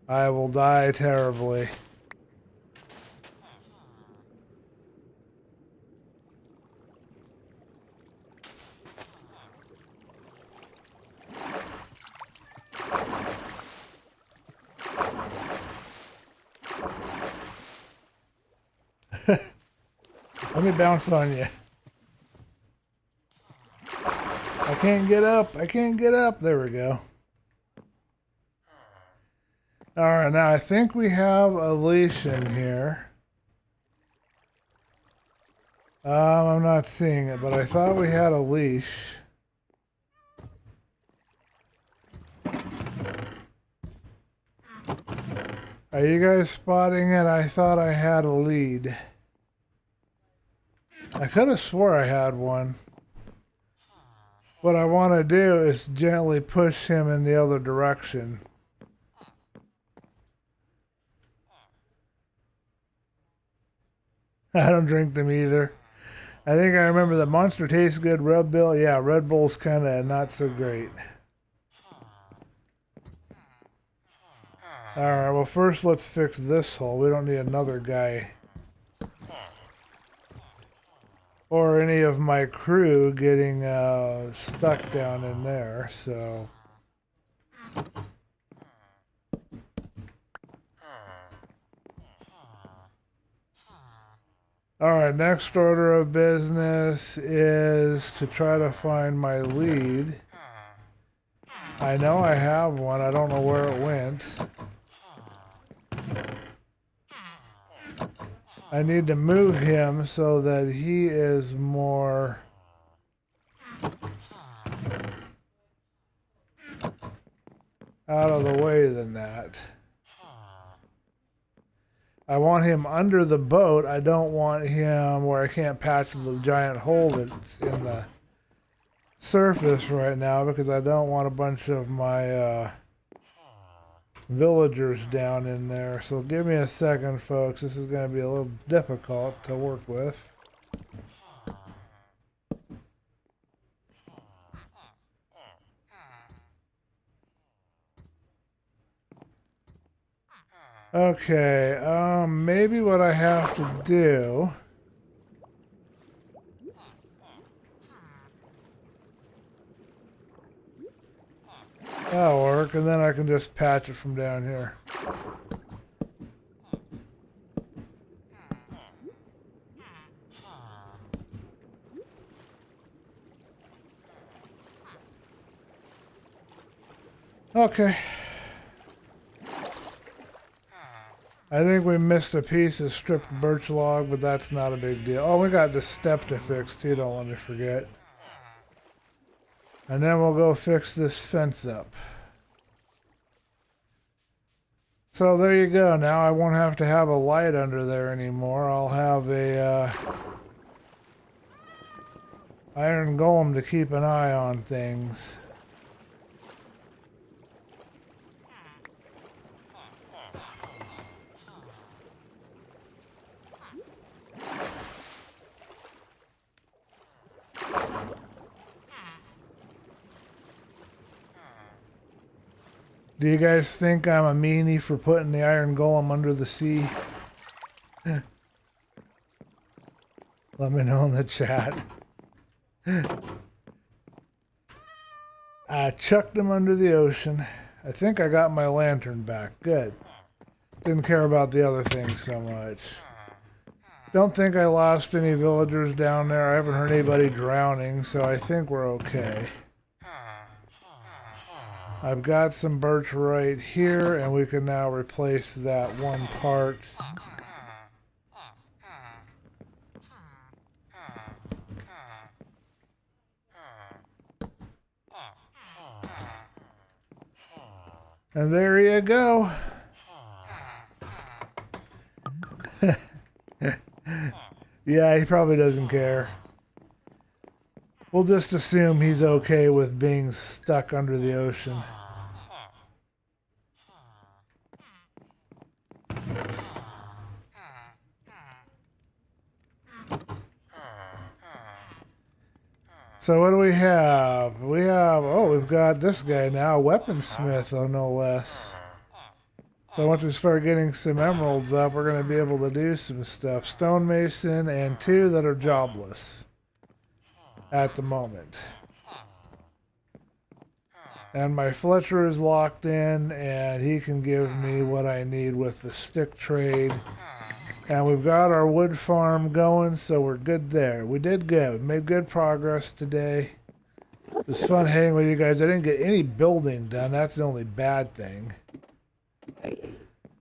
S1: I will die terribly. Let me bounce on you. I can't get up. I can't get up. There we go. Alright, now I think we have a leash in here. I'm not seeing it, but I thought we had a leash. Are you guys spotting it? I thought I had a lead. I could have swore I had one. What I want to do is gently push him in the other direction. I don't drink them either. I think I remember the Monster tastes good. Red Bull, yeah, Red Bull's kind of not so great. Alright, well first let's fix this hole. We don't need another guy. Or any of my crew getting stuck down in there, so... Alright, next order of business is to try to find my lead. I know I have one, I don't know where it went. I need to move him so that he is more out of the way than that. I want him under the boat. I don't want him where I can't patch the giant hole that's in the surface right now because I don't want a bunch of my villagers down in there. So give me a second, folks. This is going to be a little difficult to work with. Okay, maybe what I have to do... That'll work, and then I can just patch it from down here. Okay. I think we missed a piece of stripped birch log, but that's not a big deal. Oh, we got the step to fix too, don't let me forget. And then we'll go fix this fence up. So there you go. Now I won't have to have a light under there anymore. I'll have a iron golem to keep an eye on things. Do you guys think I'm a meanie for putting the iron golem under the sea? Let me know in the chat. I chucked him under the ocean. I think I got my lantern back. Good. Didn't care about the other things so much. Don't think I lost any villagers down there. I haven't heard anybody drowning, so I think we're okay. I've got some birch right here, and we can now replace that one part. And there you go. Yeah, he probably doesn't care. We'll just assume he's okay with being stuck under the ocean. So what do we have? We have, oh, we've got this guy now, weaponsmith, oh no less. So once we start getting some emeralds up, we're going to be able to do some stuff. Stonemason and 2 that are jobless at the moment. And my Fletcher is locked in, and he can give me what I need with the stick trade. And we've got our wood farm going, so we're good there. We did good. We made good progress today. It was fun hanging with you guys. I didn't get any building done. That's the only bad thing.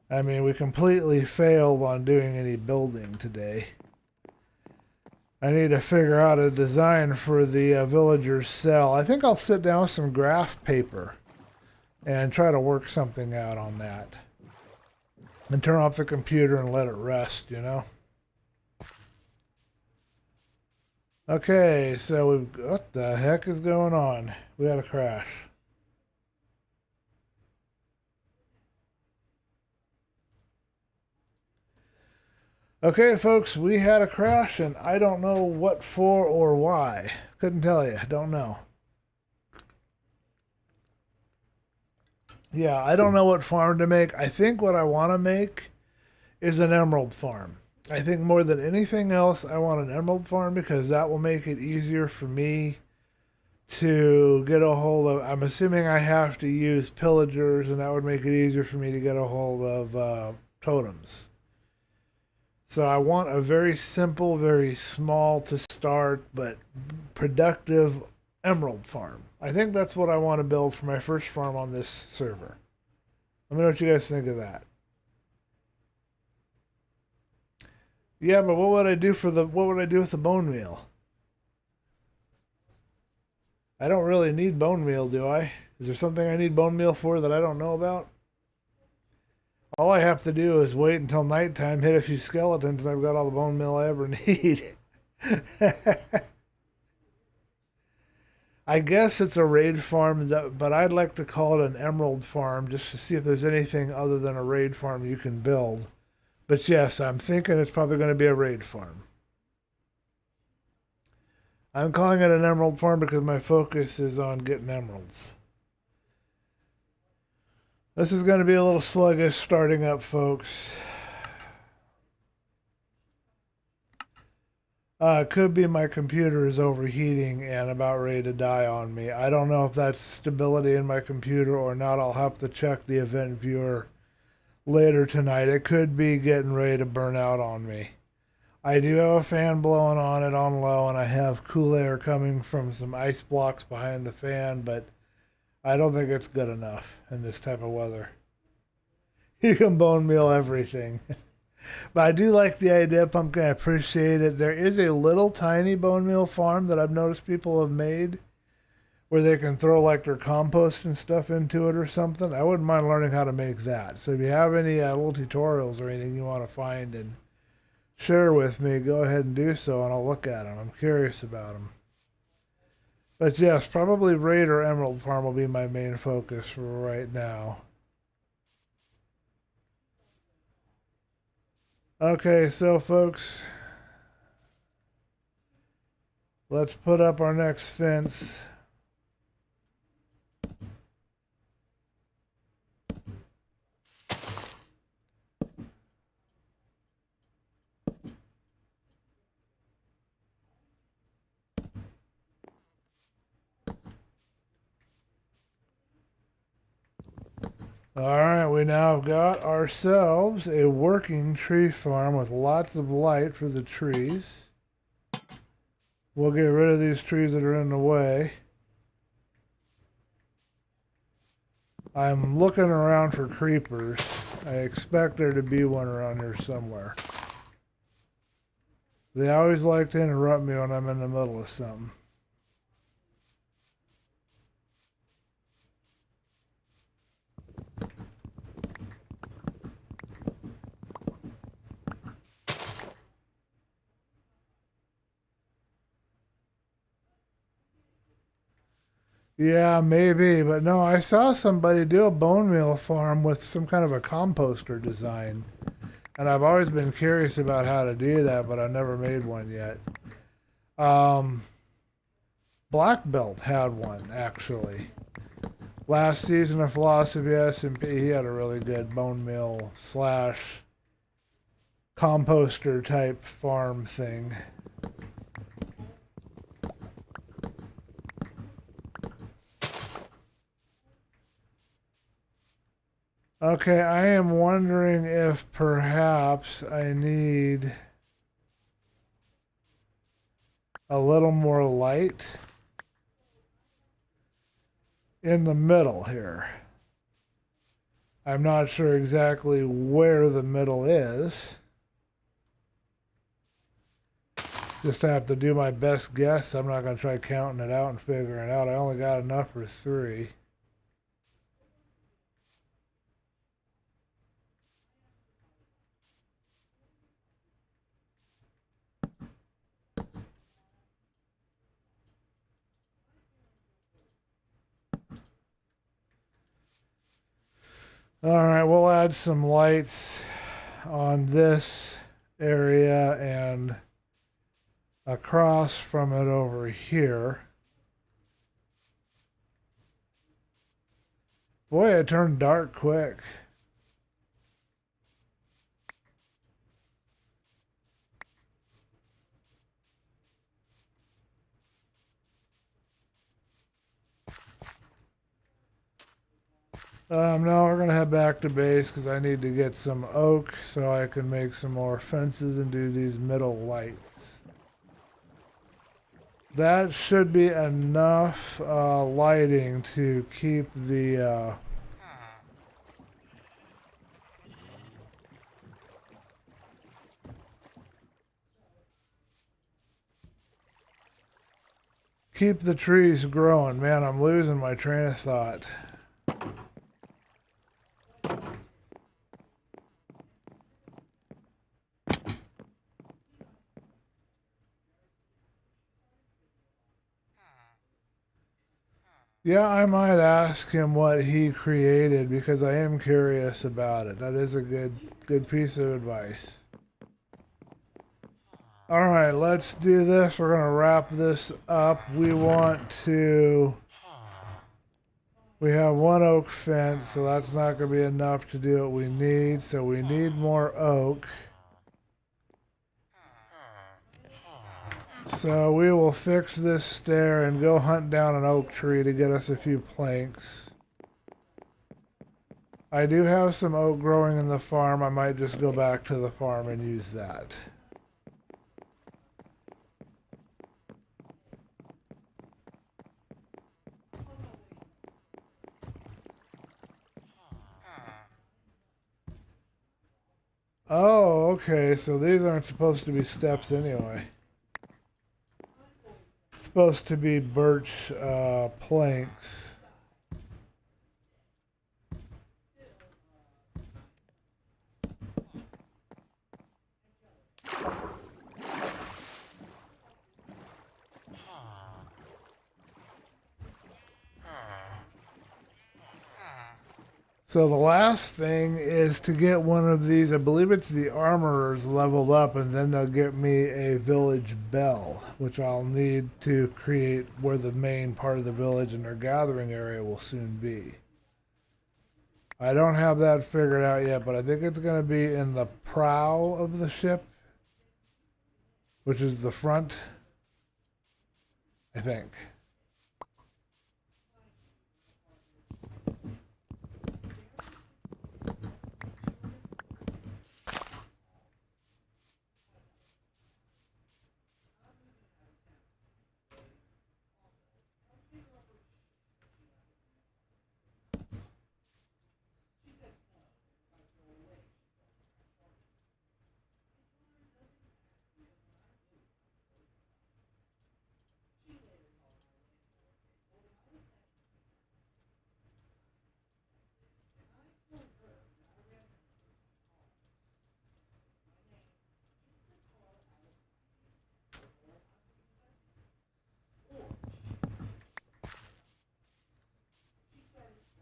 S1: I mean, we completely failed on doing any building today. I need to figure out a design for the villager's cell. I think I'll sit down with some graph paper and try to work something out on that. And turn off the computer and let it rest, you know? Okay, so what the heck is going on? We had a crash. Okay, folks, we had a crash, and I don't know what for or why. Couldn't tell you. Don't know. Yeah, I don't know what farm to make. I think what I want to make is an emerald farm. I think more than anything else, I want an emerald farm because that will make it easier for me to get a hold of. I'm assuming I have to use pillagers, and that would make it easier for me to get a hold of totems. So I want a very simple, very small to start, but productive emerald farm. I think that's what I want to build for my first farm on this server. Let me know what you guys think of that. Yeah, but what would I do with the bone meal? I don't really need bone meal, do I? Is there something I need bone meal for that I don't know about? All I have to do is wait until nighttime, hit a few skeletons, and I've got all the bone meal I ever need. I guess it's a raid farm, but I'd like to call it an emerald farm just to see if there's anything other than a raid farm you can build. But yes, I'm thinking it's probably going to be a raid farm. I'm calling it an emerald farm because my focus is on getting emeralds. This is going to be a little sluggish starting up, folks. It could be my computer is overheating and about ready to die on me. I don't know if that's stability in my computer or not. I'll have to check the event viewer later tonight. It could be getting ready to burn out on me. I do have a fan blowing on it on low, and I have cool air coming from some ice blocks behind the fan, but I don't think it's good enough in this type of weather. You can bone meal everything. But I do like the idea, Pumpkin. I appreciate it. There is a little tiny bone meal farm that I've noticed people have made where they can throw like their compost and stuff into it or something. I wouldn't mind learning how to make that. So if you have any little tutorials or anything you want to find and share with me, go ahead and do so, and I'll look at them. I'm curious about them. But yes, probably Raid or Emerald Farm will be my main focus for right now. Okay, so folks, let's put up our next fence. All right, we now have got ourselves a working tree farm with lots of light for the trees. We'll get rid of these trees that are in the way. I'm looking around for creepers. I expect there to be one around here somewhere. They always like to interrupt me when I'm in the middle of something. Yeah, maybe, but no, I saw somebody do a bone meal farm with some kind of a composter design. And I've always been curious about how to do that, but I've never made one yet. Black Belt had one, actually. Last season of Philosophy SMP, he had a really good bone meal slash composter type farm thing. Okay, I am wondering if perhaps I need a little more light in the middle here. I'm not sure exactly where the middle is. Just have to do my best guess. I'm not going to try counting it out and figuring it out. I only got enough for 3. All right, we'll add some lights on this area and across from it over here. Boy, it turned dark quick. No, we're gonna head back to base because I need to get some oak so I can make some more fences and do these middle lights. That should be enough lighting to keep the keep the trees growing. Man, I'm losing my train of thought. Yeah, I might ask him what he created because I am curious about it. That is a good piece of advice. All right, let's do this. We're gonna wrap this up. We have one oak fence, so that's not gonna be enough to do what we need. So we need more oak. So we will fix this stair and go hunt down an oak tree to get us a few planks. I do have some oak growing in the farm. I might just go back to the farm and use that. Oh, okay, so these aren't supposed to be steps anyway. It's supposed to be birch planks. So the last thing is to get one of these, I believe it's the armorers leveled up, and then they'll get me a village bell, which I'll need to create where the main part of the village and their gathering area will soon be. I don't have that figured out yet, but I think it's going to be in the prow of the ship, which is the front, I think.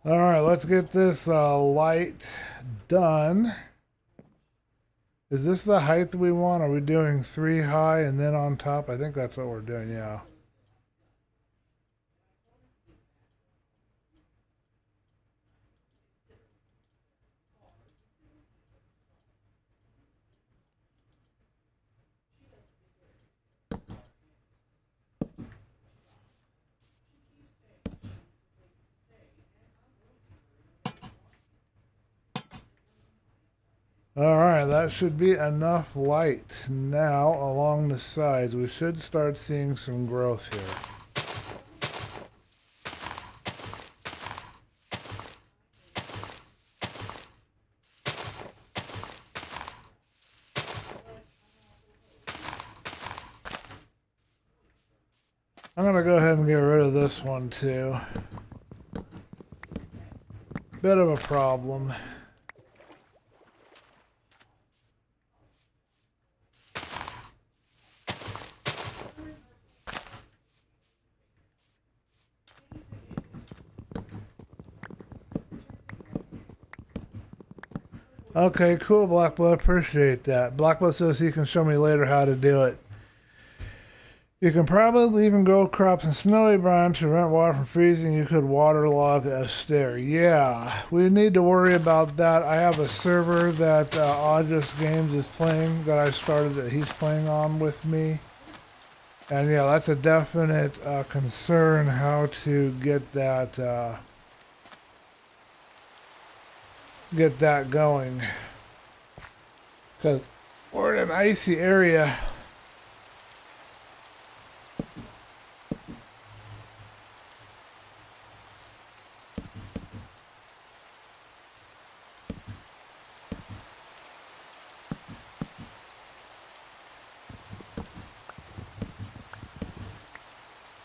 S1: All right, let's get this light done. Is this the height that we want? Are we doing 3 high and then on top? I think that's what we're doing, yeah. All right, that should be enough light. Now, along the sides, we should start seeing some growth here. I'm gonna go ahead and get rid of this one too. Bit of a problem. Okay, cool, Blackblood. Appreciate that. Blackblood says he can show me later how to do it. You can probably even grow crops in snowy biomes to prevent water from freezing. You could waterlog a stair. Yeah, we need to worry about that. I have a server that Audrus Games is playing, that I started, that he's playing on with me. And yeah, that's a definite concern, how to get that going. Because we're in an icy area.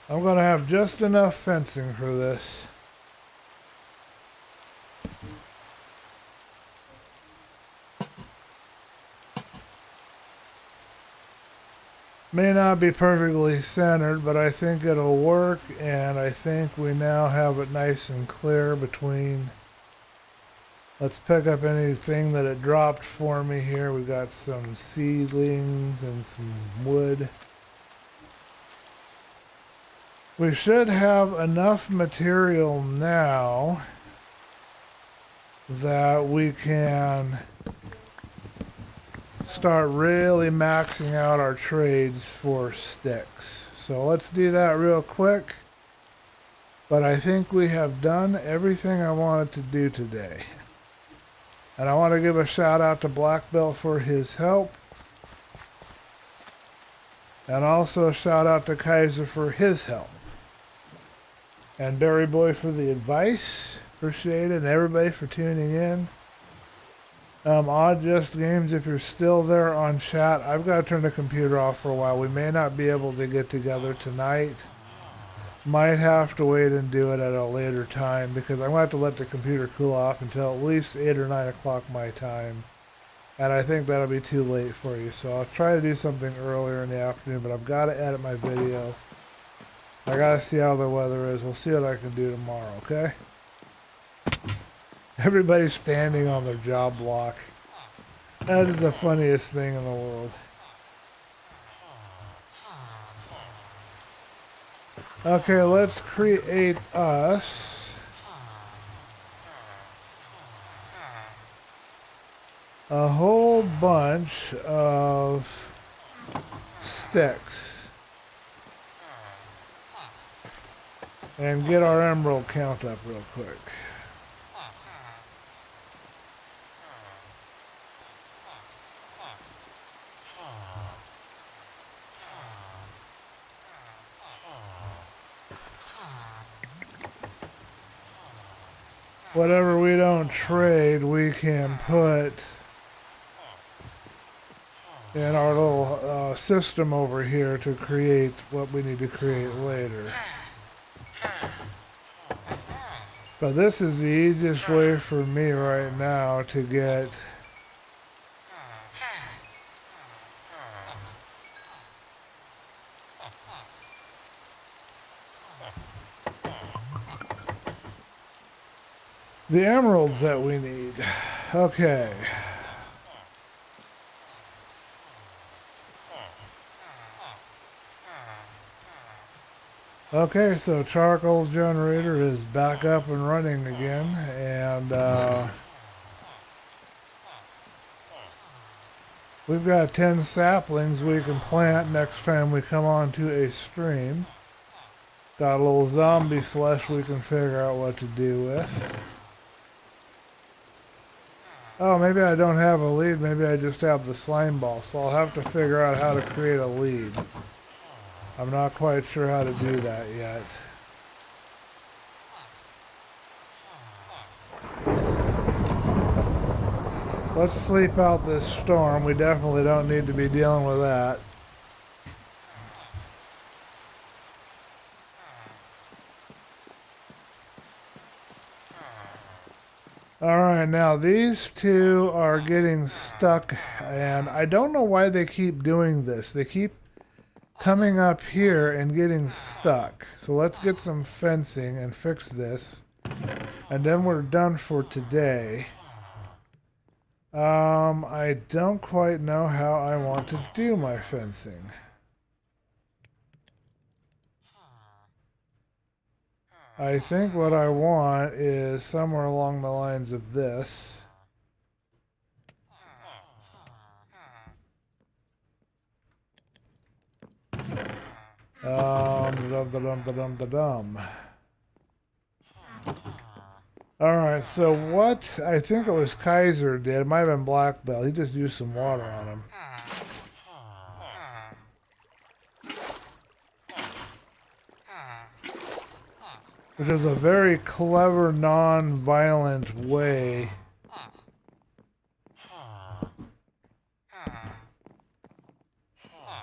S1: I'm going to have just enough fencing for this. May not be perfectly centered, but I think it'll work, and I think we now have it nice and clear between. Let's pick up anything that it dropped for me here. We got some seedlings and some wood. We should have enough material now that we can start really maxing out our trades for sticks. So let's do that real quick. But I think we have done everything I wanted to do today. And I want to give a shout out to Black Belt for his help. And also a shout out to Kaiser for his help. And Barry Boy for the advice. Appreciate it. And everybody for tuning in. Odd Just Games, if you're still there on chat, I've got to turn the computer off for a while. We may not be able to get together tonight. Might have to wait and do it at a later time because I'm going to have to let the computer cool off until at least 8 or 9 o'clock my time. And I think that'll be too late for you. So I'll try to do something earlier in the afternoon, but I've got to edit my video. I got to see how the weather is. We'll see what I can do tomorrow, okay? Everybody's standing on their job block. That is the funniest thing in the world. Okay, let's create us a whole bunch of sticks and get our emerald count up real quick. Whatever we don't trade, we can put in our little system over here to create what we need to create later. But this is the easiest way for me right now to get the emeralds that we need. Okay. Okay, so charcoal generator is back up and running again, and we've got 10 saplings we can plant next time we come onto a stream. Got a little zombie flesh we can figure out what to do with. Oh, maybe I don't have a lead. Maybe I just have the slime ball. So I'll have to figure out how to create a lead. I'm not quite sure how to do that yet. Let's sleep out this storm. We definitely don't need to be dealing with that. Alright, now these two are getting stuck, and I don't know why they keep doing this. They keep coming up here and getting stuck. So let's get some fencing and fix this, and then we're done for today. I don't quite know how I want to do my fencing. I think what I want is somewhere along the lines of this. Alright, so what I think it was Kaiser did, it might have been Black Belt, he just used some water on him. Which is a very clever, non-violent way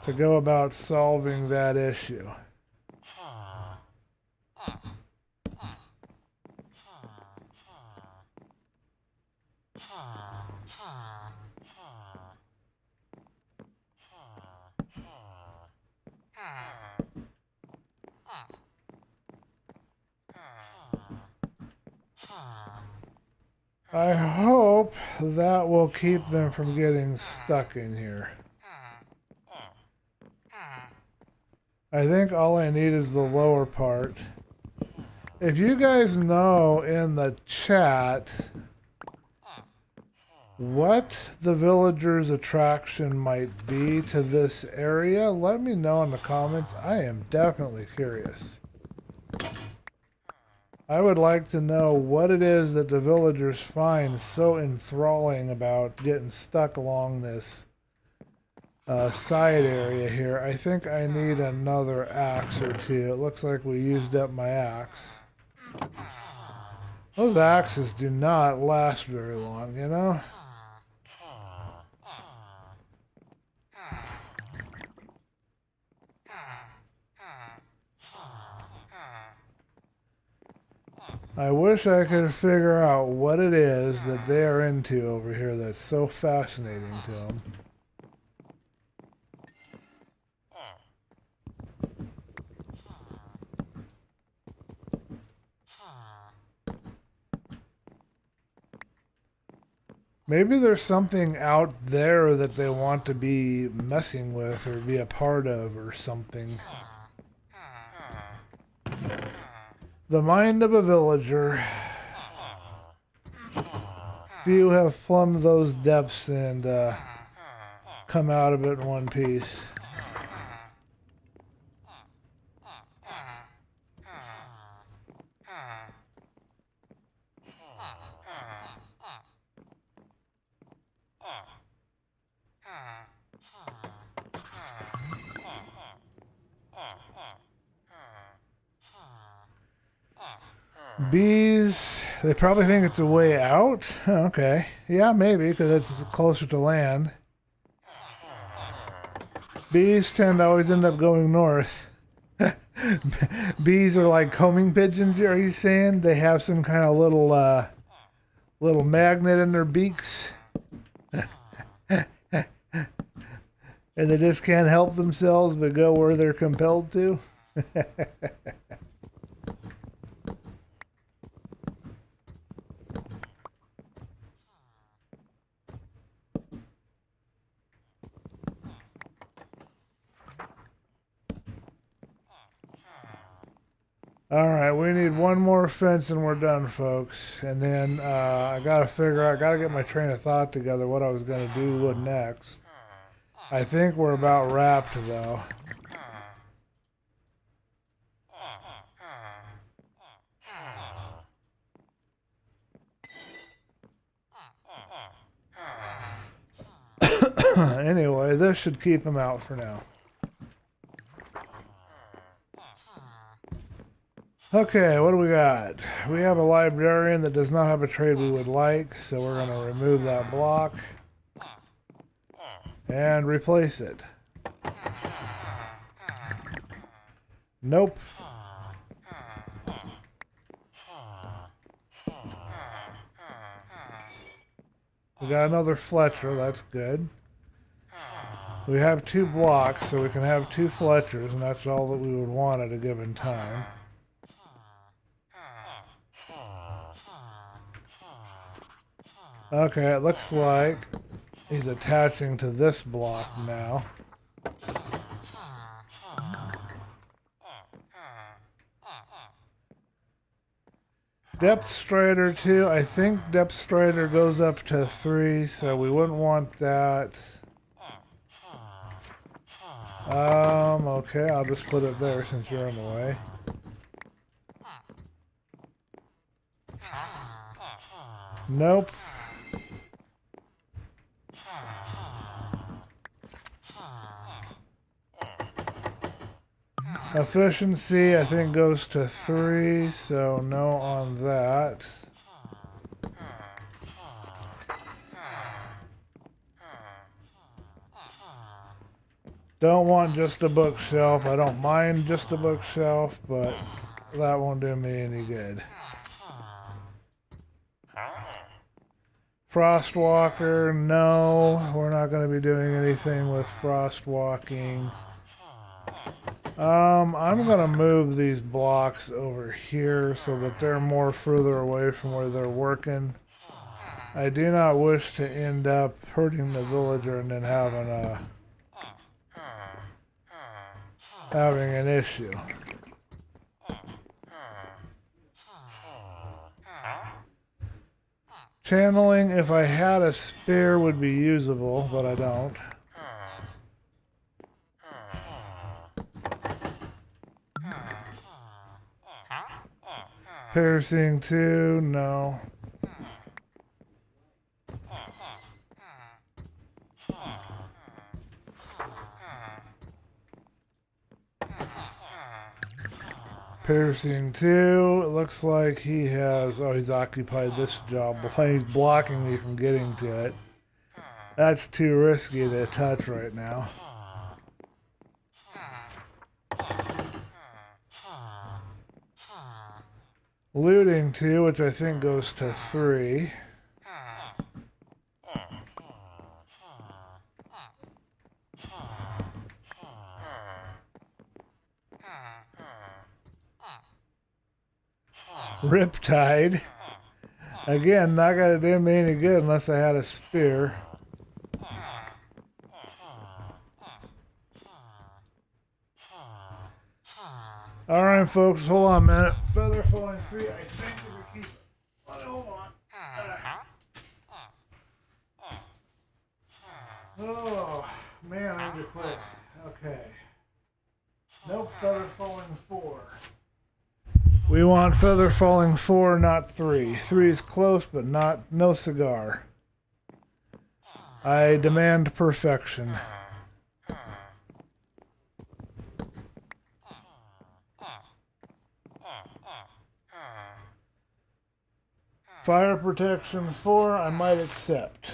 S1: to go about solving that issue. I hope that will keep them from getting stuck in here. I think all I need is the lower part. If you guys know in the chat what the villagers' attraction might be to this area, let me know in the comments. I am definitely curious. I would like to know what it is that the villagers find so enthralling about getting stuck along this side area here. I think I need another axe or two. It looks like we used up my axe. Those axes do not last very long, you know? I wish I could figure out what it is that they are into over here that's so fascinating to them. Maybe there's something out there that they want to be messing with or be a part of or something. The mind of a villager. Few have plumbed those depths and come out of it in one piece. Bees, they probably think it's a way out. Okay. Yeah, maybe, because it's closer to land. Bees tend to always end up going north. Bees are like homing pigeons, are you saying? They have some kind of little magnet in their beaks. And they just can't help themselves but go where they're compelled to. Alright, we need one more fence and we're done, folks. And then I gotta get my train of thought together what I was gonna do next. I think we're about wrapped though. Anyway, this should keep him out for now. Okay, what do we got? We have a librarian that does not have a trade we would like, so we're going to remove that block and replace it. Nope. We got another Fletcher, that's good. We have 2 blocks, so we can have 2 Fletchers, and that's all that we would want at a given time. Okay, it looks like he's attaching to this block now. Depth Strider 2, I think Depth Strider goes up to 3, so we wouldn't want that. Okay, I'll just put it there since you're in the way. Nope. Efficiency, I think, goes to 3, so no on that. Don't want just a bookshelf. I don't mind just a bookshelf, but that won't do me any good. Frostwalker, no. We're not going to be doing anything with frostwalking. I'm going to move these blocks over here so that they're more further away from where they're working. I do not wish to end up hurting the villager and then having an issue. Channeling, if I had a spare, would be usable, but I don't. Piercing 2, no. Piercing 2, it looks like he has, oh, he's occupied this job. He's blocking me from getting to it. That's too risky to touch right now. Looting 2, which I think goes to 3. Riptide. Again, not gonna do me any good unless I had a spear. Alright, folks, hold on a minute. Feather falling 3, I think is a keeper. Hold on. Oh, man, I need to quit. Okay. Nope, feather falling 4. We want feather falling 4, not 3. 3 is close, but no cigar. I demand perfection. Fire protection 4, I might accept.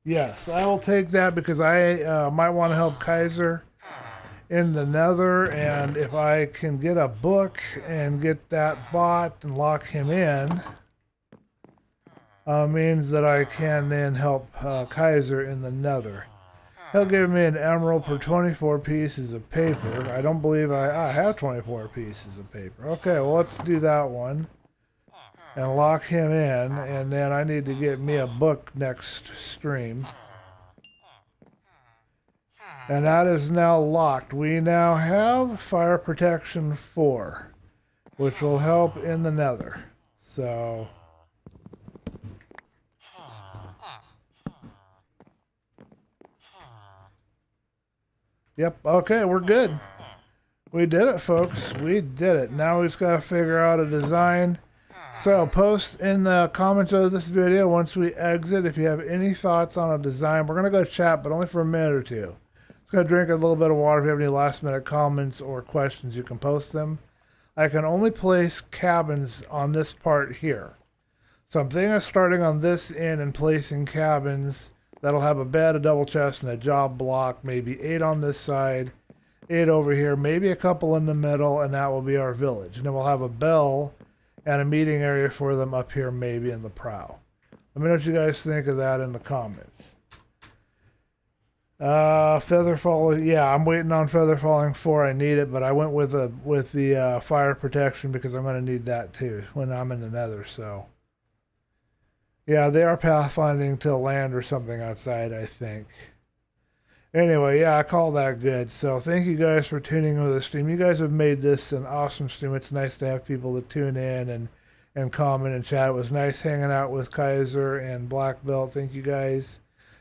S1: Yes, I will take that because I might want to help Kaiser in the nether, and if I can get a book and get that bot and lock him in, means that I can then help Kaiser in the nether. He'll give me an emerald for 24 pieces of paper. I don't believe I have 24 pieces of paper. Okay, well, let's do that one and lock him in, and then I need to get me a book next stream. And that is now locked. We now have fire protection 4, which will help in the nether. So, yep, okay, we're good. We did it, folks. We did it. Now we just got to figure out a design. So, post in the comments of this video once we exit if you have any thoughts on a design. We're going to go chat, but only for a minute or two. Just going to drink a little bit of water. If you have any last minute comments or questions, you can post them. I can only place cabins on this part here. So I'm thinking of starting on this end and placing cabins that'll have a bed, a double chest, and a job block. Maybe 8 on this side, 8 over here, maybe a couple in the middle, and that will be our village. And then we'll have a bell and a meeting area for them up here, maybe in the prow. Let me know what you guys think of that in the comments. Feather falling, yeah, I'm waiting on feather falling 4. I need it, but I went with the fire protection because I'm going to need that too when I'm in the nether. So, yeah, they are pathfinding to land or something outside, I think. Anyway, yeah, I call that good. So thank you guys for tuning into the stream. You guys have made this an awesome stream. It's nice to have people to tune in and comment and chat. It was nice hanging out with Kaiser and Black Belt. Thank you guys.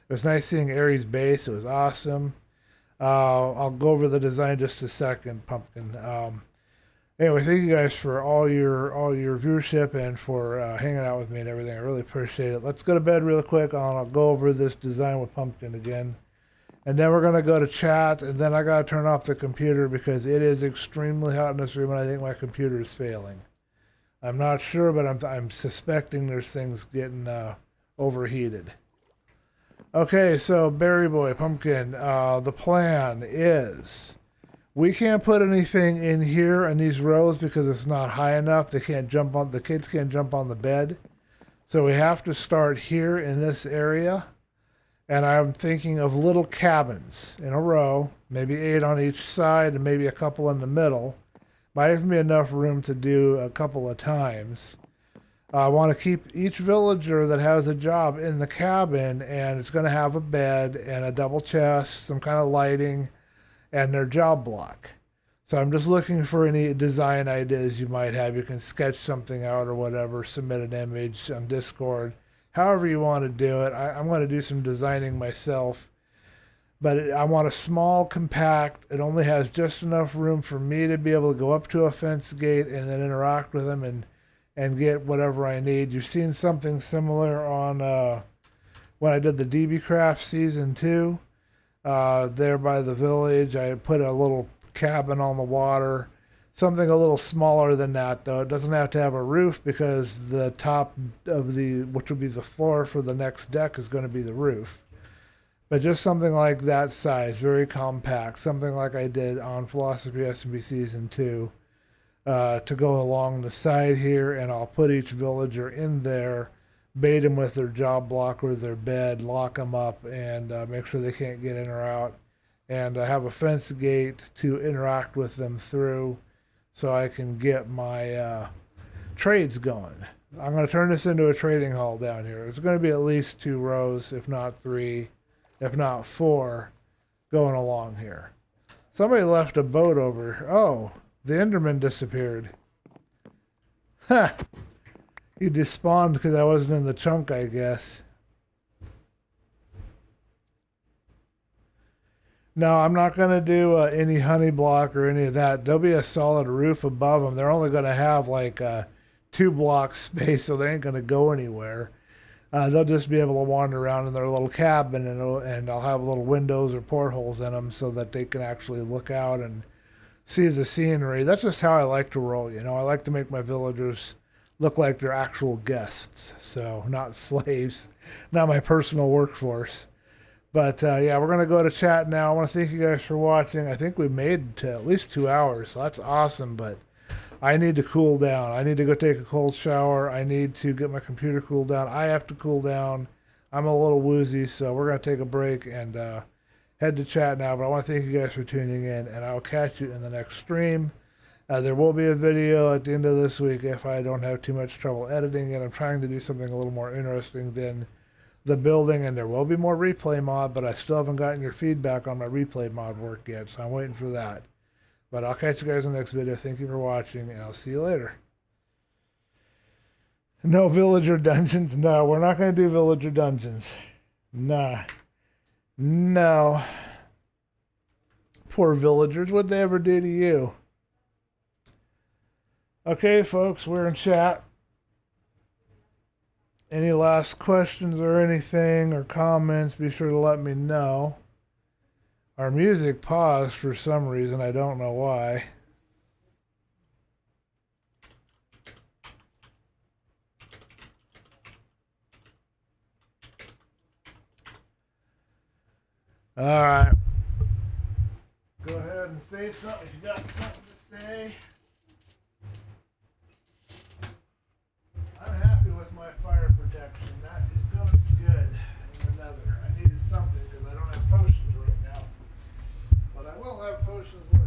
S1: It was nice seeing Aries base. It was awesome. I'll go over the design just a second, Pumpkin. Anyway, thank you guys for all your viewership and for hanging out with me and everything. I really appreciate it. Let's go to bed real quick. I'll go over this design with Pumpkin again. And then we're going to go to chat, and then I got to turn off the computer because it is extremely hot in this room, and I think my computer is failing. I'm not sure, but I'm suspecting there's things getting overheated. Okay, so Berry Boy, Pumpkin, the plan is we can't put anything in here in these rows because it's not high enough. The kids can't jump on the bed. So we have to start here in this area. And I'm thinking of little cabins in a row, maybe 8 on each side and maybe a couple in the middle. Might even be enough room to do a couple of times. I want to keep each villager that has a job in the cabin, and it's going to have a bed and a double chest, some kind of lighting, and their job block. So I'm just looking for any design ideas you might have. You can sketch something out or whatever, submit an image on Discord, however you want to do it. I'm going to do some designing myself, but I want a small, compact. It only has just enough room for me to be able to go up to a fence gate and then interact with them and get whatever I need. You've seen something similar on when I did the DB Craft Season 2. There by the village, I put a little cabin on the water. Something a little smaller than that, though. It doesn't have to have a roof because the top of which would be the floor for the next deck, is going to be the roof. But just something like that size, very compact, something like I did on Philosophy SMP Season 2, to go along the side here, and I'll put each villager in there, bait them with their job block or their bed, lock them up, and make sure they can't get in or out. And I have a fence gate to interact with them through so I can get my trades going. I'm going to turn this into a trading hall down here. It's going to be at least 2 rows, if not 3, if not 4, going along here. Somebody left a boat over. Oh, the Enderman disappeared. Ha! He despawned because I wasn't in the chunk, I guess. No, I'm not going to do any honey block or any of that. There'll be a solid roof above them. They're only going to have like 2 blocks space, so they ain't going to go anywhere. They'll just be able to wander around in their little cabin, and I'll have little windows or portholes in them so that they can actually look out and see the scenery. That's just how I like to roll, you know. I like to make my villagers look like they're actual guests, so not slaves, not my personal workforce. But yeah, we're going to go to chat now. I want to thank you guys for watching. I think we made to at least 2 hours, so that's awesome, but I need to cool down. I need to go take a cold shower. I need to get my computer cooled down. I have to cool down. I'm a little woozy, so we're going to take a break and head to chat now. But I want to thank you guys for tuning in, and I'll catch you in the next stream. There will be a video at the end of this week if I don't have too much trouble editing it. I'm trying to do something a little more interesting than the building, and there will be more replay mod, but I still haven't gotten your feedback on my replay mod work yet, so I'm waiting for that. But I'll catch you guys in the next video. Thank you for watching, and I'll see you later. No villager dungeons? No, we're not going to do villager dungeons. Nah. No. Poor villagers. What'd they ever do to you? Okay, folks, we're in chat. Any last questions or anything or comments, be sure to let me know. Our music paused for some reason. I don't know why. All right. Go ahead and say something if you got something to say. I'm happy with my fire protection. That is going to be good in the nether. I needed something because I don't have potions right now. But I will have potions later.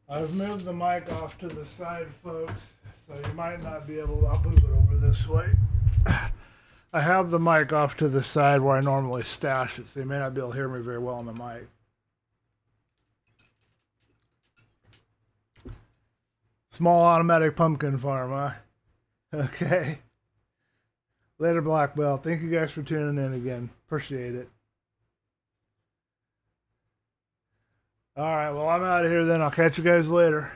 S1: I've moved the mic off to the side, folks, so you might not be able to, I'll move it over this way. I have the mic off to the side where I normally stash it, so you may not be able to hear me very well on the mic. Small automatic pumpkin farm, huh? Okay. Later, Black Belt. Thank you guys for tuning in again. Appreciate it. All right, well, I'm out of here then. I'll catch you guys later.